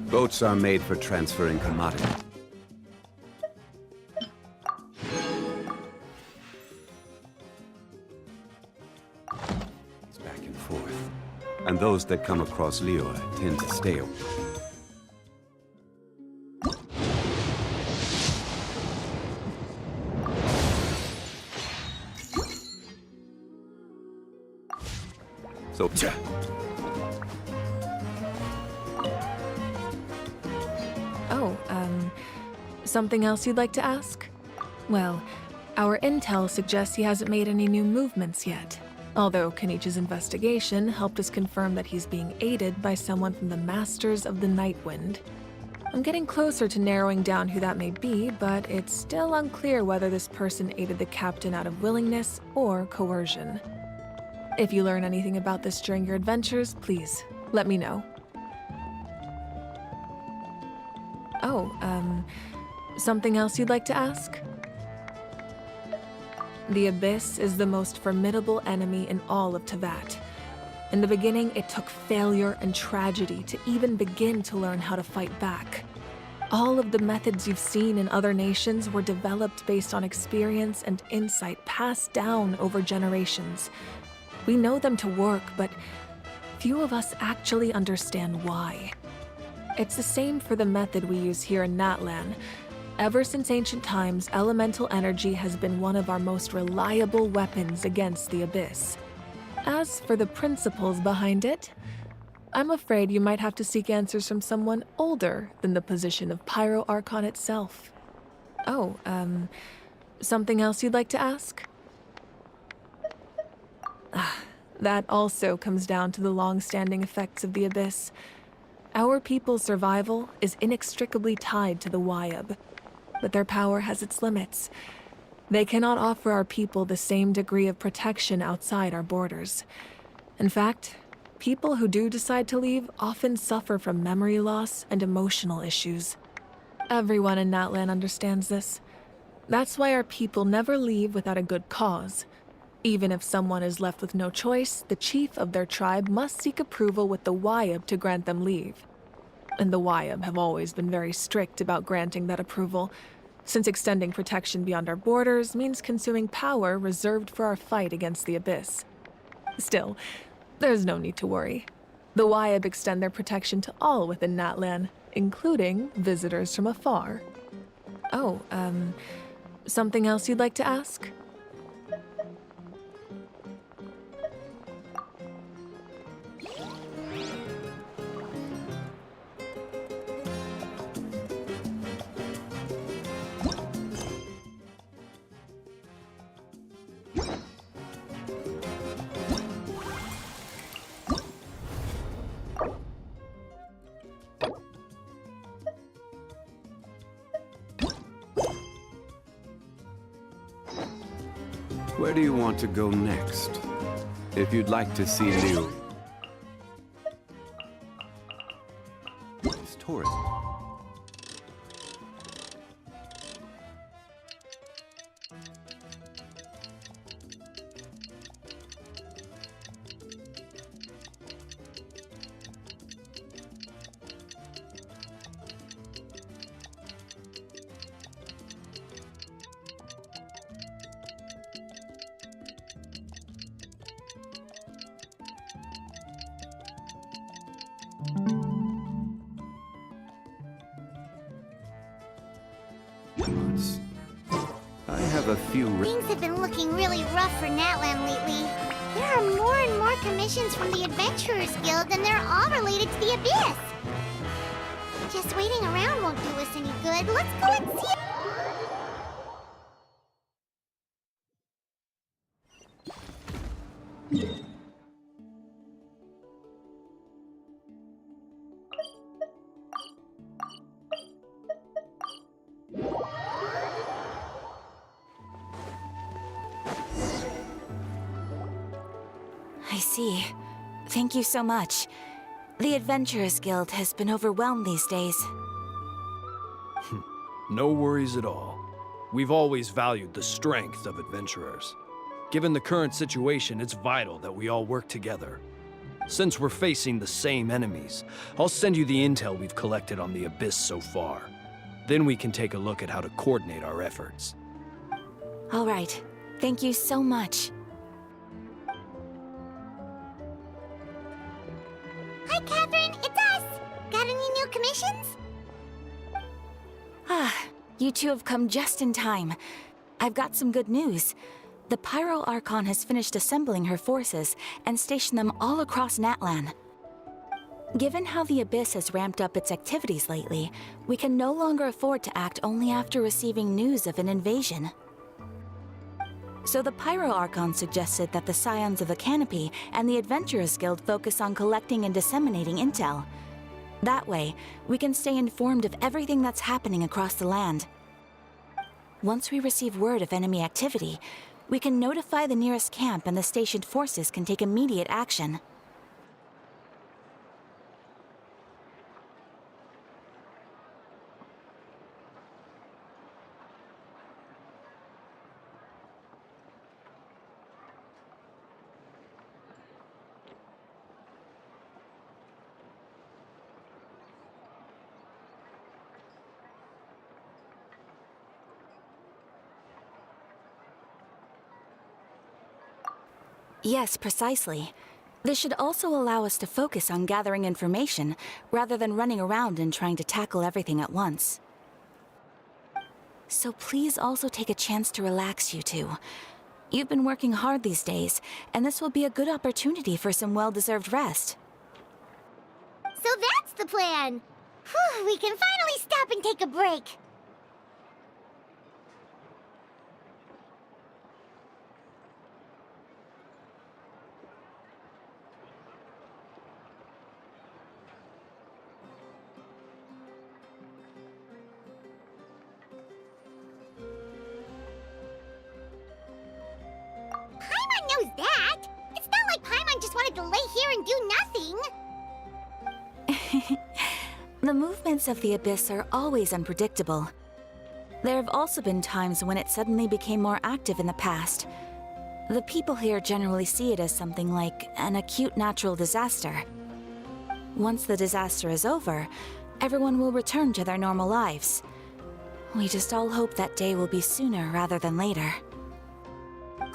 Boats are made for transferring commodity. It's back and forth. And those that come across Lior tend to stay away. So, something else you'd like to ask? Well, our intel suggests he hasn't made any new movements yet. Although Kenichi's investigation helped us confirm that he's being aided by someone from the Masters of the Nightwind. I'm getting closer to narrowing down who that may be, but it's still unclear whether this person aided the captain out of willingness or coercion. If you learn anything about this during your adventures, please let me know. Something else you'd like to ask? The Abyss is the most formidable enemy in all of Teyvat. In the beginning, it took failure and tragedy to even begin to learn how to fight back. All of the methods you've seen in other nations were developed based on experience and insight passed down over generations. We know them to work, but few of us actually understand why. It's the same for the method we use here in Natlan. Ever since ancient times, elemental energy has been one of our most reliable weapons against the Abyss. As for the principles behind it, I'm afraid you might have to seek answers from someone older than the position of Pyro Archon itself. Oh, something else you'd like to ask? That also comes down to the long-standing effects of the Abyss. Our people's survival is inextricably tied to the Wyab, but their power has its limits. They cannot offer our people the same degree of protection outside our borders. In fact, people who do decide to leave often suffer from memory loss and emotional issues. Everyone in Natlan understands this. That's why our people never leave without a good cause. Even if someone is left with no choice, the chief of their tribe must seek approval with the Wyab to grant them leave. And the Wyab have always been very strict about granting that approval, since extending protection beyond our borders means consuming power reserved for our fight against the Abyss. Still, there's no need to worry. The Wyab extend their protection to all within Natlan, including visitors from afar. Oh, something else you'd like to ask? Where do you want to go next? If you'd like to see Liu... It's tourism. I have a few... Things have been looking really rough for Natlan lately. There are more and more commissions from the Adventurers Guild, and they're all related to the Abyss. Just waiting around won't do us any good. Let's go and see... I see. Thank you so much. The Adventurers Guild has been overwhelmed these days. No worries at all. We've always valued the strength of adventurers. Given the current situation, it's vital that we all work together. Since we're facing the same enemies, I'll send you the intel we've collected on the Abyss so far. Then we can take a look at how to coordinate our efforts. All right. Thank you so much. Hi, Catherine! It's us! Got any new commissions? You two have come just in time. I've got some good news. The Pyro Archon has finished assembling her forces and stationed them all across Natlan. Given how the Abyss has ramped up its activities lately, we can no longer afford to act only after receiving news of an invasion. So the Pyro Archon suggested that the Scions of the Canopy and the Adventurers Guild focus on collecting and disseminating intel. That way, we can stay informed of everything that's happening across the land. Once we receive word of enemy activity, we can notify the nearest camp and the stationed forces can take immediate action. Yes, precisely. This should also allow us to focus on gathering information, rather than running around and trying to tackle everything at once. So please also take a chance to relax, you two. You've been working hard these days, and this will be a good opportunity for some well-deserved rest. So that's the plan! Whew, we can finally stop and take a break! Paimon knows that! It's not like Paimon just wanted to lay here and do nothing! The movements of the Abyss are always unpredictable. There have also been times when it suddenly became more active in the past. The people here generally see it as something like an acute natural disaster. Once the disaster is over, everyone will return to their normal lives. We just all hope that day will be sooner rather than later.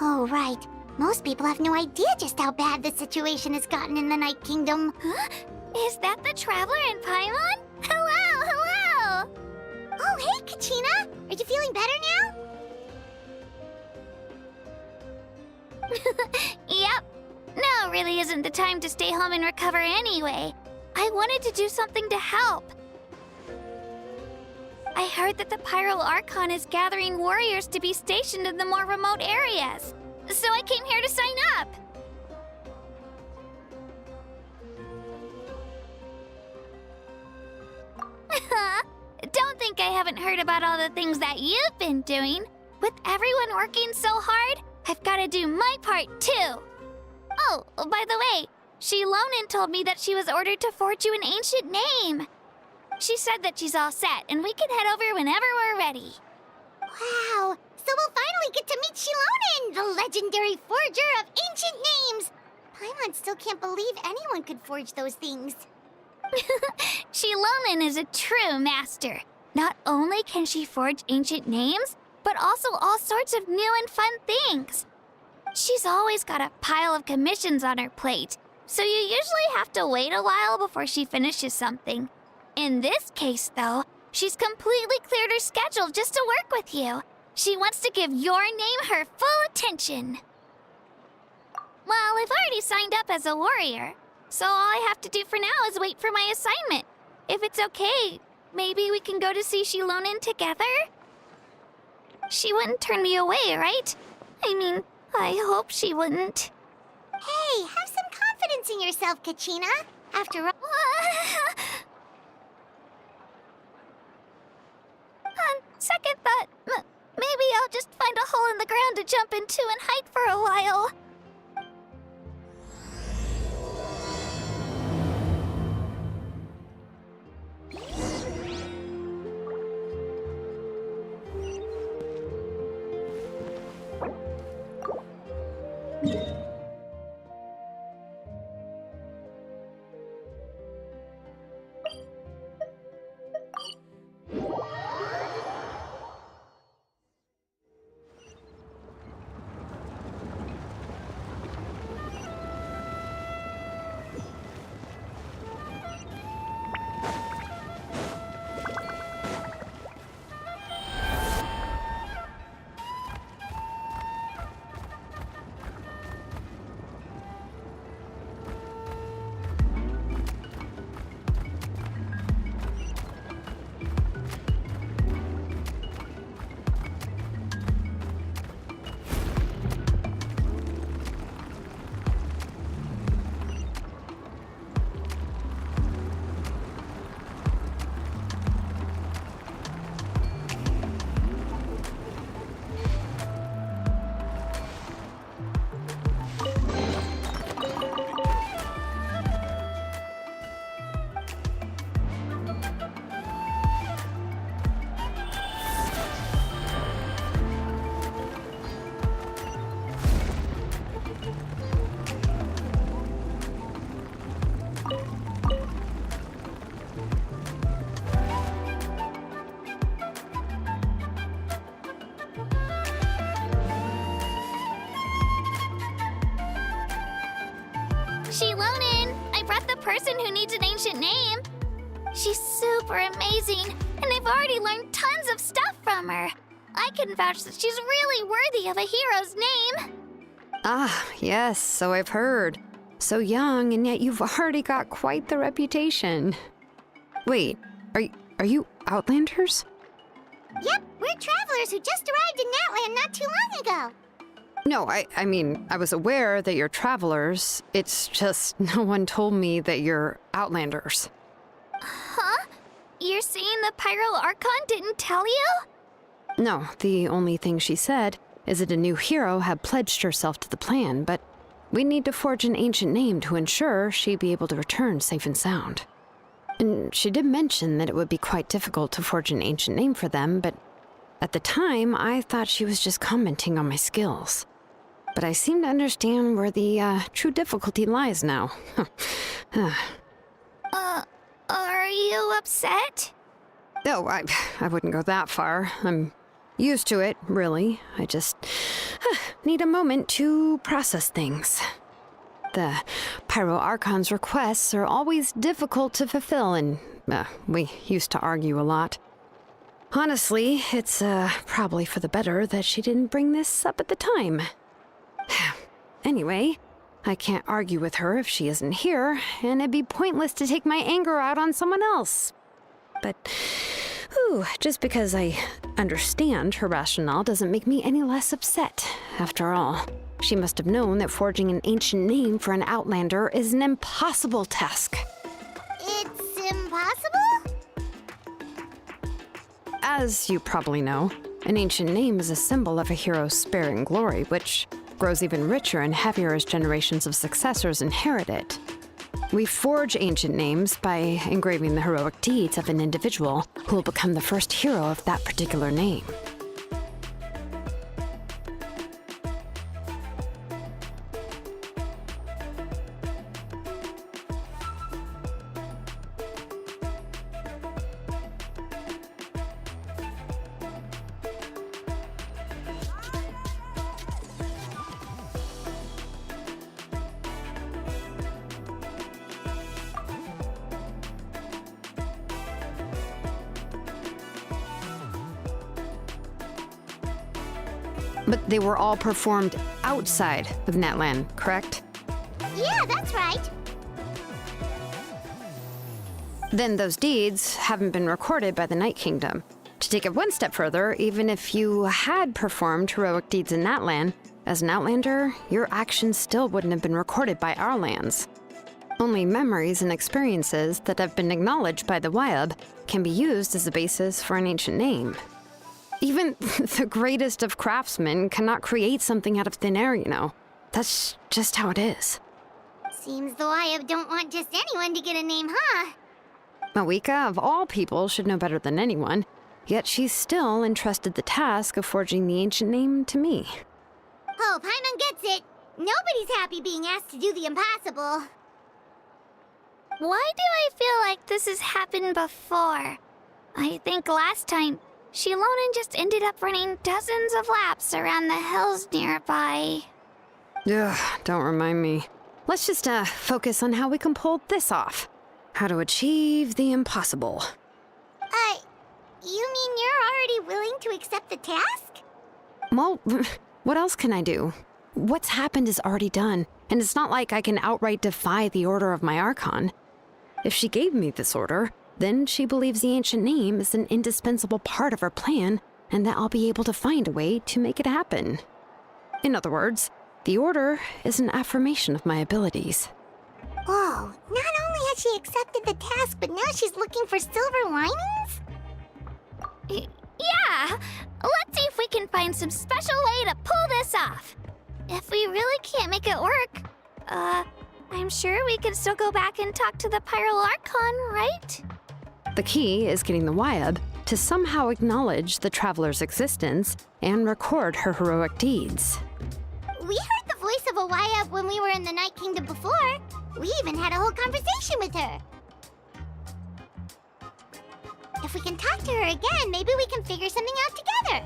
Oh, right. Most people have no idea just how bad the situation has gotten in the Night Kingdom. Huh? Is that the Traveler and Paimon? Hello, hello! Oh, hey, Kachina! Are you feeling better now? Yep. Now really isn't the time to stay home and recover anyway. I wanted to do something to help. I heard that the Pyro Archon is gathering warriors to be stationed in the more remote areas. So I came here to sign up. Don't think I haven't heard about all the things that you've been doing. With everyone working so hard, I've got to do my part too. Oh, by the way, Shilonin told me that she was ordered to forge you an ancient name. She said that she's all set, and we can head over whenever we're ready. Wow, so we'll finally get to meet Shilonin, the legendary forger of ancient names. Paimon still can't believe anyone could forge those things. Shilonin is a true master. Not only can she forge ancient names, but also all sorts of new and fun things. She's always got a pile of commissions on her plate, so you usually have to wait a while before she finishes something. In this case, though, she's completely cleared her schedule just to work with you. She wants to give your name her full attention. Well, I've already signed up as a warrior, so all I have to do for now is wait for my assignment. If it's okay, maybe we can go to see Shilonin together? She wouldn't turn me away, right? I mean, I hope she wouldn't. Hey, have some confidence in yourself, Kachina. After all... On second thought, maybe I'll just find a hole in the ground to jump into and hide for a while. person who needs an ancient name. She's super amazing, and I've already learned tons of stuff from her. I can vouch that she's really worthy of a hero's name. Ah, yes, so I've heard. So young, and yet you've already got quite the reputation. Wait, are you Outlanders? Yep, we're travelers who just arrived in Natland not too long ago. No, I mean, I was aware that you're travelers. It's just no one told me that you're Outlanders. Huh? You're saying the Pyro Archon didn't tell you? No, the only thing she said is that a new hero had pledged herself to the plan, but we need to forge an ancient name to ensure she'd be able to return safe and sound. And she did mention that it would be quite difficult to forge an ancient name for them, but at the time, I thought she was just commenting on my skills. But I seem to understand where the true difficulty lies now. Are you upset? No, I wouldn't go that far. I'm used to it, really. I just need a moment to process things. The Pyro Archon's requests are always difficult to fulfill, and we used to argue a lot. Honestly, it's probably for the better that she didn't bring this up at the time. Anyway, I can't argue with her if she isn't here, and it'd be pointless to take my anger out on someone else. But, just because I understand her rationale doesn't make me any less upset. After all, she must have known that forging an ancient name for an Outlander is an impossible task. It's impossible? As you probably know, an ancient name is a symbol of a hero's spirit and glory, which grows even richer and heavier as generations of successors inherit it. We forge ancient names by engraving the heroic deeds of an individual who will become the first hero of that particular name. But they were all performed outside of Natland, correct? Yeah, that's right. Then those deeds haven't been recorded by the Night Kingdom. To take it one step further, even if you had performed heroic deeds in Natland, as an Outlander, your actions still wouldn't have been recorded by our lands. Only memories and experiences that have been acknowledged by the Wyab can be used as a basis for an ancient name. Even the greatest of craftsmen cannot create something out of thin air, you know. That's just how it is. Seems the Wyab don't want just anyone to get a name, huh? Mawika, of all people, should know better than anyone, yet she's still entrusted the task of forging the ancient name to me. Oh, Paimon gets it. Nobody's happy being asked to do the impossible. Why do I feel like this has happened before? I think last time, Shilonen just ended up running dozens of laps around the hills nearby. Ugh, don't remind me. Let's just focus on how we can pull this off. How to achieve the impossible. You mean you're already willing to accept the task? Well, what else can I do? What's happened is already done, and it's not like I can outright defy the order of my Archon. If she gave me this order, then she believes the ancient name is an indispensable part of her plan, and that I'll be able to find a way to make it happen. In other words, the order is an affirmation of my abilities. Whoa, not only has she accepted the task, but now she's looking for silver linings? Yeah! Let's see if we can find some special way to pull this off. If we really can't make it work, I'm sure we could still go back and talk to the Pyro Archon, right? The key is getting the Wyab to somehow acknowledge the traveler's existence and record her heroic deeds. We heard the voice of a Wyab when we were in the Night Kingdom before. We even had a whole conversation with her. If we can talk to her again, maybe we can figure something out together.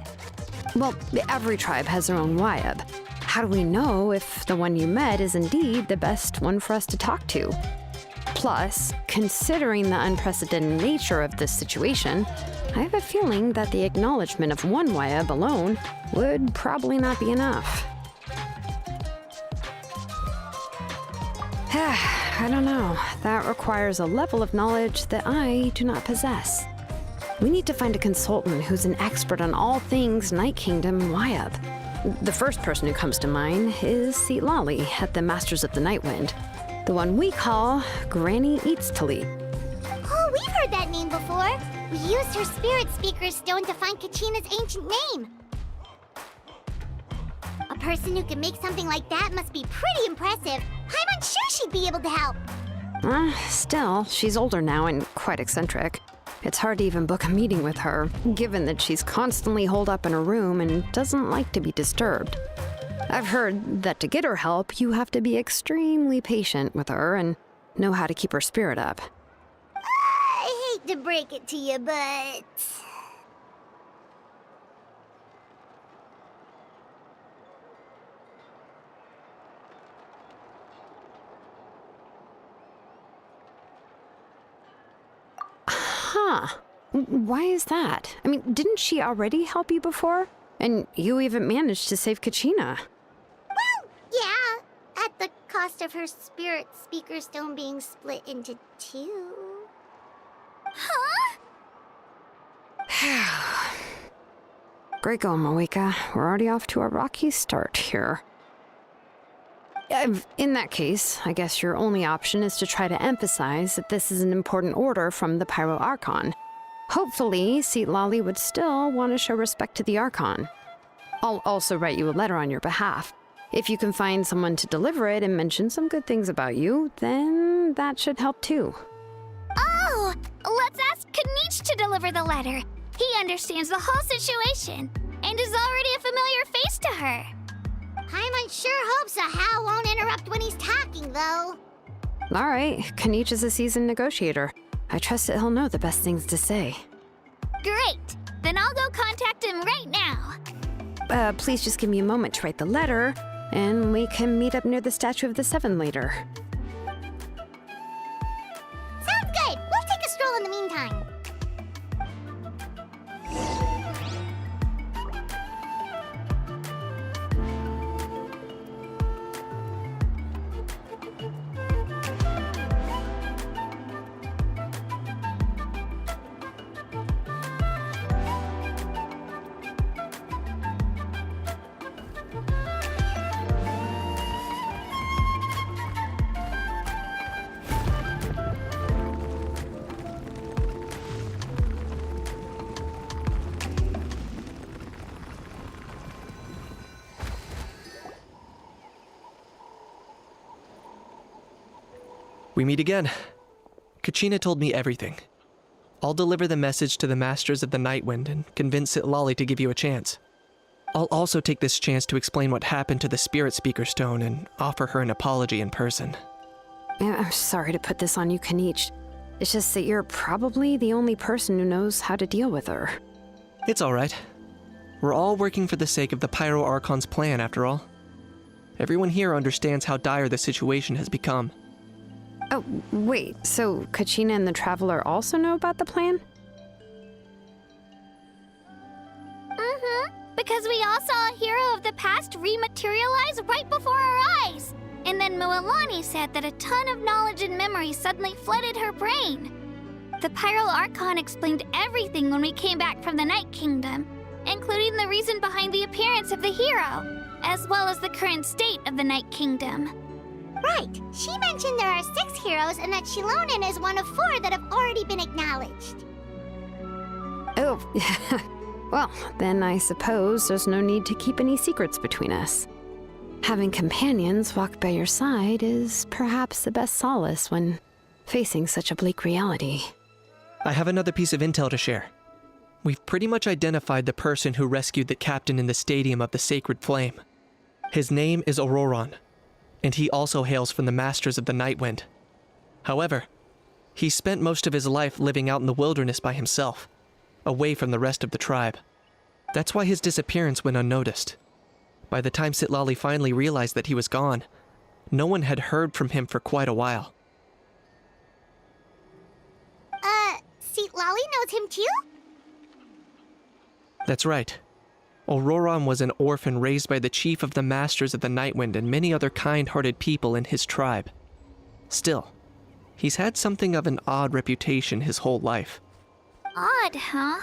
Well, every tribe has their own Wyab. How do we know if the one you met is indeed the best one for us to talk to? Plus, considering the unprecedented nature of this situation, I have a feeling that the acknowledgement of one Wayab alone would probably not be enough. I don't know. That requires a level of knowledge that I do not possess. We need to find a consultant who's an expert on all things Night Kingdom and Wayab. The first person who comes to mind is Lali at the Masters of the Nightwind, the one we call Granny Eatstali. Oh, we've heard that name before. We used her spirit speaker stone to find Kachina's ancient name. A person who can make something like that must be pretty impressive. I'm unsure she'd be able to help. Still, she's older now and quite eccentric. It's hard to even book a meeting with her, given that she's constantly holed up in her room and doesn't like to be disturbed. I've heard that to get her help, you have to be extremely patient with her and know how to keep her spirit up. I hate to break it to you, but... Huh. Why is that? I mean, didn't she already help you before? And you even managed to save Kachina. Well, yeah. At the cost of her spirit speaker stone being split into two. Huh? Great going, Moeka. We're already off to a rocky start here. In that case, I guess your only option is to try to emphasize that this is an important order from the Pyro Archon. Hopefully, Lali would still want to show respect to the Archon. I'll also write you a letter on your behalf. If you can find someone to deliver it and mention some good things about you, then that should help too. Oh! Let's ask Kanich to deliver the letter. He understands the whole situation, and is already a familiar face to her. Paimon sure hopes a Hal won't interrupt when he's talking, though. All right, Kanich is a seasoned negotiator. I trust that he'll know the best things to say. Great! Then I'll go contact him right now. Please just give me a moment to write the letter, and we can meet up near the Statue of the Seven later. Sounds good! We'll take a stroll in the meantime. We meet again. Kachina told me everything. I'll deliver the message to the Masters of the Nightwind and convince Lali to give you a chance. I'll also take this chance to explain what happened to the Spirit Speaker Stone and offer her an apology in person. I'm sorry to put this on you, Kanich. It's just that you're probably the only person who knows how to deal with her. It's all right. We're all working for the sake of the Pyro Archon's plan, after all. Everyone here understands how dire the situation has become. Oh, wait, so Kachina and the Traveler also know about the plan? Mm-hmm, because we all saw a hero of the past rematerialize right before our eyes. And then Mualani said that a ton of knowledge and memory suddenly flooded her brain. The Pyro Archon explained everything when we came back from the Night Kingdom, including the reason behind the appearance of the hero, as well as the current state of the Night Kingdom. Right. She mentioned there are 6 heroes and that Shilonen is one of 4 that have already been acknowledged. Oh, well, then I suppose there's no need to keep any secrets between us. Having companions walk by your side is perhaps the best solace when facing such a bleak reality. I have another piece of intel to share. We've pretty much identified the person who rescued the captain in the Stadium of the Sacred Flame. His name is Auroron, and he also hails from the Masters of the Nightwind. However, he spent most of his life living out in the wilderness by himself, away from the rest of the tribe. That's why his disappearance went unnoticed. By the time Lali finally realized that he was gone, no one had heard from him for quite a while. Seat Lolly knows him too? That's right. Auroron was an orphan raised by the chief of the Masters of the Nightwind and many other kind-hearted people in his tribe. Still, he's had something of an odd reputation his whole life. Odd, huh?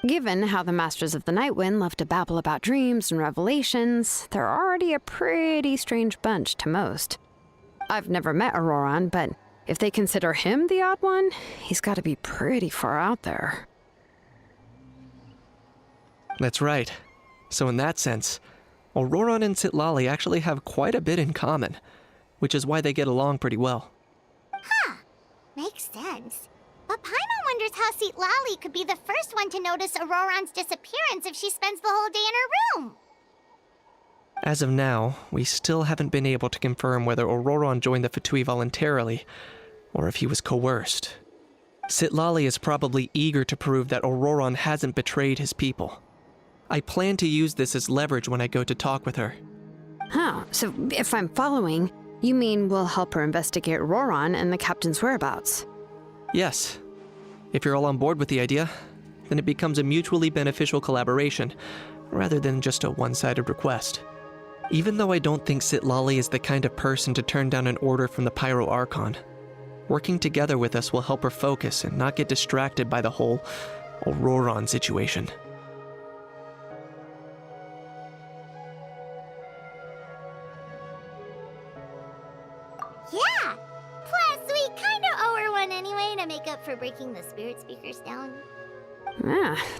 Given how the Masters of the Nightwind love to babble about dreams and revelations, they're already a pretty strange bunch to most. I've never met Auroron, but if they consider him the odd one, he's got to be pretty far out there. That's right. So in that sense, Auroron and Citlali actually have quite a bit in common, which is why they get along pretty well. Huh. Makes sense. But Paimon wonders how Seat Lolly could be the first one to notice Auroron's disappearance if she spends the whole day in her room. As of now, we still haven't been able to confirm whether Auroron joined the Fatui voluntarily, or if he was coerced. Citlali is probably eager to prove that Auroron hasn't betrayed his people. I plan to use this as leverage when I go to talk with her. Huh, so if I'm following, you mean we'll help her investigate Auroron and the captain's whereabouts? Yes. If you're all on board with the idea, then it becomes a mutually beneficial collaboration, rather than just a one-sided request. Even though I don't think Citlali is the kind of person to turn down an order from the Pyro Archon, working together with us will help her focus and not get distracted by the whole Auroron situation. Yeah! Plus, we kinda owe her one anyway to make up for breaking the spirit speakers down.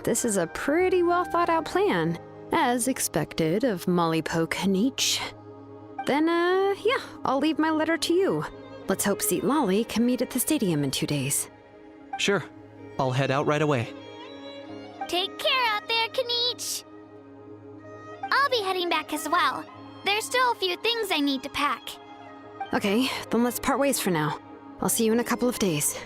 This is a pretty well thought out plan, as expected of Molly Poke Nietzsche. Then, yeah, I'll leave my letter to you. Let's hope Seat Lolly can meet at the stadium in 2 days. Sure. I'll head out right away. Take care out there, Kaniche. I'll be heading back as well. There's still a few things I need to pack. Okay, then let's part ways for now. I'll see you in a couple of days.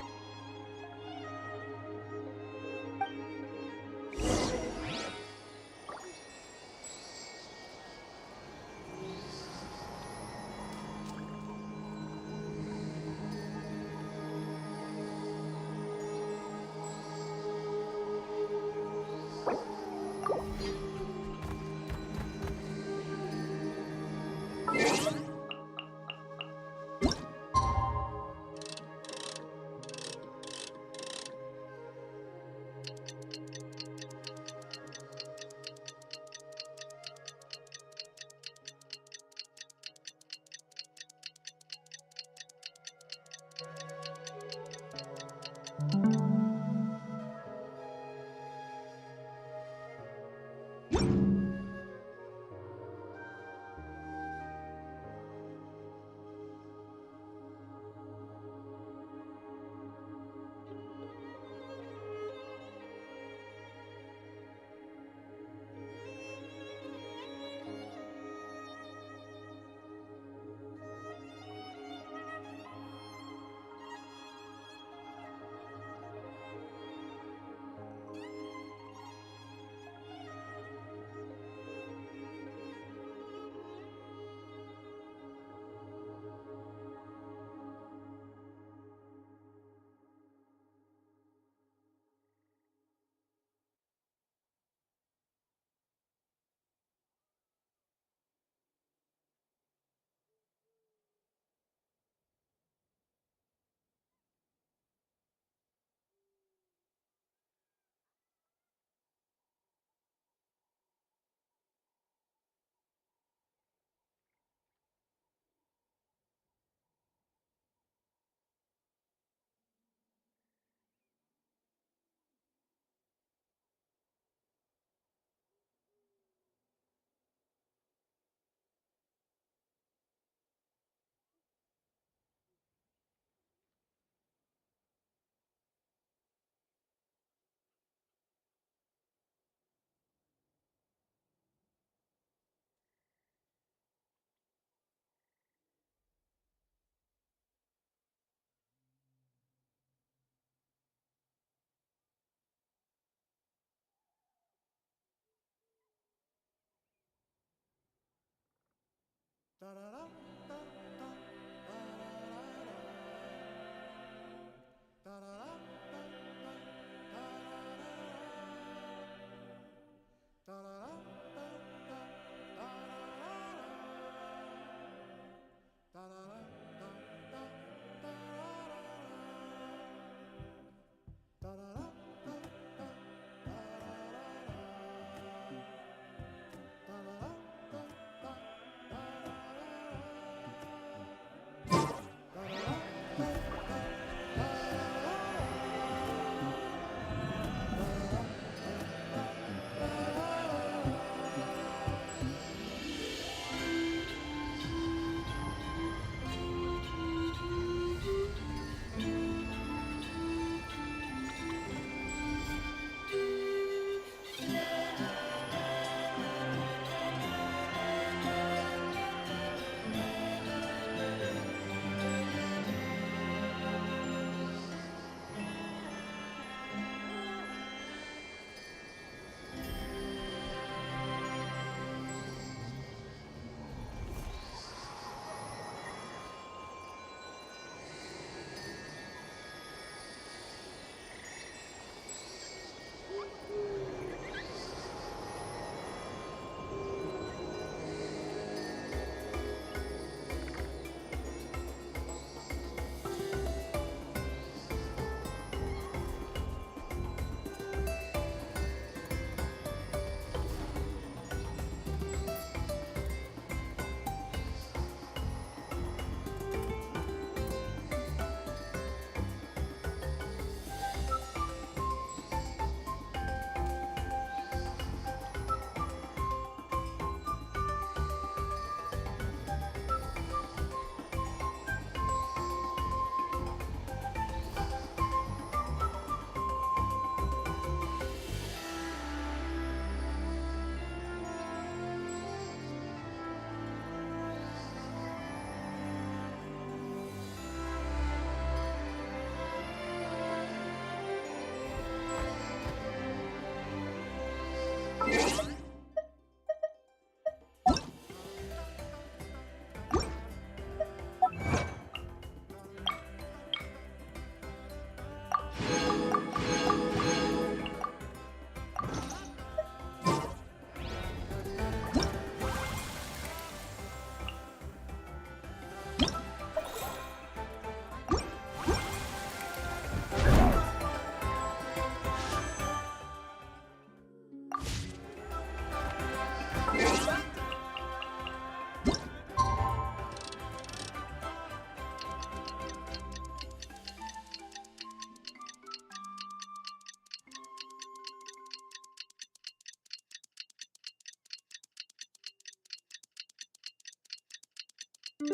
Oh,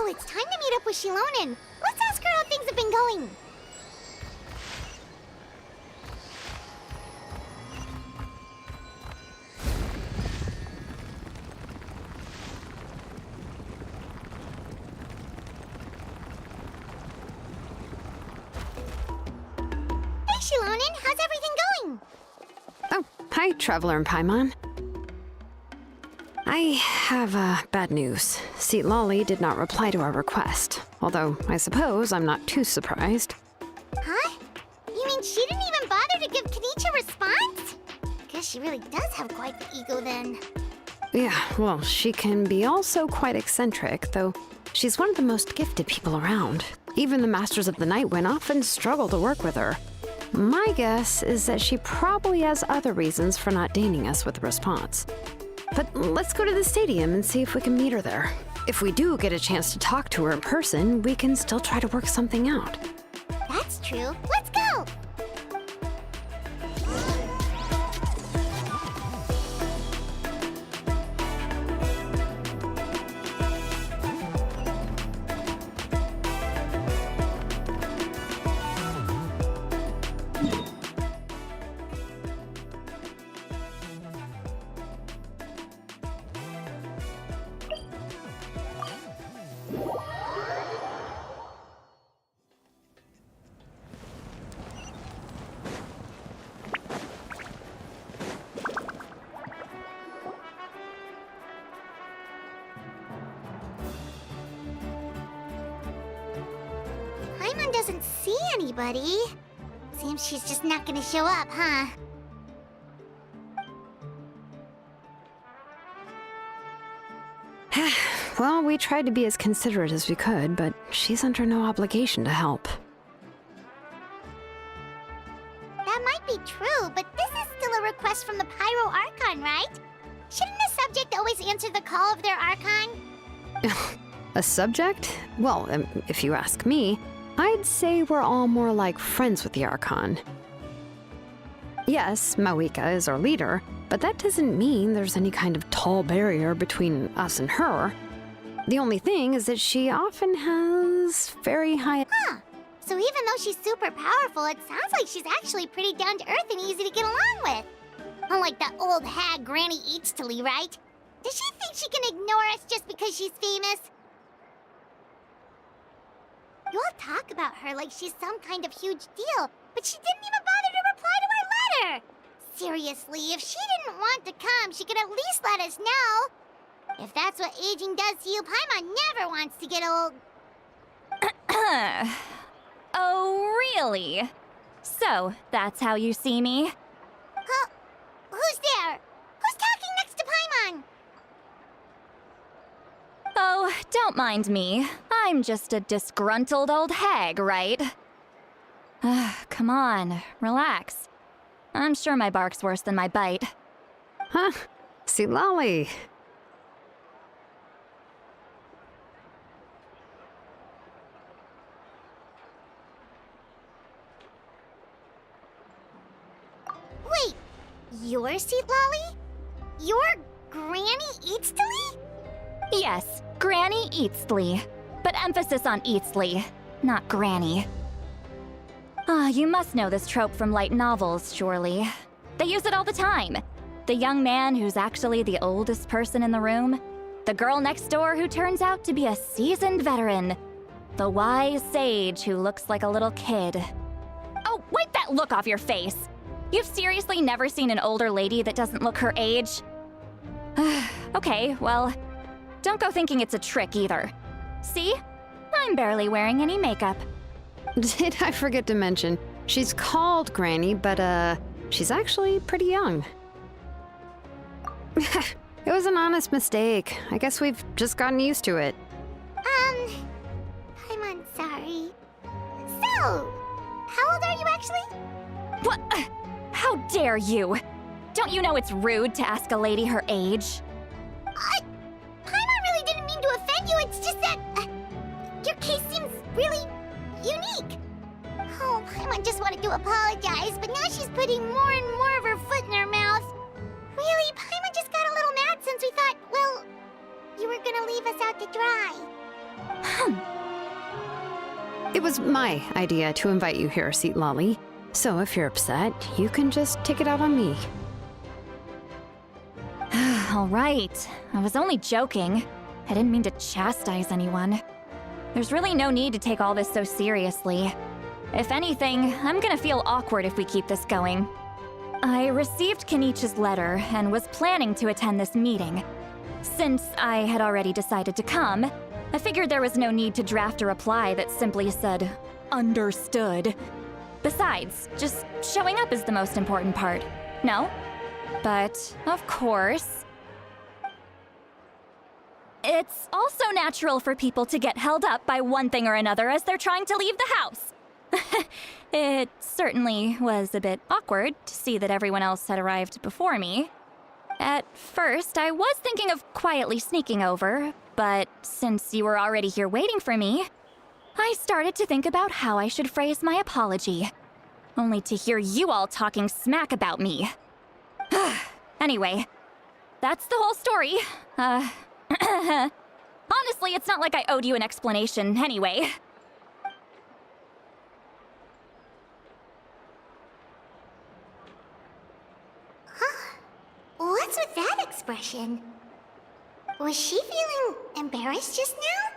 it's time to meet up with Shilonen. Let's ask her how things have been going. Hey, Shilonen, how's everything going? Oh, hi, Traveler and Paimon. I have bad news. Lolly did not reply to our request, although I suppose I'm not too surprised. Huh? You mean she didn't even bother to give Kenichi a response? Guess she really does have quite the ego then. Yeah, well, she can be also quite eccentric, though she's one of the most gifted people around. Even the Masters of the Nightwind often struggle to work with her. My guess is that she probably has other reasons for not deigning us with a response. But let's go to the stadium and see if we can meet her there. If we do get a chance to talk to her in person, we can still try to work something out. That's true. Let's go! Paimon doesn't see anybody. Seems she's just not gonna show up, huh? Well, we tried to be as considerate as we could, but she's under no obligation to help. That might be true, but this is still a request from the Pyro Archon, right? Shouldn't a subject always answer the call of their Archon? A subject? Well, if you ask me, I'd say we're all more like friends with the Archon. Yes, Mawika is our leader, but that doesn't mean there's any kind of tall barrier between us and her. The only thing is that she often has very high... Huh. So even though she's super powerful, it sounds like she's actually pretty down to earth and easy to get along with. Unlike that old hag Granny Eachtley, right? Does she think she can ignore us just because she's famous? You all talk about her like she's some kind of huge deal, but she didn't even bother to reply to our letter! Seriously, if she didn't want to come, she could at least let us know. If that's what aging does to you, Paimon never wants to get old. Oh, really? So, that's how you see me? Huh? Who's there? Who's talking next to Paimon? Oh, don't mind me. I'm just a disgruntled old hag, right? Come on, relax. I'm sure my bark's worse than my bite. Huh? See, Lolly. Wait, you're Seat Lolly? You're Granny Eachtley? Yes, Granny Eastly. But emphasis on Eastly, not Granny. You must know this trope from light novels, surely. They use it all the time. The young man who's actually the oldest person in the room. The girl next door who turns out to be a seasoned veteran. The wise sage who looks like a little kid. Oh, wipe that look off your face! You've seriously never seen an older lady that doesn't look her age? Okay, well, don't go thinking it's a trick either. See? I'm barely wearing any makeup. Did I forget to mention, she's called Granny, but she's actually pretty young. It was an honest mistake. I guess we've just gotten used to it. Paimon, sorry. So, How old are you actually? What? How dare you? Don't you know it's rude to ask a lady her age? Paimon really didn't mean to offend you, it's just that... your case seems really unique. Oh, Paimon just wanted to apologize, but now she's putting more and more of her foot in her mouth. Really, Paimon just got a little mad since we thought, well, you were gonna leave us out to dry. It was my idea to invite you here, Seat Lolly. So if you're upset, you can just take it out on me. All right. I was only joking. I didn't mean to chastise anyone. There's really no need to take all this so seriously. If anything, I'm gonna feel awkward if we keep this going. I received Kenichi's letter and was planning to attend this meeting. Since I had already decided to come, I figured there was no need to draft a reply that simply said, "Understood." Besides, just showing up is the most important part. No? But, of course... It's also natural for people to get held up by one thing or another as they're trying to leave the house. It certainly was a bit awkward to see that everyone else had arrived before me. At first, I was thinking of quietly sneaking over, but since you were already here waiting for me, I started to think about how I should phrase my apology. Only to hear you all talking smack about me. Anyway, that's the whole story. Honestly, it's not like I owed you an explanation anyway. What's with that expression? Was she feeling embarrassed just now?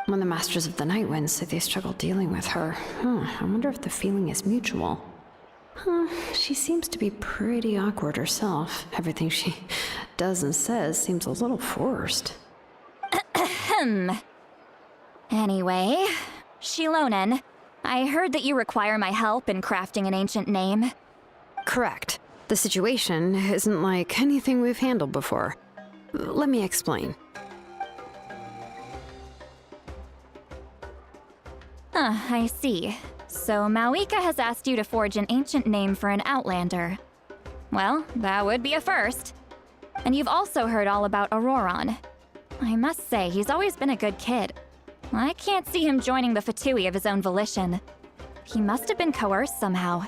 When the Masters of the Night Wind say they struggle dealing with her, I wonder if the feeling is mutual. She seems to be pretty awkward herself. Everything she does and says seems a little forced. Anyway, Shilonen, I heard that you require my help in crafting an ancient name. Correct. The situation isn't like anything we've handled before. Let me explain. I see. So Mauika has asked you to forge an ancient name for an Outlander. Well, that would be a first. And you've also heard all about Auroron. I must say, he's always been a good kid. I can't see him joining the Fatui of his own volition. He must have been coerced somehow.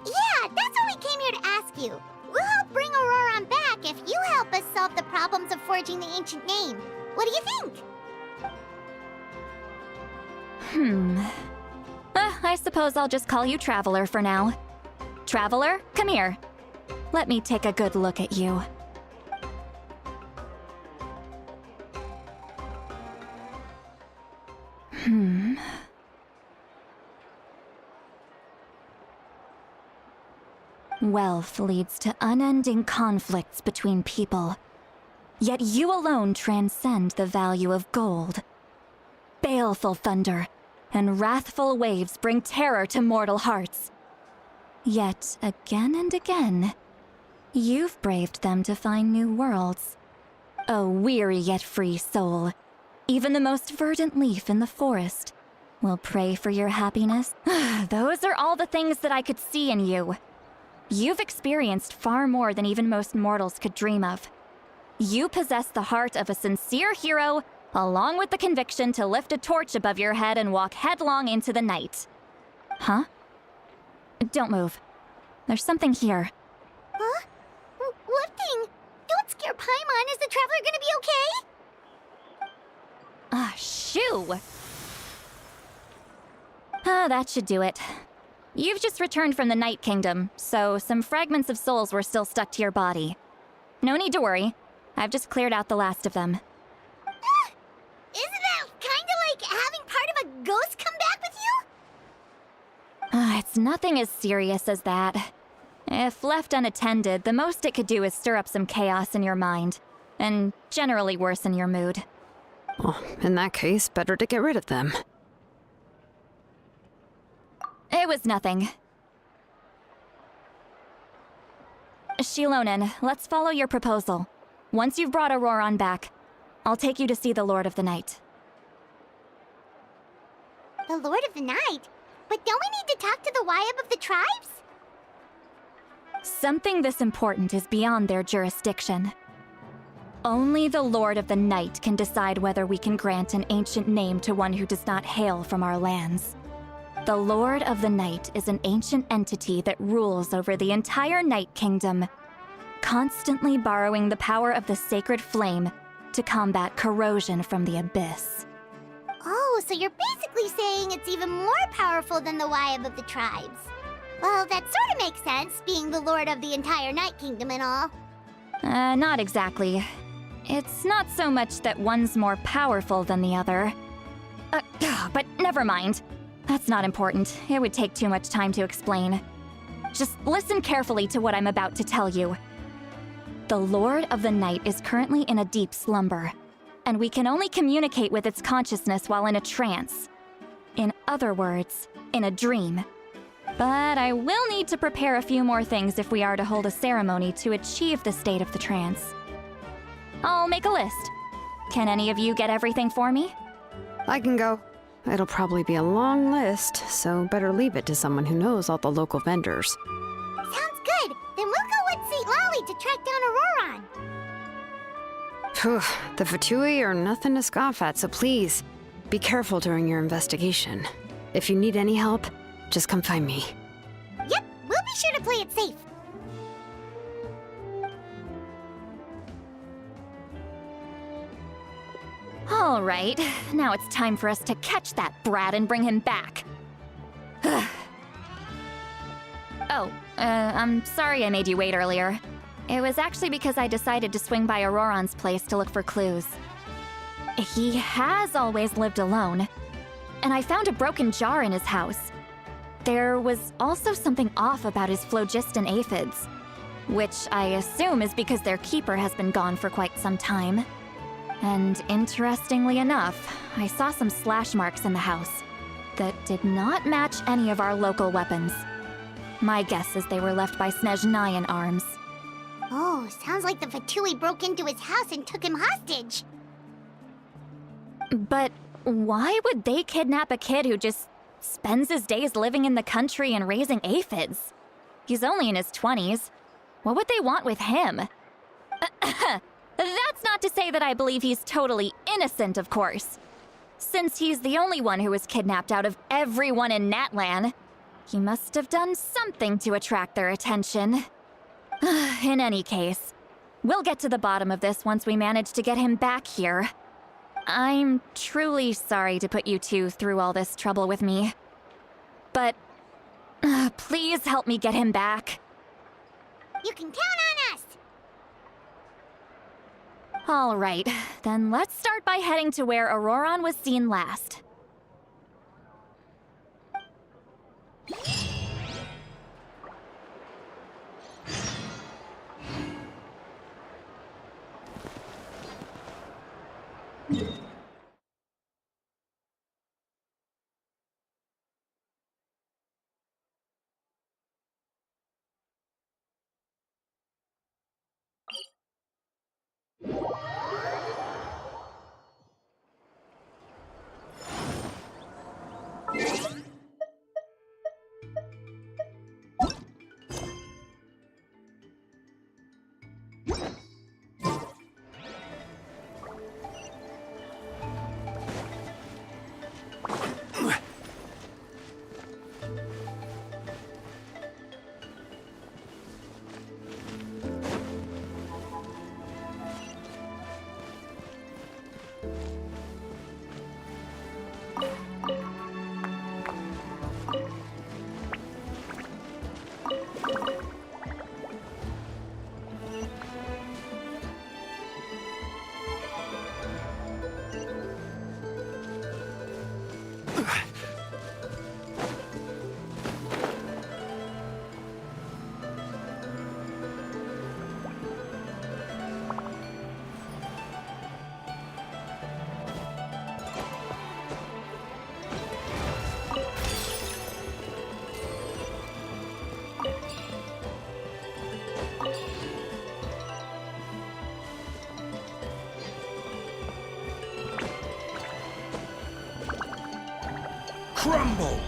Yeah, that's what we came here to ask you. We'll help bring Auroron back if you help us solve the problems of forging the ancient name. What do you think? I suppose I'll just call you Traveler for now. Traveler, come here. Let me take a good look at you. Wealth leads to unending conflicts between people. Yet you alone transcend the value of gold. Baleful thunder and wrathful waves bring terror to mortal hearts. Yet again and again, you've braved them to find new worlds. O weary yet free soul, even the most verdant leaf in the forest will pray for your happiness. Those are all the things that I could see in you. You've experienced far more than even most mortals could dream of. You possess the heart of a sincere hero, along with the conviction to lift a torch above your head and walk headlong into the night. Huh? Don't move. There's something here. Huh? What thing? Don't scare Paimon. Is the Traveler gonna be okay? Shoo! That should do it. You've just returned from the Night Kingdom, so some fragments of souls were still stuck to your body. No need to worry. I've just cleared out the last of them. Isn't that like having part of a ghost come back with you? It's nothing as serious as that. If left unattended, the most it could do is stir up some chaos in your mind, and generally worsen your mood. Well, in that case, better to get rid of them. It was nothing. Shilonen, let's follow your proposal. Once you've brought Auroran back, I'll take you to see the Lord of the Night. The Lord of the Night? But don't we need to talk to the Wyab of the tribes? Something this important is beyond their jurisdiction. Only the Lord of the Night can decide whether we can grant an ancient name to one who does not hail from our lands. The Lord of the Night is an ancient entity that rules over the entire Night Kingdom, constantly borrowing the power of the sacred flame to combat corrosion from the abyss. Oh, so you're basically saying it's even more powerful than the Wyab of the tribes. Well, that sort of makes sense, being the lord of the entire Night Kingdom and all. Not exactly. It's not so much that one's more powerful than the other. But never mind. That's not important. It would take too much time to explain. Just listen carefully to what I'm about to tell you. The Lord of the Night is currently in a deep slumber, and we can only communicate with its consciousness while in a trance. In other words, in a dream. But I will need to prepare a few more things if we are to hold a ceremony to achieve the state of the trance. I'll make a list. Can any of you get everything for me? I can go. It'll probably be a long list, so better leave it to someone who knows all the local vendors. Sounds good. Then we'll go with St. Lolly to track down Auroran. Phew, the Fatui are nothing to scoff at, so please, be careful during your investigation. If you need any help, just come find me. Yep, we'll be sure to play it safe. All right, now it's time for us to catch that brat and bring him back. I'm sorry I made you wait earlier. It was actually because I decided to swing by Auroran's place to look for clues. He has always lived alone, and I found a broken jar in his house. There was also something off about his phlogiston aphids, which I assume is because their keeper has been gone for quite some time. And interestingly enough, I saw some slash marks in the house that did not match any of our local weapons. My guess is they were left by Snezhnayan arms. Oh, sounds like the Fatui broke into his house and took him hostage. But why would they kidnap a kid who just spends his days living in the country and raising aphids? He's only in his 20s. What would they want with him? That's not to say that I believe he's totally innocent, of course. Since he's the only one who was kidnapped out of everyone in Natlan, he must have done something to attract their attention. In any case, we'll get to the bottom of this once we manage to get him back here. I'm truly sorry to put you two through all this trouble with me. But please help me get him back. You can count on us! All right, then let's start by heading to where Auroran was seen last. crumble!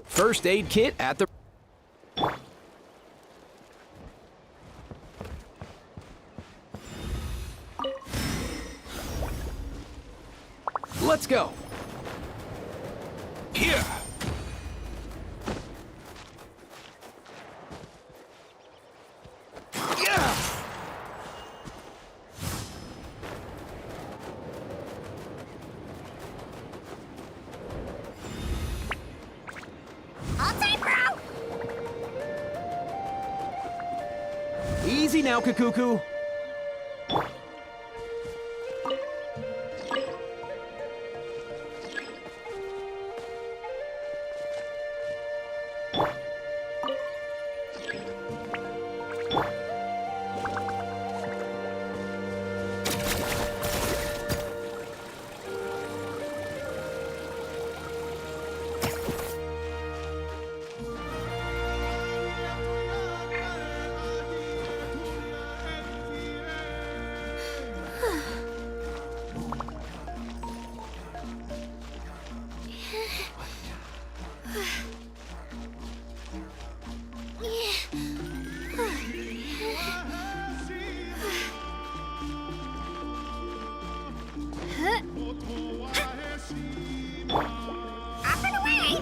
First aid kit at the... Let's go. Here. Yeah. All time, bro! Easy now, Kakuku. Up and away!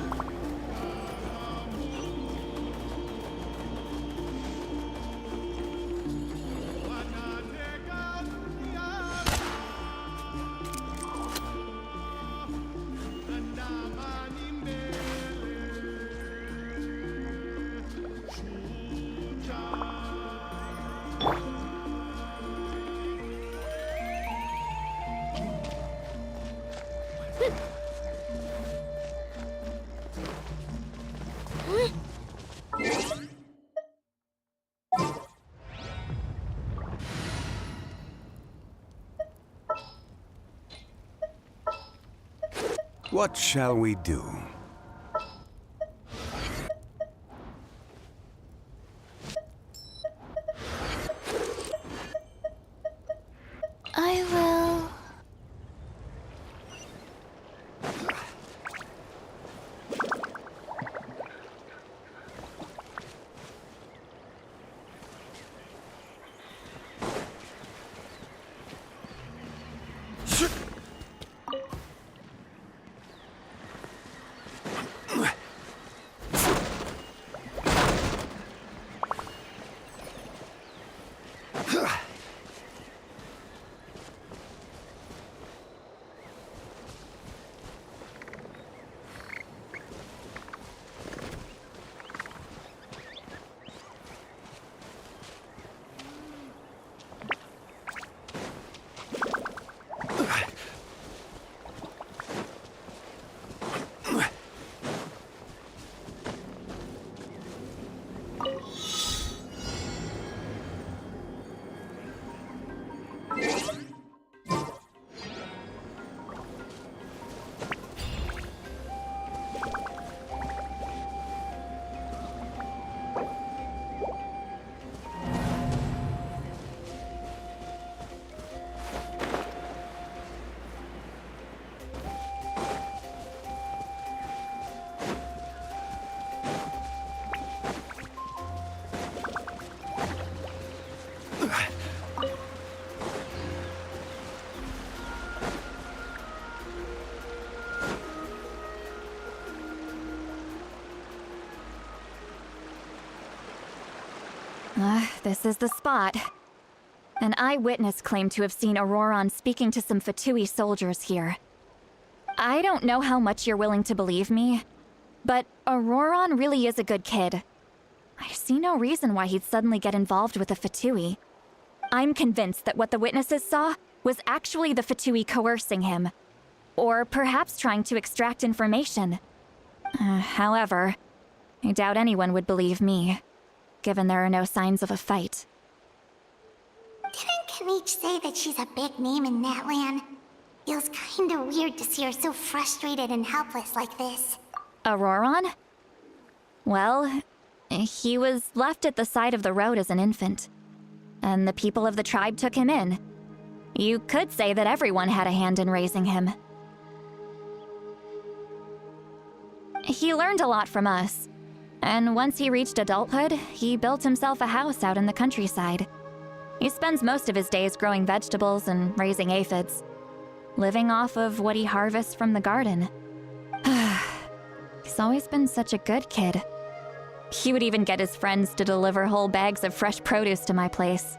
What shall we do? I will... This is the spot. An eyewitness claimed to have seen Auroron speaking to some Fatui soldiers here. I don't know how much you're willing to believe me, but Auroron really is a good kid. I see no reason why he'd suddenly get involved with the Fatui. I'm convinced that what the witnesses saw was actually the Fatui coercing him, or perhaps trying to extract information. However, I doubt anyone would believe me, given there are no signs of a fight. Didn't Kanich say that she's a big name in Natlan? Feels kinda weird to see her so frustrated and helpless like this. Auroron? Well, he was left at the side of the road as an infant, and the people of the tribe took him in. You could say that everyone had a hand in raising him. He learned a lot from us, and once he reached adulthood, he built himself a house out in the countryside. He spends most of his days growing vegetables and raising aphids, living off of what he harvests from the garden. He's always been such a good kid. He would even get his friends to deliver whole bags of fresh produce to my place.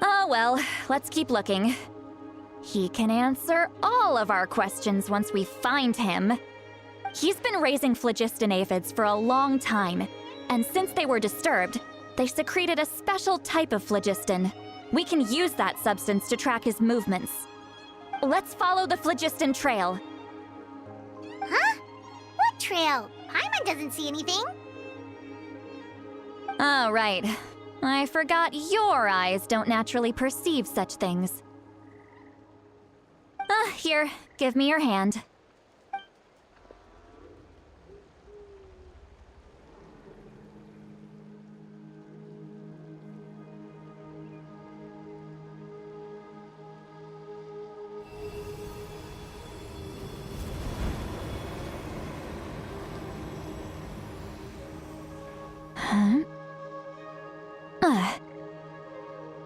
Oh well, let's keep looking. He can answer all of our questions once we find him. He's been raising phlogiston aphids for a long time, and since they were disturbed, they secreted a special type of phlogiston. We can use that substance to track his movements. Let's follow the phlogiston trail. Huh? What trail? Paimon doesn't see anything. Oh, right. I forgot your eyes don't naturally perceive such things. Here, give me your hand. Huh?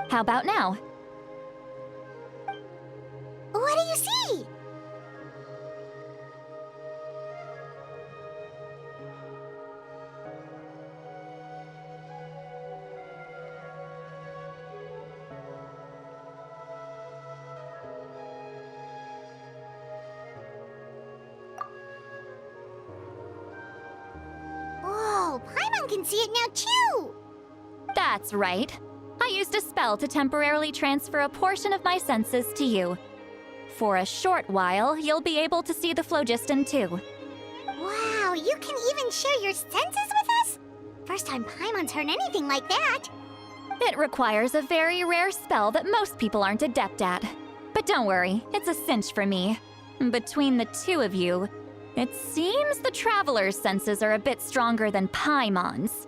How about now? What do you see? Whoa, Paimon can see it now too! That's right. I used a spell to temporarily transfer a portion of my senses to you. For a short while, you'll be able to see the phlogiston too. Wow, you can even share your senses with us? First time Paimon's heard anything like that. It requires a very rare spell that most people aren't adept at. But don't worry, it's a cinch for me. Between the two of you, it seems the Traveler's senses are a bit stronger than Paimon's.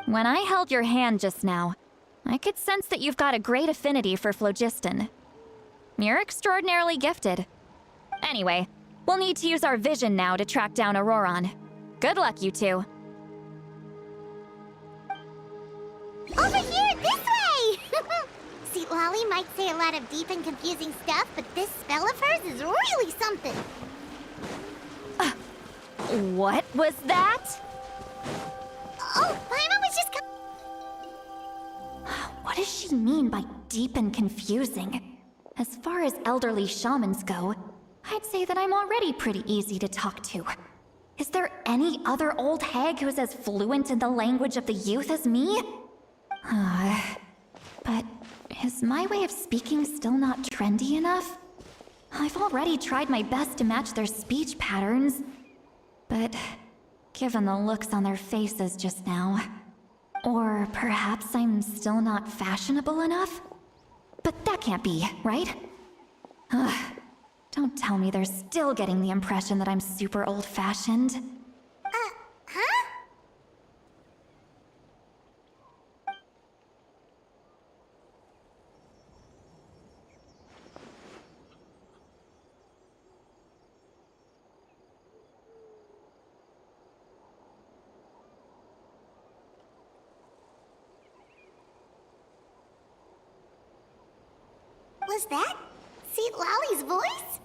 When I held your hand just now, I could sense that you've got a great affinity for phlogiston. You're extraordinarily gifted. Anyway, we'll need to use our vision now to track down Auroron. Good luck, you two. Over here, this way! See, Lolly might say a lot of deep and confusing stuff, but this spell of hers is really something. What was that? Oh, Paimon was just What does she mean by deep and confusing? As far as elderly shamans go, I'd say that I'm already pretty easy to talk to. Is there any other old hag who's as fluent in the language of the youth as me? But is my way of speaking still not trendy enough? I've already tried my best to match their speech patterns, but given the looks on their faces just now, or perhaps I'm still not fashionable enough? But that can't be, right? Don't tell me they're still getting the impression that I'm super old-fashioned. huh? Was that St. Lally's voice?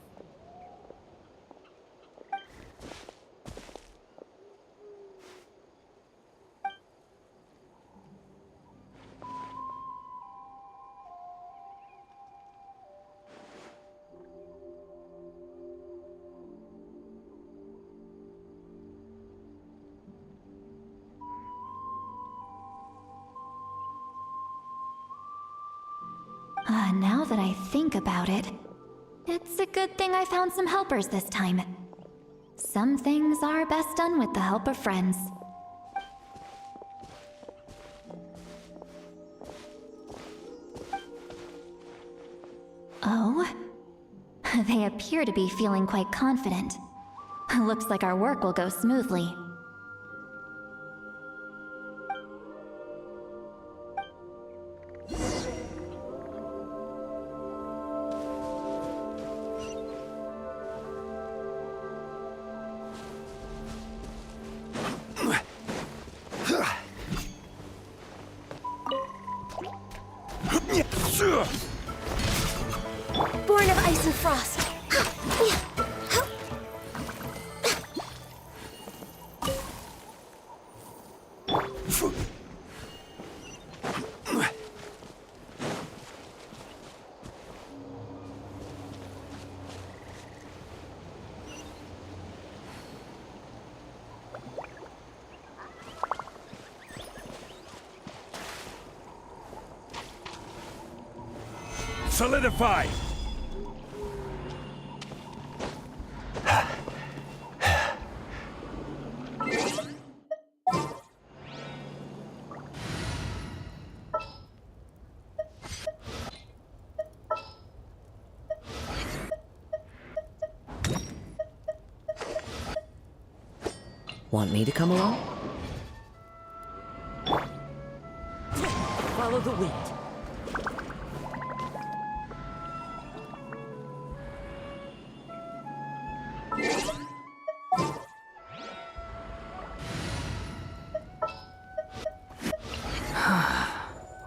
Now that I think about it, it's a good thing I found some helpers this time. Some things are best done with the help of friends. Oh? They appear to be feeling quite confident. Looks like our work will go smoothly. Born of ice and frost. Solidify! Want me to come along? Follow the wind.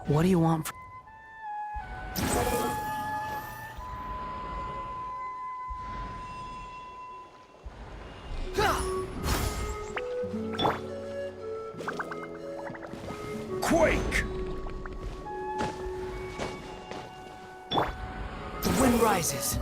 What do you want from... Quake! The wind rises.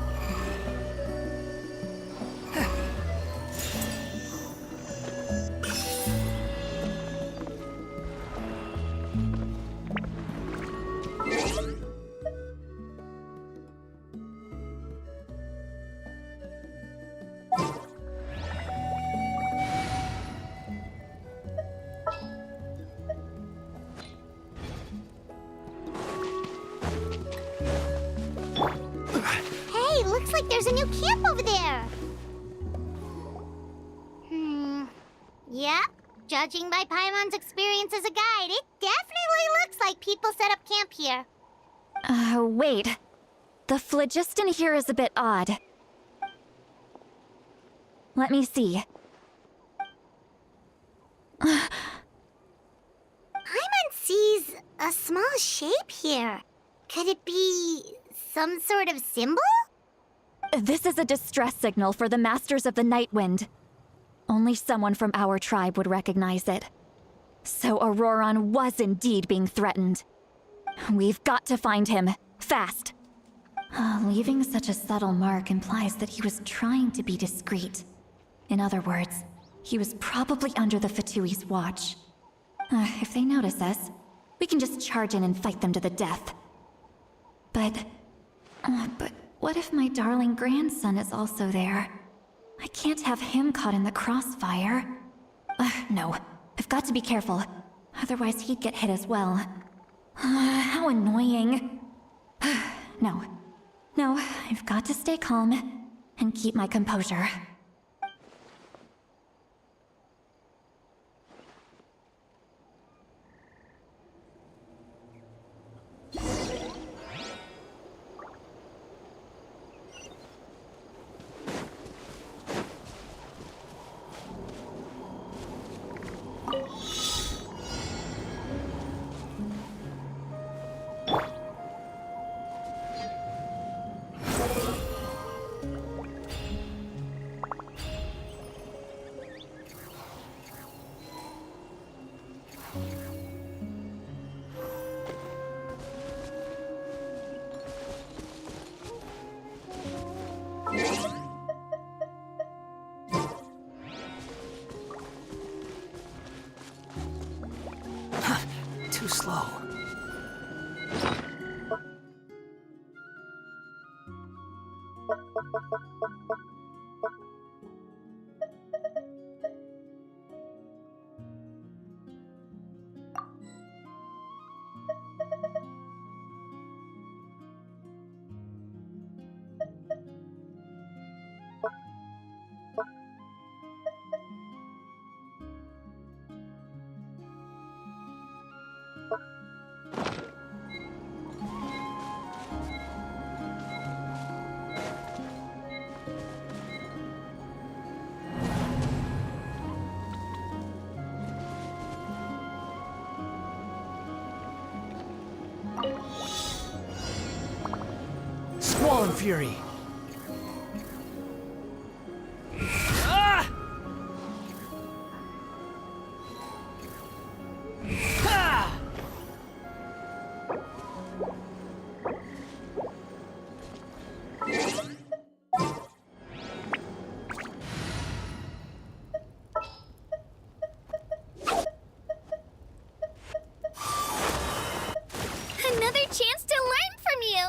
Hey, looks like there's a new camp over there. Yep. Judging by Paimon's experience as a guide, it definitely looks like people set up camp here. Wait. The phlogiston here is a bit odd. Let me see. Paimon sees a small shape here. Could it be some sort of symbol? This is a distress signal for the Masters of the Night Wind. Only someone from our tribe would recognize it. So Auroron was indeed being threatened. We've got to find him, fast. Leaving such a subtle mark implies that he was trying to be discreet. In other words, he was probably under the Fatui's watch. If they notice us, we can just charge in and fight them to the death. But what if my darling grandson is also there? I can't have him caught in the crossfire. No, I've got to be careful. Otherwise he'd get hit as well. How annoying. No, I've got to stay calm and keep my composure. slow. Squall and Fury! Ah! Ha! Another chance to learn from you!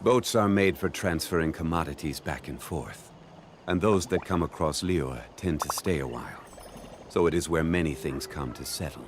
Boats are made for transferring commodities back and forth. And those that come across Liyue tend to stay a while. So it is where many things come to settle.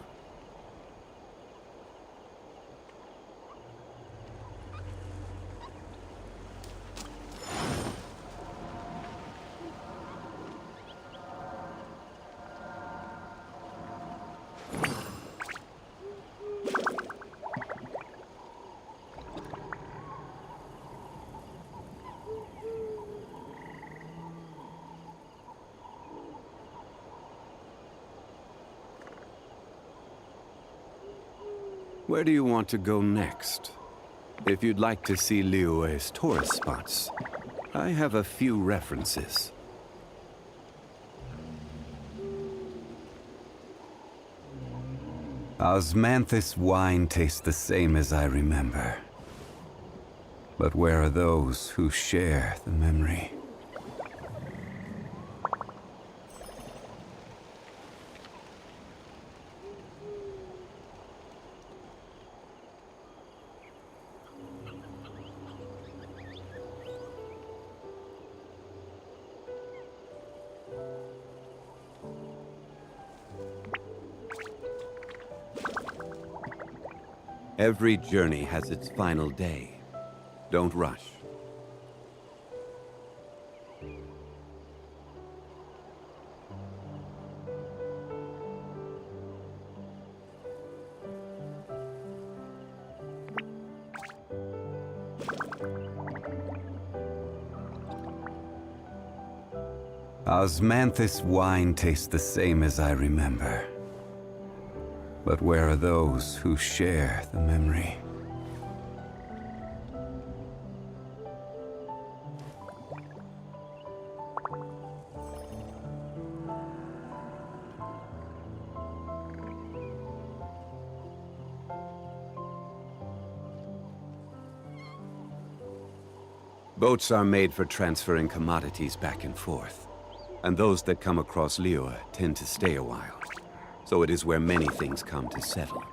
Where do you want to go next? If you'd like to see Liyue's tourist spots, I have a few references. Osmanthus wine tastes the same as I remember. But where are those who share the memory? Every journey has its final day. Don't rush. Osmanthus wine tastes the same as I remember. But where are those who share the memory? Boats are made for transferring commodities back and forth. And those that come across Liu tend to stay a while. So it is where many things come to settle.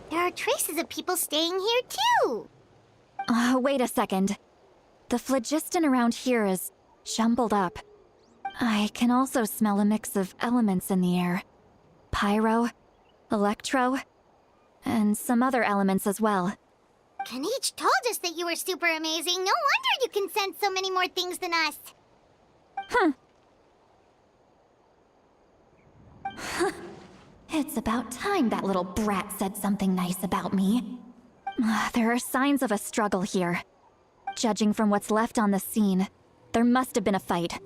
There are traces of people staying here, too! Wait a second. The phlogiston around here is jumbled up. I can also smell a mix of elements in the air. Pyro, electro, and some other elements as well. Kanich told us that you were super amazing. No wonder you can sense so many more things than us. It's about time that little brat said something nice about me. There are signs of a struggle here. Judging from what's left on the scene, there must have been a fight.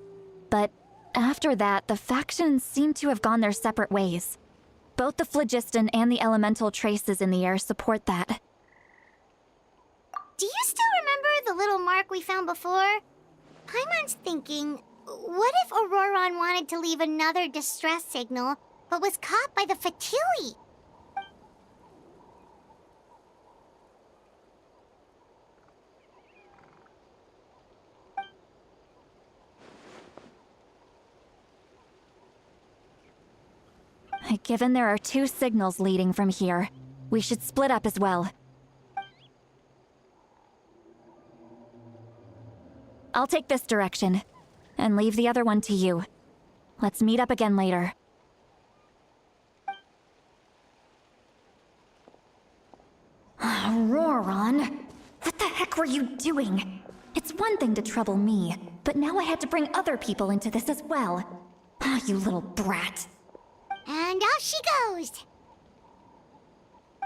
But after that, the factions seem to have gone their separate ways. Both the phlogiston and the elemental traces in the air support that. Do you still remember the little mark we found before? Paimon's thinking, what if Auroron wanted to leave another distress signal, but was caught by the Fatui? Given there are two signals leading from here, we should split up as well. I'll take this direction, and leave the other one to you. Let's meet up again later. Auroron, what the heck were you doing? It's one thing to trouble me, but now I had to bring other people into this as well. You little brat. And off she goes!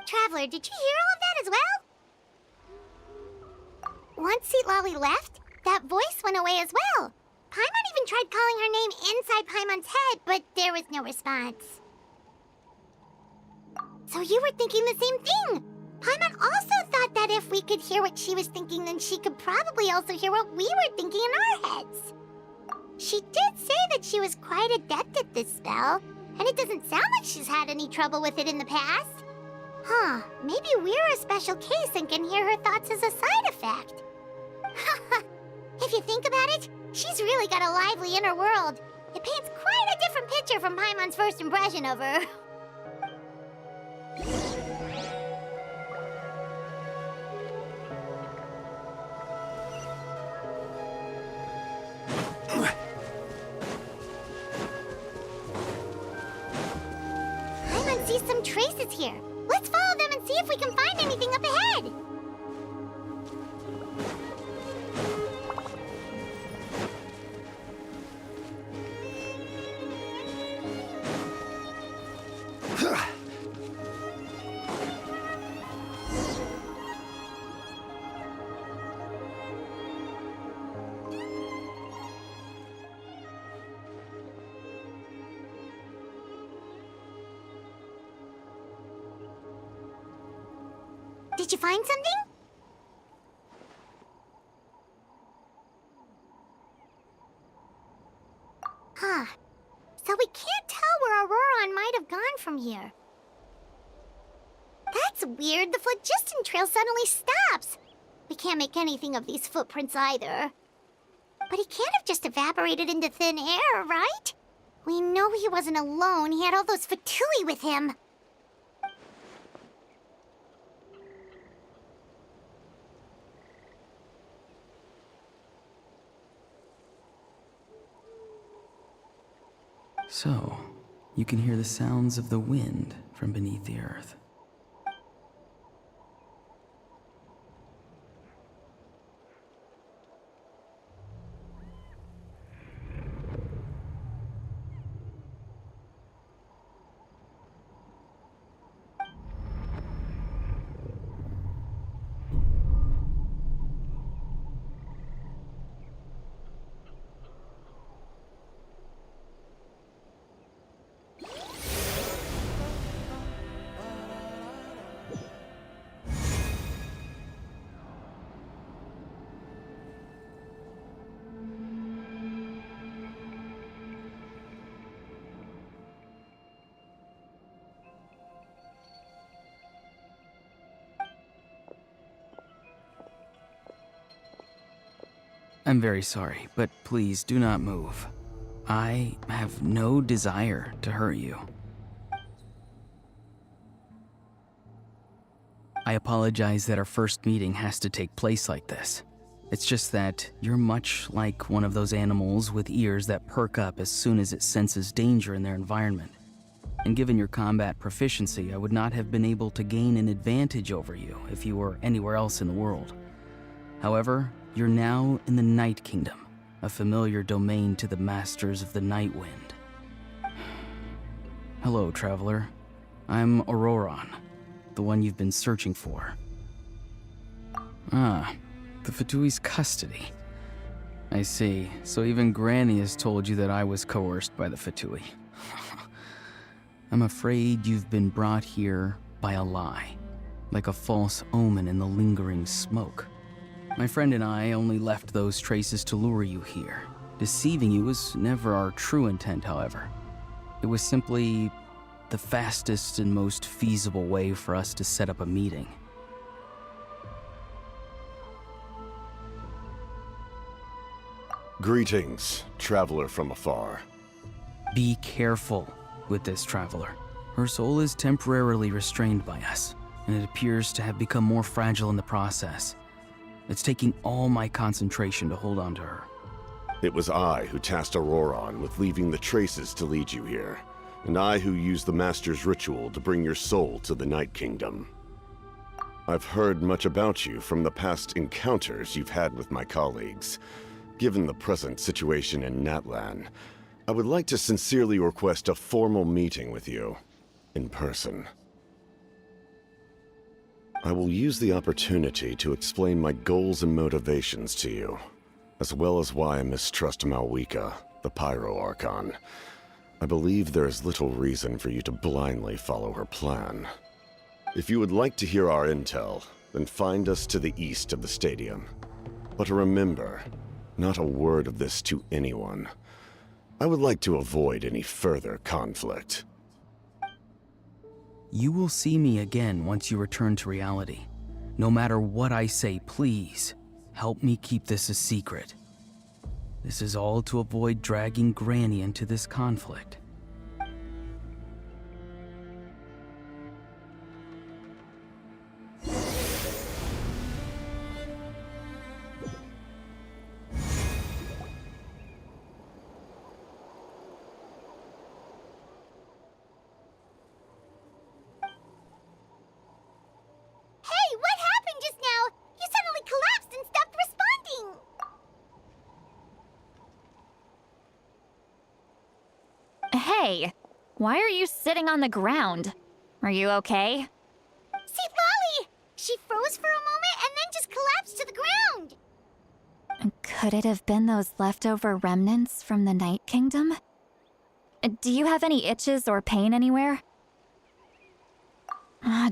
Traveler, did you hear all of that as well? Once Seatlolly left, that voice went away as well. Paimon even tried calling her name inside Paimon's head, but there was no response. So you were thinking the same thing! Paimon also thought that if we could hear what she was thinking, then she could probably also hear what we were thinking in our heads. She did say that she was quite adept at this spell, and it doesn't sound like she's had any trouble with it in the past. Huh, maybe we're a special case and can hear her thoughts as a side effect. If you think about it, she's really got a lively inner world. It paints quite a different picture from Paimon's first impression of her. Paimon sees some traces here. Let's follow them and see if we can find anything up ahead. Did you find something? Huh. So we can't tell where Auroron might have gone from here. That's weird. The phlogiston trail suddenly stops. We can't make anything of these footprints either. But he can't have just evaporated into thin air, right? We know he wasn't alone. He had all those Fatui with him. So, you can hear the sounds of the wind from beneath the earth. I'm very sorry, but please do not move. I have no desire to hurt you. I apologize that our first meeting has to take place like this. It's just that you're much like one of those animals with ears that perk up as soon as it senses danger in their environment. And given your combat proficiency, I would not have been able to gain an advantage over you if you were anywhere else in the world. However, you're now in the Night Kingdom, a familiar domain to the masters of the Night Wind. Hello, traveler. I'm Auroron, the one you've been searching for. Ah, the Fatui's custody. I see. So even Granny has told you that I was coerced by the Fatui. I'm afraid you've been brought here by a lie, like a false omen in the lingering smoke. My friend and I only left those traces to lure you here. Deceiving you was never our true intent, however. It was simply the fastest and most feasible way for us to set up a meeting. Greetings, traveler from afar. Be careful with this traveler. Her soul is temporarily restrained by us, and it appears to have become more fragile in the process. It's taking all my concentration to hold on to her. It was I who tasked Auroron with leaving the traces to lead you here, and I who used the Master's ritual to bring your soul to the Night Kingdom. I've heard much about you from the past encounters you've had with my colleagues. Given the present situation in Natlan, I would like to sincerely request a formal meeting with you, in person. I will use the opportunity to explain my goals and motivations to you, as well as why I mistrust Malwika, the Pyro Archon. I believe there is little reason for you to blindly follow her plan. If you would like to hear our intel, then find us to the east of the stadium. But remember, not a word of this to anyone. I would like to avoid any further conflict. You will see me again once you return to reality. No matter what I say, please, help me keep this a secret. This is all to avoid dragging Granny into this conflict. Hey, why are you sitting on the ground? Are you okay? See Lolly! She froze for a moment and then just collapsed to the ground! Could it have been those leftover remnants from the Night Kingdom? Do you have any itches or pain anywhere?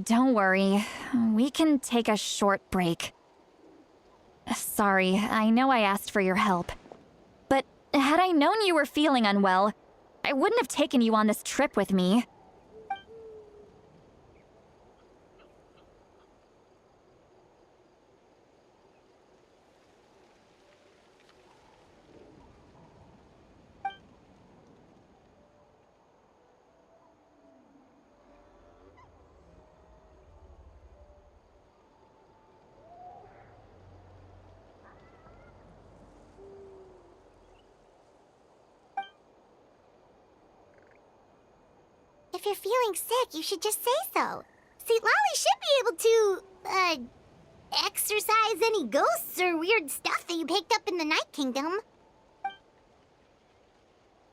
Don't worry. We can take a short break. Sorry, I know I asked for your help. But had I known you were feeling unwell, I wouldn't have taken you on this trip with me. If you're feeling sick, you should just say so. See, Lolly should be able to, exorcise any ghosts or weird stuff that you picked up in the Night Kingdom.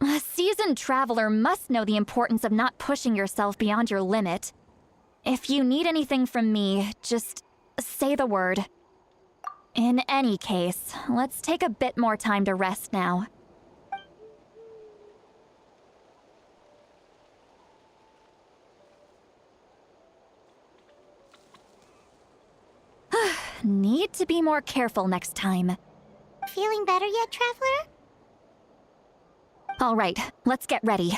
A seasoned traveler must know the importance of not pushing yourself beyond your limit. If you need anything from me, just say the word. In any case, let's take a bit more time to rest now. Need to be more careful next time. Feeling better yet, Traveler? All right, let's get ready.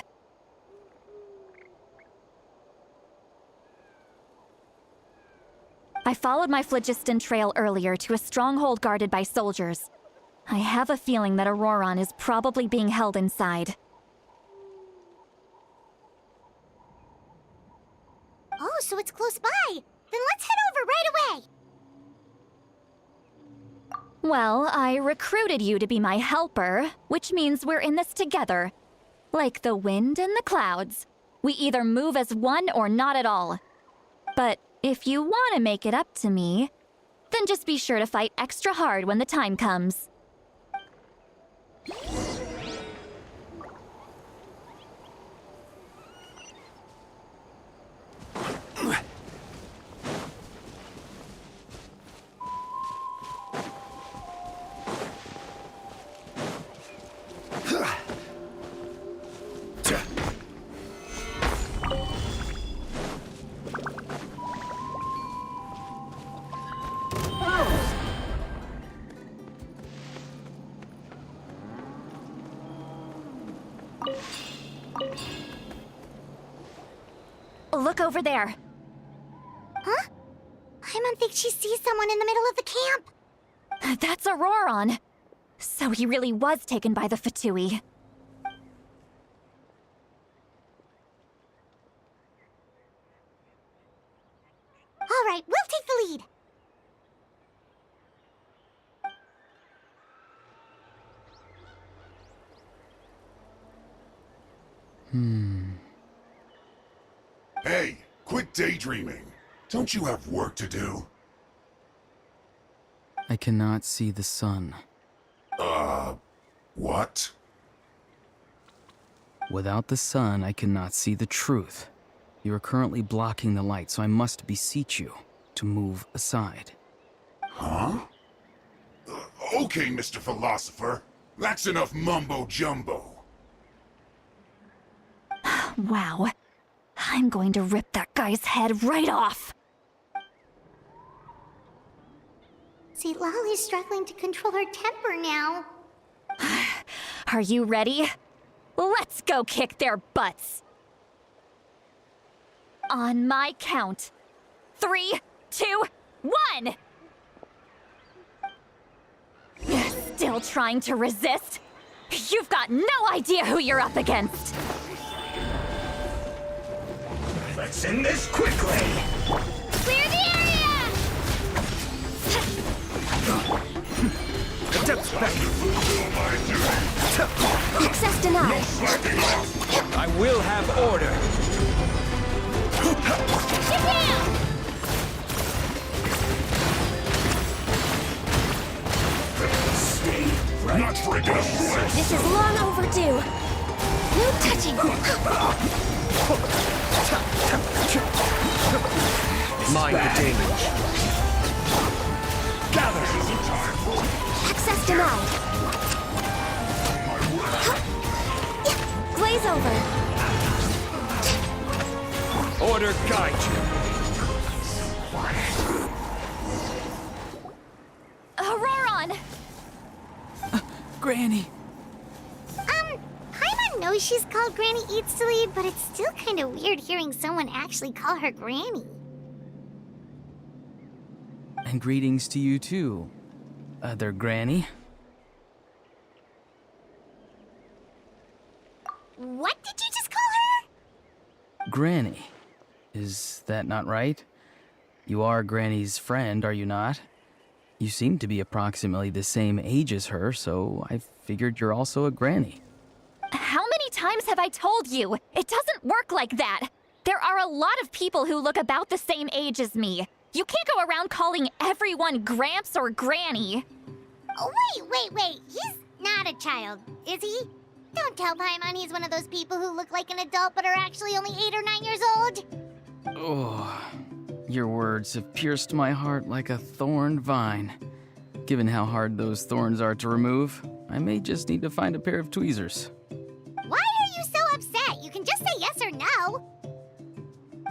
I followed my phlogiston trail earlier to a stronghold guarded by soldiers. I have a feeling that Auroron is probably being held inside. Oh, so it's close by. Then let's head over right away. Well, I recruited you to be my helper, which means we're in this together. Like the wind and the clouds. We either move as one or not at all. But if you want to make it up to me, then just be sure to fight extra hard when the time comes. Look over there. Huh? Paimon thinks she sees someone in the middle of the camp. That's Auroron. So he really was taken by the Fatui. All right, we'll take the lead. Hey, quit daydreaming. Don't you have work to do? I cannot see the sun. What? Without the sun, I cannot see the truth. You are currently blocking the light, so I must beseech you to move aside. Huh? Okay, Mr. Philosopher. That's enough mumbo-jumbo. Wow. I'm going to rip that guy's head right off. See, Lolly's struggling to control her temper now. Are you ready? Let's go kick their butts. On my count. 3, 2, 1! Still trying to resist? You've got no idea who you're up against. Let's end this quickly! Clear the area! Access denied. I will have order. Get down! Not for a This is long overdue. No touching. Mind the damage. Gather! Access denied. Glaze over. Order guide you. Granny. Paimon knows she's called Granny Eatsley, but it's still kind of weird hearing someone actually call her Granny. And greetings to you too, other Granny. What did you just call her? Granny. Is that not right? You are Granny's friend, are you not? You seem to be approximately the same age as her, so I figured you're also a Granny. How many times have I told you? It doesn't work like that. There are a lot of people who look about the same age as me. You can't go around calling everyone Gramps or Granny. Oh, wait. He's not a child, is he? Don't tell Paimon he's one of those people who look like an adult but are actually only 8 or 9 years old. Oh, your words have pierced my heart like a thorn vine. Given how hard those thorns are to remove, I may just need to find a pair of tweezers. Why are you so upset? You can just say yes or no.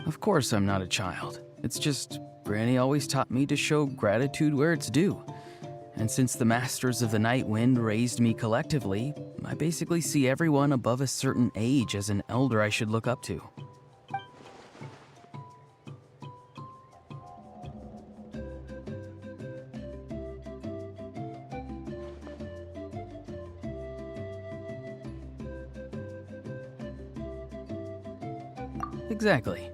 Of course I'm not a child. It's just Granny always taught me to show gratitude where it's due. And since the Masters of the Night Wind raised me collectively, I basically see everyone above a certain age as an elder I should look up to. Exactly.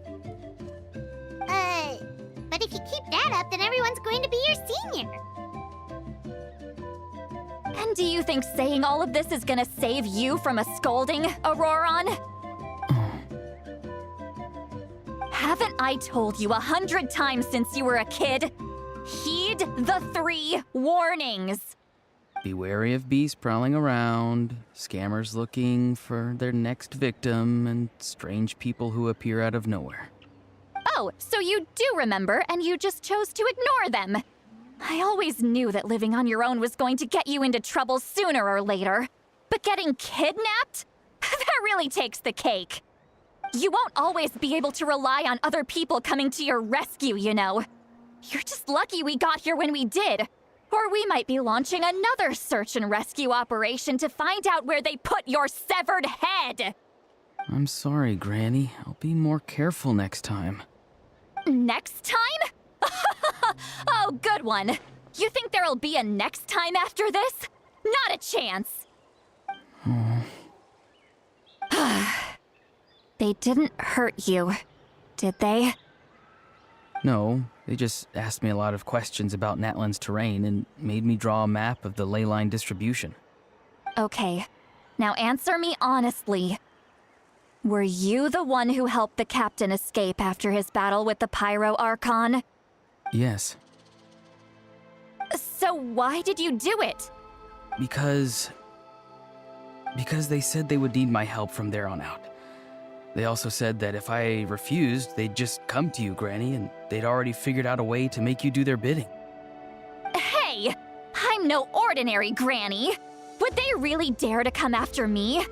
But if you keep that up, then everyone's going to be your senior. And do you think saying all of this is gonna save you from a scolding, Auroron? Haven't I told you 100 times since you were a kid? Heed the 3 warnings. Be wary of beasts prowling around, scammers looking for their next victim, and strange people who appear out of nowhere. Oh, so you do remember, and you just chose to ignore them. I always knew that living on your own was going to get you into trouble sooner or later. But getting kidnapped? That really takes the cake. You won't always be able to rely on other people coming to your rescue, you know. You're just lucky we got here when we did. Or we might be launching another search and rescue operation to find out where they put your severed head. I'm sorry, Granny. I'll be more careful next time. Next time? Oh, good one. You think there'll be a next time after this? Not a chance. They didn't hurt you, did they? No, they just asked me a lot of questions about Natlan's terrain and made me draw a map of the ley line distribution. Okay, now answer me honestly. Were you the one who helped the captain escape after his battle with the Pyro Archon? Yes. So why did you do it? Because they said they would need my help from there on out. They also said that if I refused, they'd just come to you, Granny, and they'd already figured out a way to make you do their bidding. Hey! I'm no ordinary Granny! Would they really dare to come after me?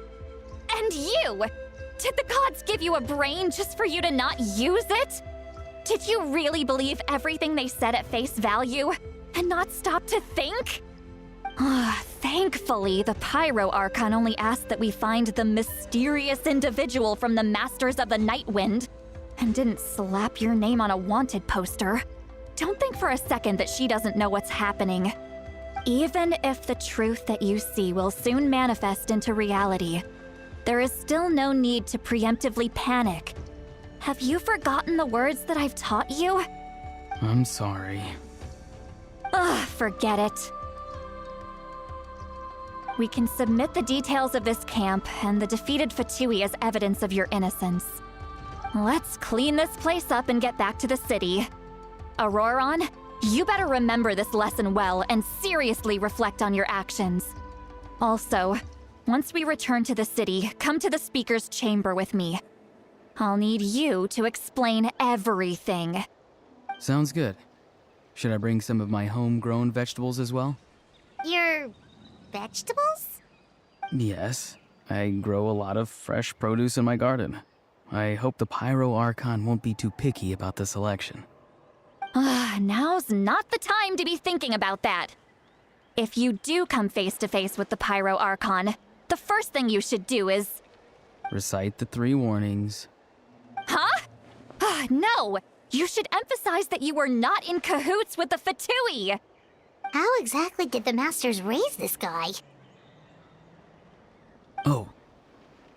And you! Did the gods give you a brain just for you to not use it? Did you really believe everything they said at face value and not stop to think? Thankfully, the Pyro Archon only asked that we find the mysterious individual from the Masters of the Night Wind and didn't slap your name on a wanted poster. Don't think for a second that she doesn't know what's happening. Even if the truth that you see will soon manifest into reality, there is still no need to preemptively panic. Have you forgotten the words that I've taught you? I'm sorry. Forget it. We can submit the details of this camp and the defeated Fatui as evidence of your innocence. Let's clean this place up and get back to the city. Auroron, you better remember this lesson well and seriously reflect on your actions. Also, once we return to the city, come to the speaker's chamber with me. I'll need you to explain everything. Sounds good. Should I bring some of my homegrown vegetables as well? Your vegetables? Yes. I grow a lot of fresh produce in my garden. I hope the Pyro Archon won't be too picky about the selection. Now's not the time to be thinking about that. If you do come face to face with the Pyro Archon, the first thing you should do is... Recite the 3 warnings. Huh? No! You should emphasize that you were not in cahoots with the Fatui! How exactly did the Masters raise this guy? Oh,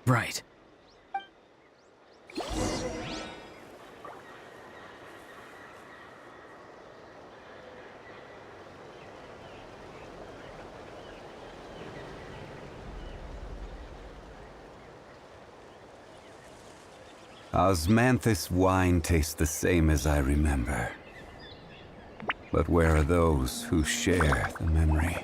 right. Osmanthus wine tastes the same as I remember. But where are those who share the memory?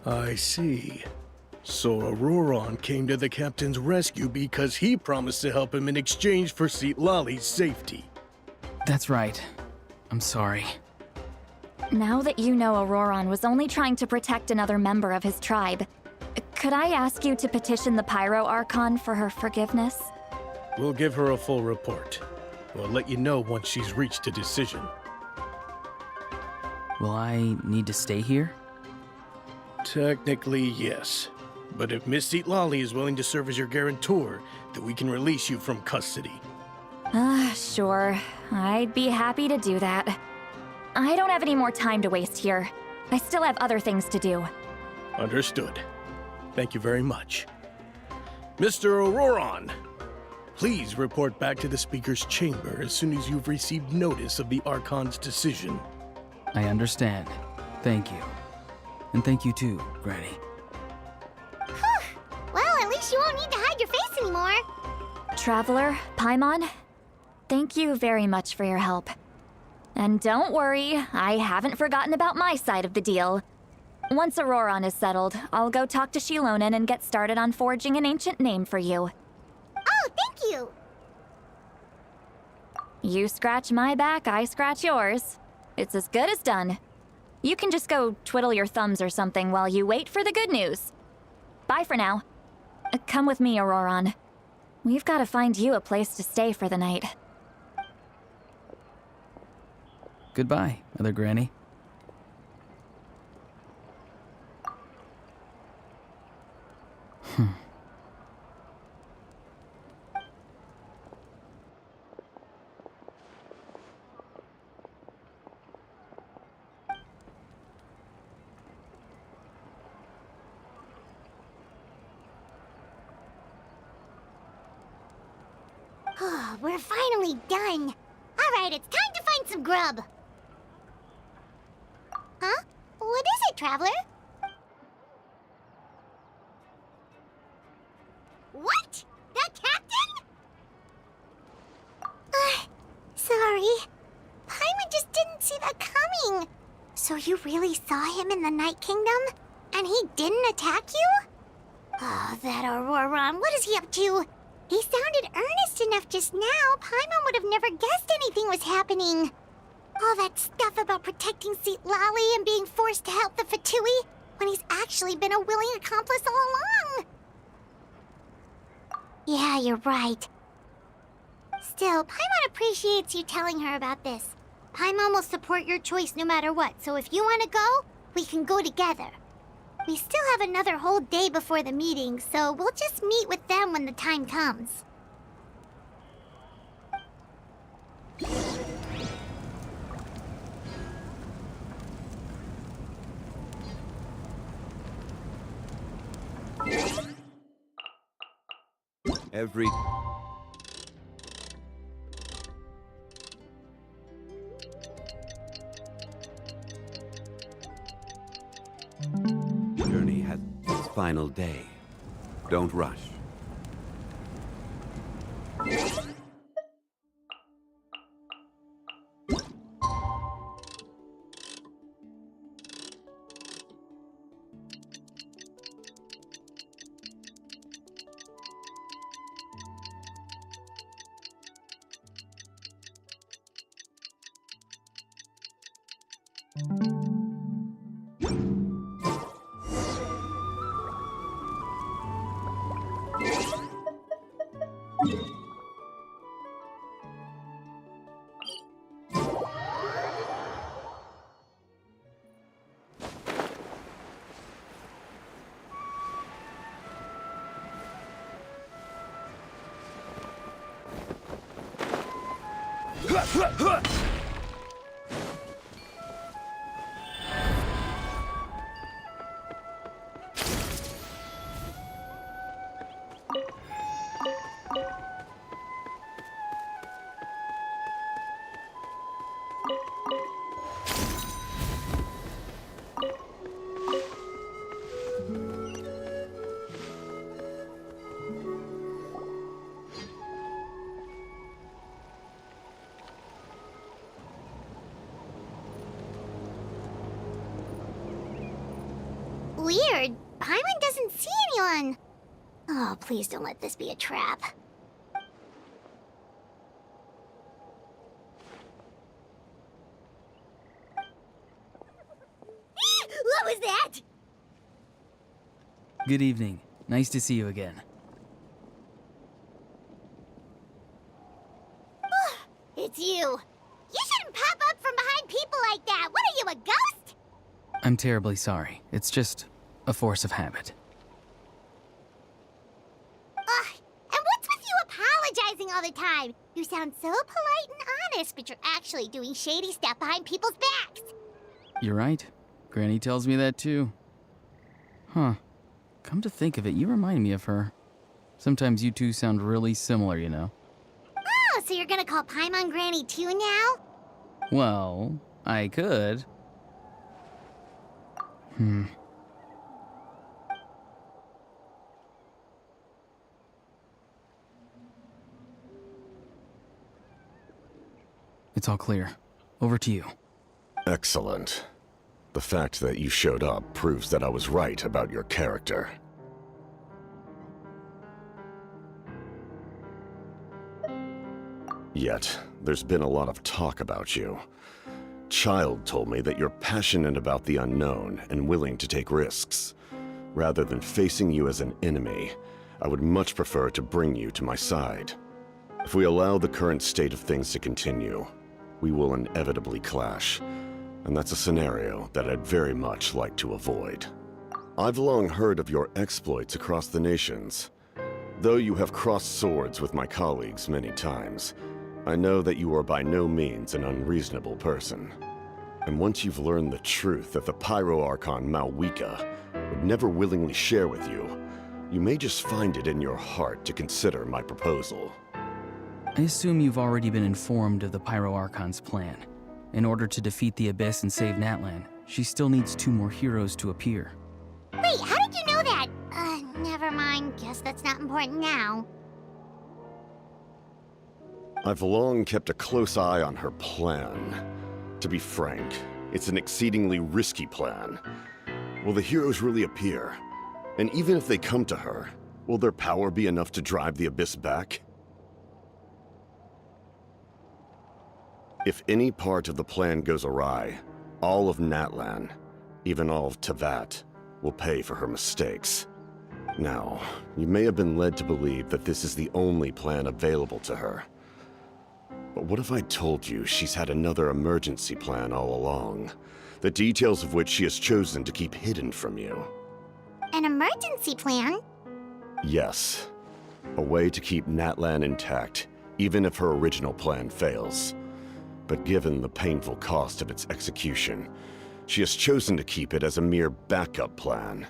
I see. So Auroron came to the captain's rescue because he promised to help him in exchange for Citlali's safety. That's right. I'm sorry. Now that you know Auroron was only trying to protect another member of his tribe, could I ask you to petition the Pyro Archon for her forgiveness? We'll give her a full report. We'll let you know once she's reached a decision. Will I need to stay here? Technically, yes. But if Miss Citlali is willing to serve as your guarantor, then we can release you from custody. Sure. I'd be happy to do that. I don't have any more time to waste here. I still have other things to do. Understood. Thank you very much. Mr. Auroron, please report back to the Speaker's chamber as soon as you've received notice of the Archon's decision. I understand. Thank you. And thank you too, Granny. Well, at least you won't need to hide your face anymore. Traveler, Paimon, thank you very much for your help. And don't worry, I haven't forgotten about my side of the deal. Once Auroron is settled, I'll go talk to Shilonen and get started on forging an ancient name for you. Oh, thank you! You scratch my back, I scratch yours. It's as good as done. You can just go twiddle your thumbs or something while you wait for the good news. Bye for now. Come with me, Auroron. We've got to find you a place to stay for the night. Goodbye, Mother Granny. We're finally done. Alright, it's time to find some grub. Huh? What is it, Traveler? What? That captain? Sorry. Paimon just didn't see that coming. So you really saw him in the Night Kingdom? And he didn't attack you? Oh, that Auroron, what is he up to? He sounded earnest enough just now. Paimon would have never guessed anything was happening. All that stuff about protecting Seat Lally and being forced to help the Fatui, when he's actually been a willing accomplice all along. Yeah, you're right. Still, Paimon appreciates you telling her about this. Paimon will support your choice no matter what, so if you want to go, we can go together. We still have another whole day before the meeting, so we'll just meet with them when the time comes. Every... journey has its final day. Don't rush. Weird. Paimon doesn't see anyone. Oh, please don't let this be a trap. What was that? Good evening. Nice to see you again. It's you. You shouldn't pop up from behind people like that. What are you, a ghost? I'm terribly sorry. It's just a force of habit. And what's with you apologizing all the time? You sound so polite and honest, but you're actually doing shady stuff behind people's backs. You're right. Granny tells me that too. Huh. Come to think of it, you remind me of her. Sometimes you two sound really similar, you know. Oh, so you're gonna call Paimon Granny too now? Well, I could. It's all clear. Over to you. Excellent. The fact that you showed up proves that I was right about your character. Yet, there's been a lot of talk about you. Child told me that you're passionate about the unknown and willing to take risks. Rather than facing you as an enemy, I would much prefer to bring you to my side. If we allow the current state of things to continue, we will inevitably clash, and that's a scenario that I'd very much like to avoid. I've long heard of your exploits across the nations. Though you have crossed swords with my colleagues many times, I know that you are by no means an unreasonable person. And once you've learned the truth that the Pyro Archon Malwika would never willingly share with you, you may just find it in your heart to consider my proposal. I assume you've already been informed of the Pyro Archon's plan. In order to defeat the Abyss and save Natlan, she still needs 2 more heroes to appear. Wait, how did you know that? Never mind. Guess that's not important now. I've long kept a close eye on her plan. To be frank, it's an exceedingly risky plan. Will the heroes really appear? And even if they come to her, will their power be enough to drive the Abyss back? If any part of the plan goes awry, all of Natlan, even all of Tevat, will pay for her mistakes. Now, you may have been led to believe that this is the only plan available to her. But what if I told you she's had another emergency plan all along, the details of which she has chosen to keep hidden from you? An emergency plan? Yes. A way to keep Natlan intact, even if her original plan fails. But given the painful cost of its execution, she has chosen to keep it as a mere backup plan.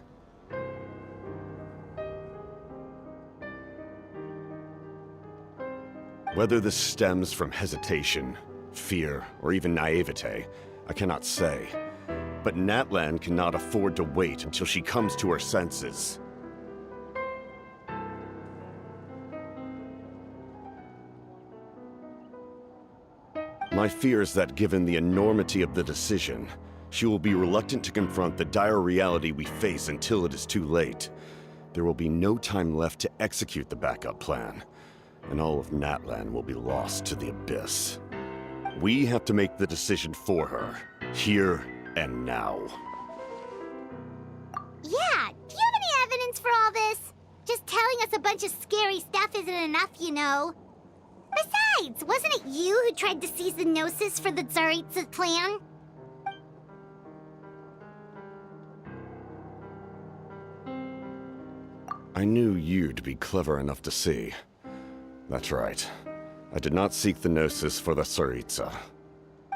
Whether this stems from hesitation, fear, or even naivete, I cannot say. But Natlan cannot afford to wait until she comes to her senses. My fear is that given the enormity of the decision, she will be reluctant to confront the dire reality we face until it is too late. There will be no time left to execute the backup plan, and all of Natlan will be lost to the Abyss. We have to make the decision for her, here and now. Yeah, do you have any evidence for all this? Just telling us a bunch of scary stuff isn't enough, you know. Besides, wasn't it you who tried to seize the Gnosis for the Tsaritsa's plan? I knew you'd be clever enough to see. That's right. I did not seek the Gnosis for the Tsaritsa.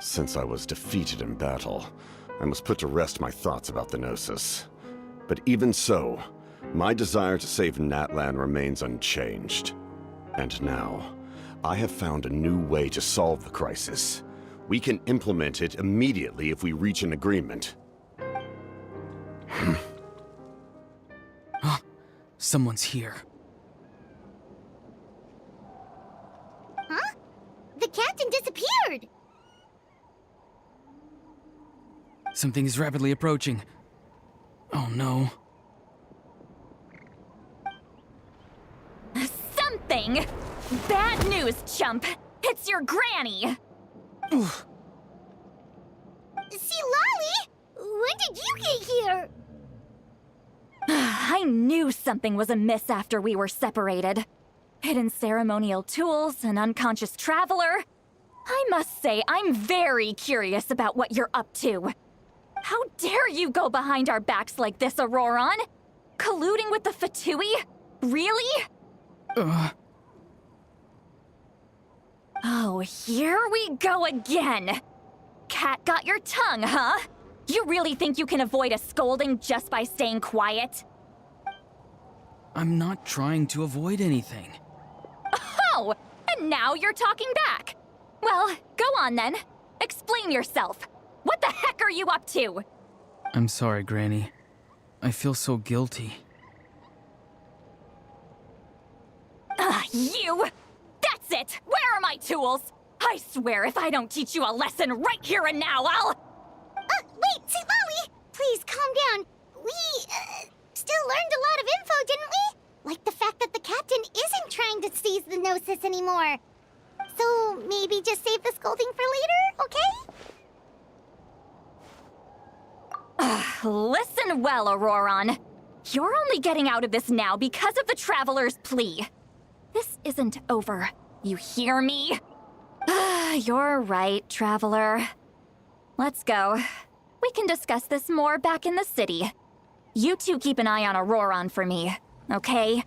Since I was defeated in battle, I must put to rest my thoughts about the Gnosis. But even so, my desire to save Natlan remains unchanged. And now, I have found a new way to solve the crisis. We can implement it immediately if we reach an agreement. Someone's here. Huh? The captain disappeared! Something is rapidly approaching. Oh no. Something? Bad news, chump! It's your granny! See, Lolly? When did you get here? I knew something was amiss after we were separated. Hidden ceremonial tools, an unconscious traveler. I must say, I'm very curious about what you're up to. How dare you go behind our backs like this, Auroron? Colluding with the Fatui? Really? Oh, here we go again. Cat got your tongue, huh? You really think you can avoid a scolding just by staying quiet? I'm not trying to avoid anything. Oh, and now you're talking back. Well, go on then. Explain yourself. What the heck are you up to? I'm sorry, Granny. I feel so guilty. You! That's it! Where are my tools? I swear if I don't teach you a lesson right here and now, I'll... Wait, see, Lolly! Please, calm down. We, still learned a lot of info, didn't we? Like the fact that the captain isn't trying to seize the Gnosis anymore. So, maybe just save the scolding for later, okay? Listen well, Auroron. You're only getting out of this now because of the Traveler's plea. This isn't over. You hear me? You're right, Traveler. Let's go. We can discuss this more back in the city. You two keep an eye on Auroron for me, okay?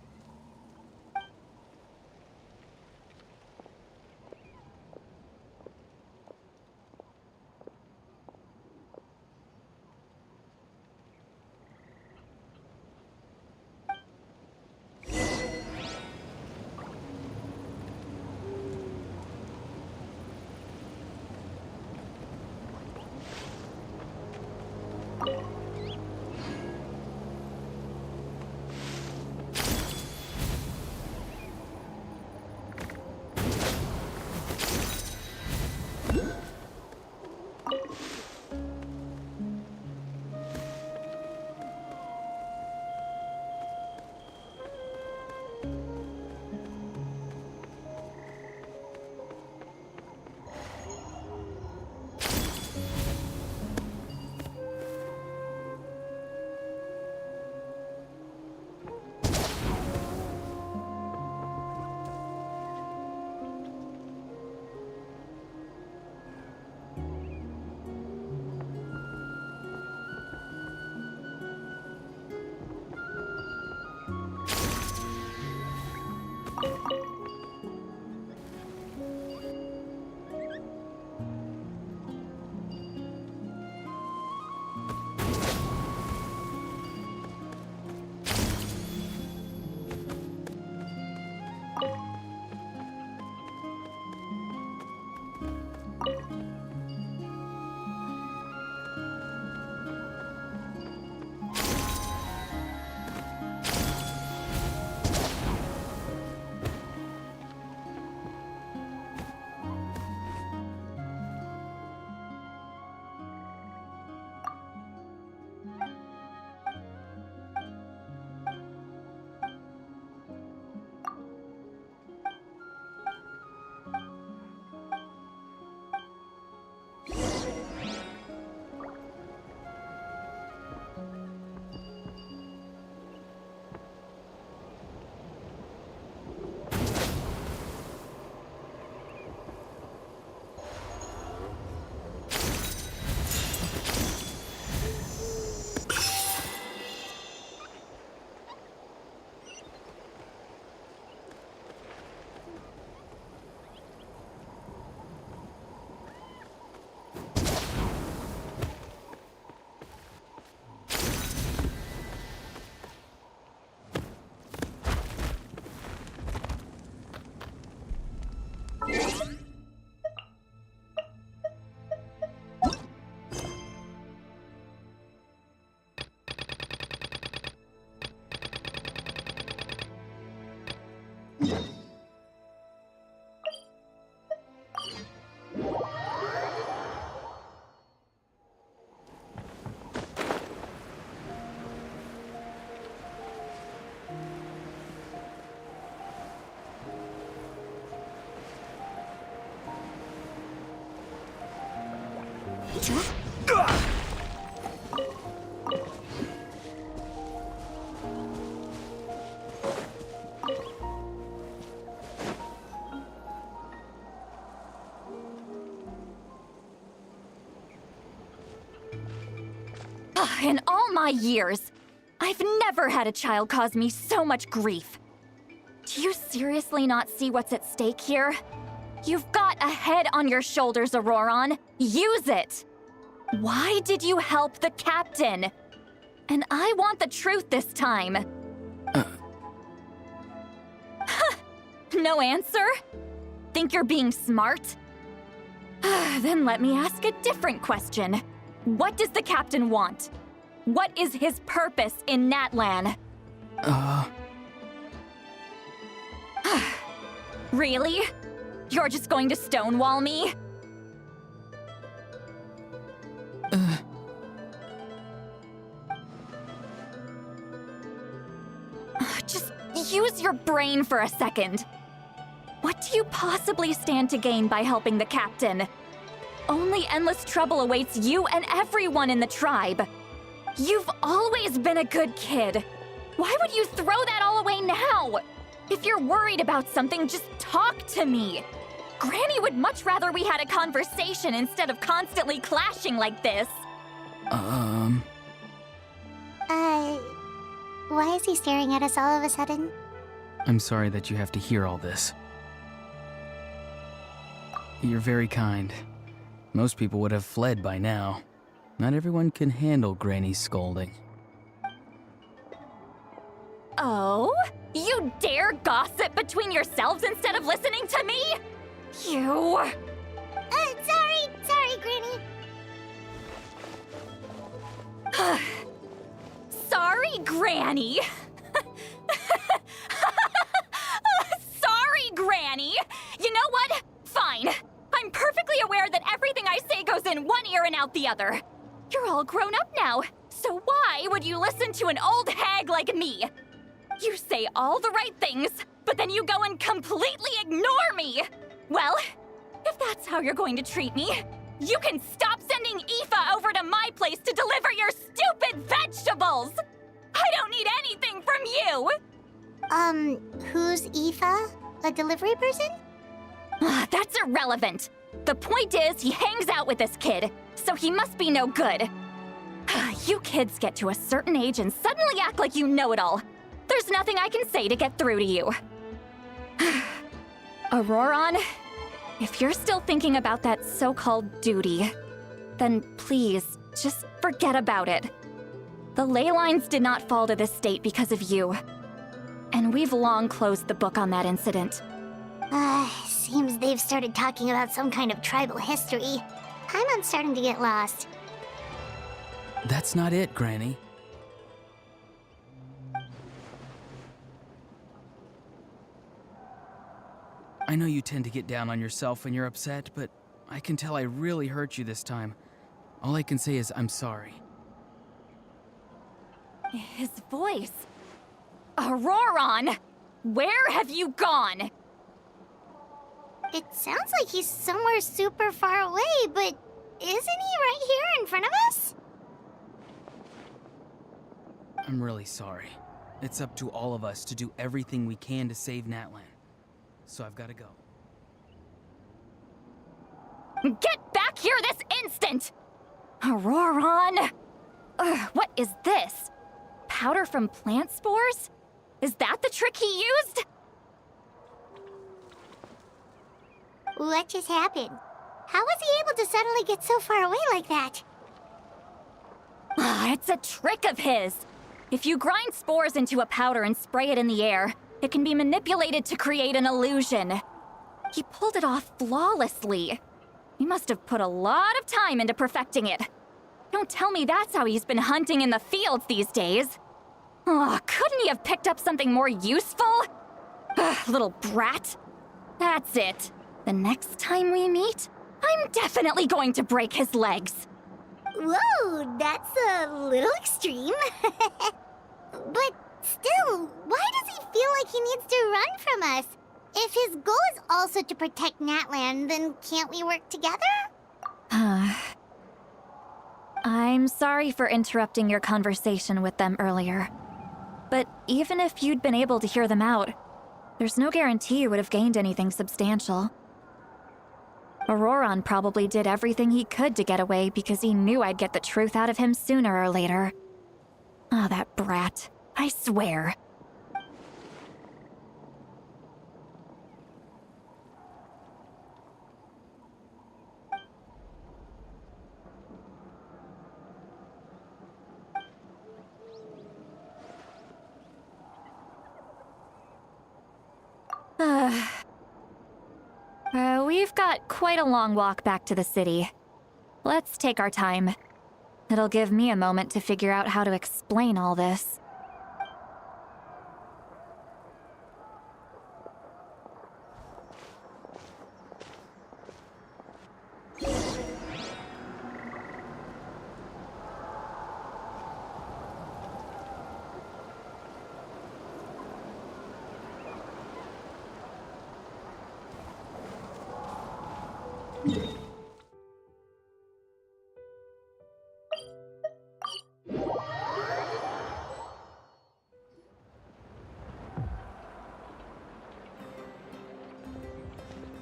In all my years, I've never had a child cause me so much grief. Do you seriously not see what's at stake here? You've got a head on your shoulders, Auroron. Use it! Why did you help the captain? And I want the truth this time. No answer? Think you're being smart? Then let me ask a different question. What does the captain want? What is his purpose in Natlan? Really? You're just going to stonewall me? Just use your brain for a second. What do you possibly stand to gain by helping the captain? Only endless trouble awaits you and everyone in the tribe. You've always been a good kid. Why would you throw that all away now? If you're worried about something, just talk to me. Granny would much rather we had a conversation instead of constantly clashing like this. Why is he staring at us all of a sudden? I'm sorry that you have to hear all this. You're very kind. Most people would have fled by now. Not everyone can handle Granny's scolding. Oh? You dare gossip between yourselves instead of listening to me? You... Sorry, Granny. Sorry, Granny. Sorry, Granny. You know what? Fine. I'm perfectly aware that everything I say goes in one ear and out the other. You're all grown up now, so why would you listen to an old hag like me? You say all the right things, but then you go and completely ignore me. Well, if that's how you're going to treat me, you can stop sending Aoife over to my place to deliver your stupid vegetables! I don't need anything from you! Who's Aoife? A delivery person? That's irrelevant. The point is, he hangs out with this kid, so he must be no good. You kids get to a certain age and suddenly act like you know it all. There's nothing I can say to get through to you. Auroron, if you're still thinking about that so-called duty, then please, just forget about it. The ley lines did not fall to this state because of you. And we've long closed the book on that incident. Seems they've started talking about some kind of tribal history. Paimon's starting to get lost. That's not it, Granny. I know you tend to get down on yourself when you're upset, but I can tell I really hurt you this time. All I can say is I'm sorry. His voice. Auroron! Where have you gone? It sounds like he's somewhere super far away, but isn't he right here in front of us? I'm really sorry. It's up to all of us to do everything we can to save Natlan. So I've got to go. Get back here this instant! Auroron! Ugh, what is this? Powder from plant spores? Is that the trick he used? What just happened? How was he able to suddenly get so far away like that? It's a trick of his. If you grind spores into a powder and spray it in the air, it can be manipulated to create an illusion. He pulled it off flawlessly. He must have put a lot of time into perfecting it. Don't tell me that's how he's been hunting in the fields these days. Oh, couldn't he have picked up something more useful? Ugh, little brat. That's it. The next time we meet, I'm definitely going to break his legs. Whoa, that's a little extreme. But still, why does he feel like he needs to run from us? If his goal is also to protect Natlan, then can't we work together? I'm sorry for interrupting your conversation with them earlier. But even if you'd been able to hear them out, there's no guarantee you would have gained anything substantial. Auroron probably did everything he could to get away because he knew I'd get the truth out of him sooner or later. Ah, that brat. I swear. We've got quite a long walk back to the city. Let's take our time. It'll give me a moment to figure out how to explain all this.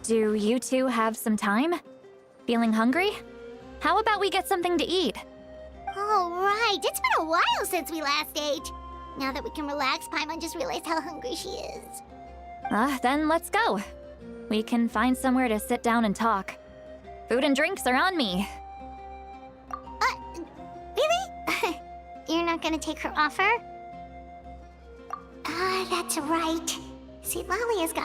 Do you two have some time? Feeling hungry? How about we get something to eat? Oh, right. It's been a while since we last ate. Now that we can relax, Paimon just realized how hungry she is. Then let's go. We can find somewhere to sit down and talk. Food and drinks are on me. Really? You're not gonna take her offer? That's right. See, Lolly has gone